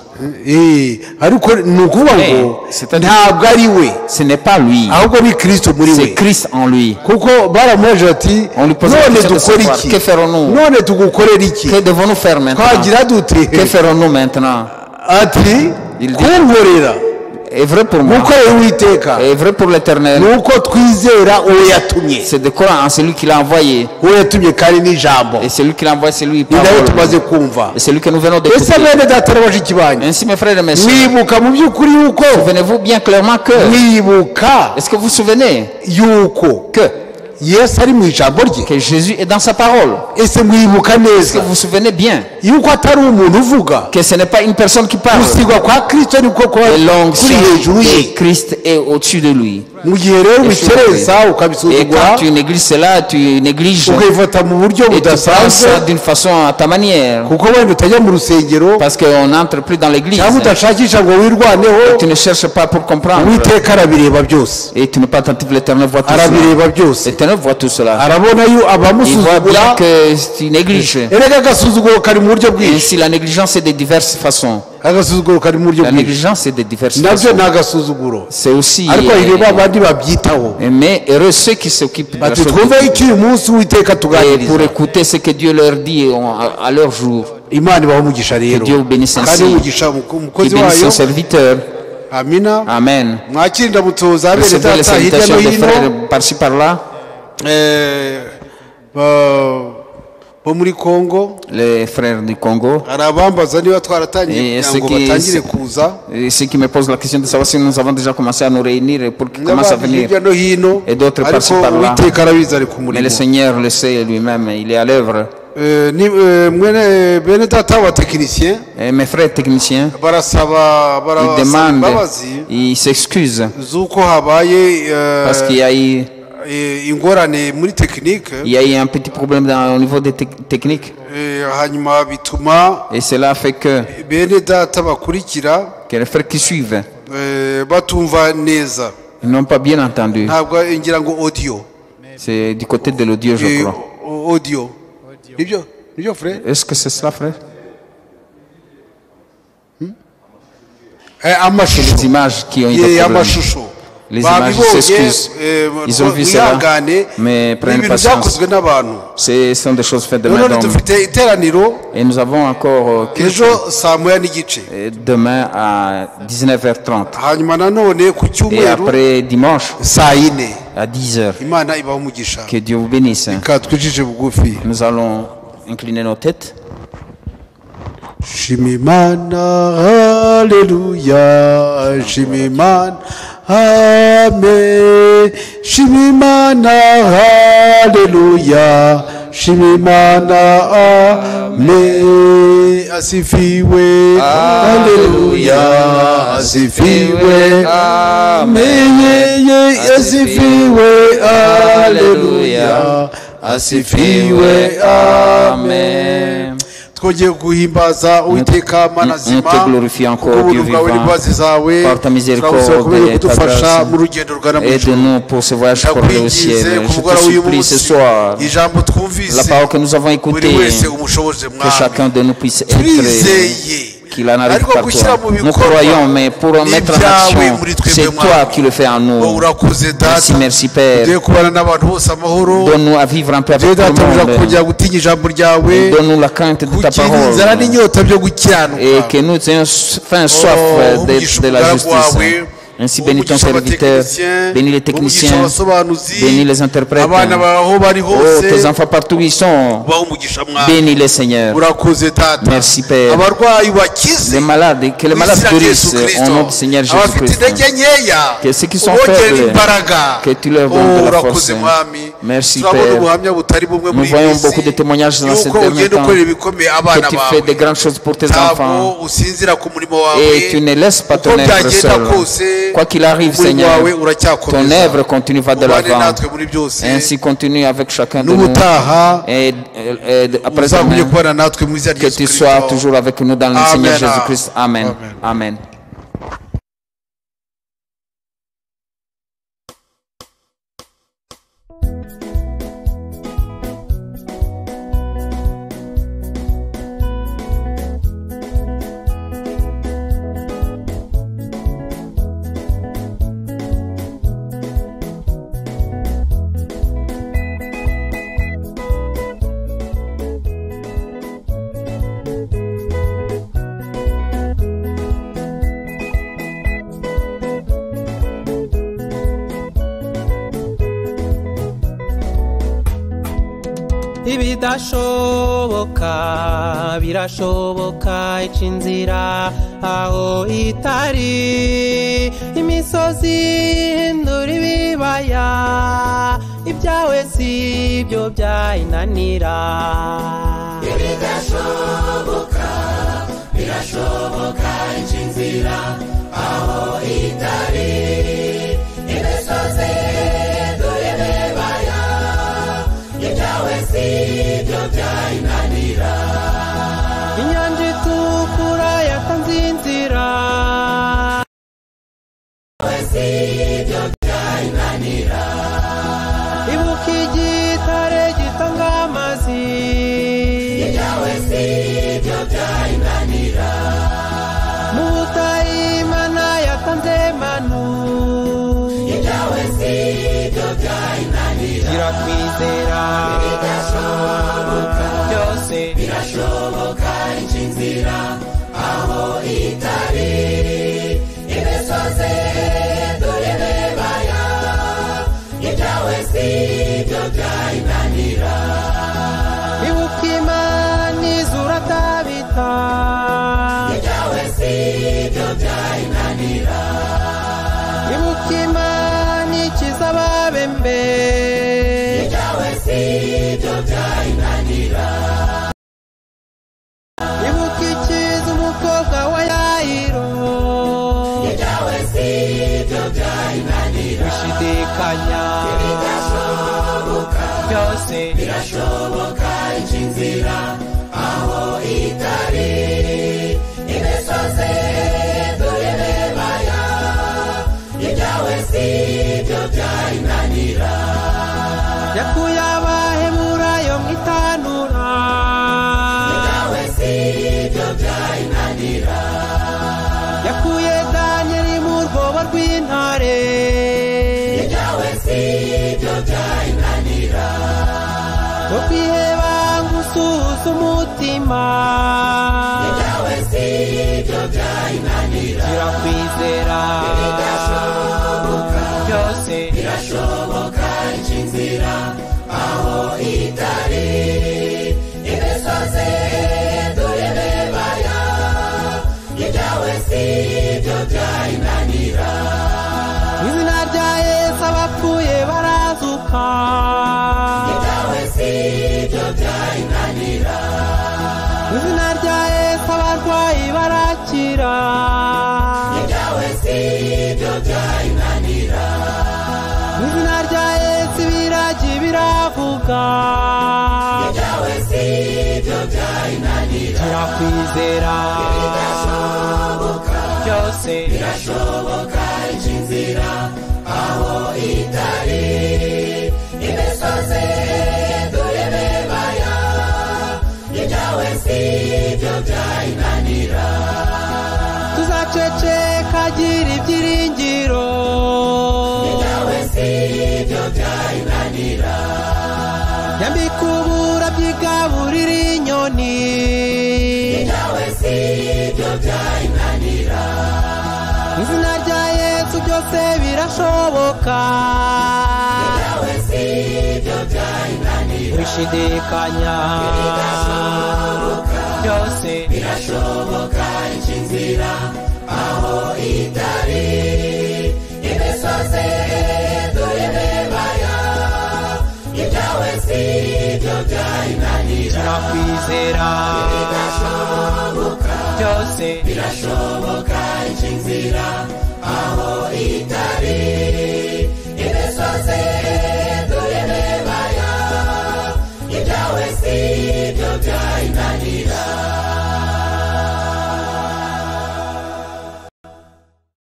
Speaker 6: ariko ni ukuvuga ngo
Speaker 3: c'est-à-dire-
Speaker 6: ntabwo ari we
Speaker 3: Ce n'est pas lui,
Speaker 6: ahubwo ni kristo muri we
Speaker 3: c'est Christ en lui.
Speaker 6: kuko baramubajije ati
Speaker 3: On lui pose la
Speaker 6: none
Speaker 3: question de
Speaker 6: dukora
Speaker 3: savoir,
Speaker 6: iki
Speaker 3: que ferons-nous?
Speaker 6: none tugukorera iki
Speaker 3: Que devons-nous faire maintenant?
Speaker 6: twagira dute
Speaker 3: Que ferons-nous maintenant?
Speaker 6: ati
Speaker 3: Il dit-
Speaker 6: kunkorera
Speaker 3: Est vrai pour moi,
Speaker 6: gukorera uwiteka
Speaker 3: est vrai pour l'Éternel.
Speaker 6: ni uko twizera uwo yatumye
Speaker 3: C'est de croire en celui qui l'a envoyé.
Speaker 6: uwo yatumye kandi n'ijambo
Speaker 3: Et celui qui l'a envoyé, c'est lui.
Speaker 6: ni nayo
Speaker 3: Parole.
Speaker 6: tumaze kumva
Speaker 3: Et celui que nous venons
Speaker 6: ese
Speaker 3: d'écouter.
Speaker 6: bene data na bashiki banyu
Speaker 3: Ainsi, mes frères et mes sœurs,
Speaker 6: mwibuka mu by'ukuri yuko
Speaker 3: souvenez-vous bien clairement que,
Speaker 6: mwibuka
Speaker 3: est-ce que vous vous souvenez
Speaker 6: yuko
Speaker 3: que
Speaker 6: yesu ari mu ijambo rye
Speaker 3: que Jésus est dans sa parole?
Speaker 6: ese mwibuka
Speaker 3: Est-ce que
Speaker 6: neza
Speaker 3: vous vous souvenez bien
Speaker 6: yuko atari umuntu uvuga
Speaker 3: que ce n'est pas une personne qui parle?
Speaker 6: gusigwa kwa kristo niko kuba
Speaker 3: Et
Speaker 6: kuri
Speaker 3: l'onction
Speaker 6: hejuru ye
Speaker 3: de Christ est au-dessus de lui.
Speaker 6: mu gihe rero ubikerensa
Speaker 3: Et
Speaker 6: ukabisuzugura
Speaker 3: quand tu négliges cela, tu négliges
Speaker 6: ukabifata mu buryo
Speaker 3: et tu prends
Speaker 6: budasanzwe
Speaker 3: ça d'une façon à ta manière.
Speaker 6: kuko wenda utajya mu rusengero
Speaker 3: Parce qu'on n'entre plus dans l'église.
Speaker 6: cyangwa udashakisha ngo wirwaneho
Speaker 3: Tu ne cherches pas pour comprendre.
Speaker 6: uwiteka arabireba byose
Speaker 3: Et tu n'es pas attentif, l'Éternel voit tout cela.
Speaker 6: arabireba byose
Speaker 3: L'Éternel voit tout cela.
Speaker 6: arabona
Speaker 3: Il voit bien
Speaker 6: abamusuzugura
Speaker 3: que tu négliges.
Speaker 6: erega agasuzuguro kari mu buryo
Speaker 3: Et
Speaker 6: bwinshi
Speaker 3: ainsi, la négligence est de diverses façons.
Speaker 6: agasuzuguro kari mu buryo
Speaker 3: La
Speaker 6: bwinshi
Speaker 3: négligence est de diverses
Speaker 6: nabyo
Speaker 3: façons.
Speaker 6: ni agasuzuguro
Speaker 3: C'est aussi.
Speaker 6: ariko hireba abandi babyitaho
Speaker 3: Mais heureux ceux qui s'occupent de la
Speaker 6: bati
Speaker 3: chose.
Speaker 6: twumve icyo uyu munsi uwiteka
Speaker 3: Et pour
Speaker 6: tuganiriza
Speaker 3: écouter ce que Dieu leur dit à leur jour.
Speaker 6: imana ibaha umugisha rero
Speaker 3: Que Dieu vous bénisse ainsi.
Speaker 6: kandi umugisha
Speaker 3: Qui
Speaker 6: umukozi
Speaker 3: bénisse
Speaker 6: wayo
Speaker 3: son serviteur.
Speaker 6: amina
Speaker 3: Amen.
Speaker 6: mwakire indamutso za bene
Speaker 3: Recevez les
Speaker 6: data hirya no
Speaker 3: salutations des
Speaker 6: hino
Speaker 3: frères par-ci par-là.
Speaker 6: bo muri kongo
Speaker 3: Les frères du Congo.
Speaker 6: hari abambaza niba twaratangiye
Speaker 3: Et
Speaker 6: kugira
Speaker 3: ceux
Speaker 6: ngo
Speaker 3: qui,
Speaker 6: batangire kuza
Speaker 3: et ceux qui me posent la question de savoir si nous avons déjà commencé à nous réunir pour qu'ils commencent à
Speaker 6: n'abandi
Speaker 3: venir.
Speaker 6: hirya no hino
Speaker 3: Et d'autres
Speaker 6: ariko
Speaker 3: par-ci par-là.
Speaker 6: uwiteka arabizi ari ku
Speaker 3: Mais
Speaker 6: murimo
Speaker 3: le Seigneur le sait lui-même, il est à l'œuvre.
Speaker 6: mwene bene data w'abatekinisien
Speaker 3: Et mes frères techniciens,
Speaker 6: barasaba
Speaker 3: ils demandent,
Speaker 6: imbabazi
Speaker 3: ils s'excusent
Speaker 6: z'uko habaye
Speaker 3: parce qu'il y a eu,
Speaker 6: ingorane muri tekinike
Speaker 3: il y a eu un petit problème au niveau des techniques.
Speaker 6: hanyuma bituma
Speaker 3: Et cela fait que
Speaker 6: bene data bakurikira
Speaker 3: les frères qui suivent,
Speaker 6: batumva neza
Speaker 3: ils n'ont pas bien entendu.
Speaker 6: ntabwo ngira ngo audio
Speaker 3: C'est du côté de l'audio, je crois.
Speaker 6: audio nibyo frere
Speaker 3: Est-ce que c'est cela, frère?
Speaker 6: amashusho
Speaker 3: Les images qui ont été problème.
Speaker 6: amashusho
Speaker 3: Les images s'excusent. Ils ont vu cela,
Speaker 6: mwihangane
Speaker 3: mais
Speaker 6: ni
Speaker 3: prenez
Speaker 6: ibintu
Speaker 3: patience.
Speaker 6: byakozwe n'abantu
Speaker 3: Ce sont des choses faites de main
Speaker 6: none
Speaker 3: d'homme.
Speaker 6: dufite iteraniro
Speaker 3: Et nous avons encore
Speaker 6: ejo saa moya n'igice
Speaker 3: demain à 19h30.
Speaker 6: hanyuma nanone ku
Speaker 3: Et
Speaker 6: cyumweru
Speaker 3: après dimanche
Speaker 6: saa yine
Speaker 3: à 10h.
Speaker 6: imana ibaha umugisha
Speaker 3: Que Dieu vous bénisse.
Speaker 6: reka twicishe bugufi
Speaker 3: Nous allons incliner nos têtes.
Speaker 6: shima imana haleluya shima imana amen shima imana haleluya shima imana amen asifiwe haleluya asifiwe amen yeye asifiwe haleluya asifiwe amen twongeye guhimbaza uwiteka mana
Speaker 3: On
Speaker 6: zima
Speaker 3: te glorifie encore,
Speaker 6: kubw'ubuntu
Speaker 3: Dieu
Speaker 6: bwawe
Speaker 3: vivant,
Speaker 6: n'imbabazi zawe
Speaker 3: par ta miséricorde
Speaker 6: turagusaba kubera
Speaker 3: et ta
Speaker 6: kudufasha
Speaker 3: grâce.
Speaker 6: mu rugendo rugana mu ijuru
Speaker 3: Aide-nous pour ce voyage pour aller au ciel.
Speaker 6: ndakwingize ku
Speaker 3: Je
Speaker 6: mugoroba
Speaker 3: te
Speaker 6: w'uyu
Speaker 3: supplie ce
Speaker 6: munsi
Speaker 3: soir,
Speaker 6: ijambo twumvise
Speaker 3: la parole que nous avons
Speaker 6: buri
Speaker 3: écoutée,
Speaker 6: wese umushoboze
Speaker 3: que
Speaker 6: mwami
Speaker 3: chacun de nous puisse être
Speaker 6: turizeye
Speaker 3: qu'il en arrive
Speaker 6: ariko
Speaker 3: par
Speaker 6: gushyira
Speaker 3: toi.
Speaker 6: mu
Speaker 3: Nous
Speaker 6: bikorwa
Speaker 3: croyons, mais pour mettre en
Speaker 6: ibyawe
Speaker 3: action,
Speaker 6: muri twebwe
Speaker 3: c'est toi
Speaker 6: mwami
Speaker 3: qui le fais en
Speaker 6: wowe
Speaker 3: nous.
Speaker 6: urakoze
Speaker 3: Merci,
Speaker 6: data
Speaker 3: merci Père.
Speaker 6: ugiye kubana n'abantu bose amahoro
Speaker 3: Donne-nous à vivre en paix
Speaker 6: ugiye
Speaker 3: avec tout
Speaker 6: data
Speaker 3: le
Speaker 6: uja
Speaker 3: monde.
Speaker 6: kujya gutinya ijambo ryawe
Speaker 3: Donne-nous la crainte de ta
Speaker 6: kugira inzara
Speaker 3: parole.
Speaker 6: n'inyota byo gukiranuka
Speaker 3: Et que nous ayons faim, soif de la
Speaker 6: umugisha
Speaker 3: justice.
Speaker 6: wawe
Speaker 3: Ainsi bénis ton serviteur, bénis les techniciens, bénis les interprètes, oh, tes enfants partout où ils sont, bénis les Seigneurs. Merci Père. Les malades, que les malades guérissent au nom du Seigneur Jésus-Christ. Que ceux qui sont faibles, que tu leur donnes de la force. Merci Père. Nous voyons beaucoup de témoignages dans ce dernier temps que tu fais de grandes choses pour tes enfants et tu ne laisses pas ton œuvre seul. Quoi qu'il arrive, Seigneur, ton œuvre continuera de l'avant. Ainsi continue avec chacun de nous. Et après que tu sois toujours avec nous dans le Seigneur Jésus-Christ. Amen. Amen.
Speaker 1: Ibidashoboka birashoboka icinzira aho itari imisozi hindura ibibaya ibyawe si byo byayinanira ibidashoboka birashoboka icinzira aho itari imisozi hindura ibibaya ibyawe si byo byayinanira inyanja itukura yatanze inzira ibyawe si byo byayinanira ibuka igitare gitanga amazi ibyawe si byo byayinanira mu butayu Imana yatanze manu ibyawe si byo byayinanira gira kwizera byose birashoboka inzira aho itari imisozi dore bebaya ibyawe si byo byayinanira ibuka Imana izura Tabita ibyawe si byo byayinanira ibuka Imana ikiza ababembe ibyawe si byo byayinanira ibuka ikiza umukobwa wa Yayiro ibyawe si byo byayinanira ushidikanya ibidashoboka byose birashoboka inzira aho itari imisozi dore bebaya ibyawe si byo byayinanira yakuye abahemurayo mu itanura ibyawe si byo byayinanira yakuye Danieli mu rwobo rw'intare ibyawe si byo byayinanira no kwiheba ngusuhuza umutima ibyawe si byo byayinanira gira kwizera byose birashoboka inzira aho itari imisozi dore bebaya ibyawe si byo byayinanira izina rya Yesu abapfuye barazuka ibyawe si byo byayinanira izina rya Yesu abarwayi barakira ibyawe si byo byayinanira izina rya Yesu ibiragi biravuga ibyawe si byo byayinanira gira kwizera byose birashoboka inzira aho itari imisozi dore bebaya ibyawe si byo byayinanira tuzaceceka gira ibyiringiro ibyawe si byo byayinanira yambika ubura byigaburira inyoni ibyawe si byo byayinanira izina rya birashoboka ibyawe si byo byayinanira wishidikanya byose birashoboka inzira aho itari imisozi durebaya ibyawe si byo byayinanira turakwizera birashoboka byose birashoboka inzira aho itari imisozi durebaya ibyawe si byo byayinanira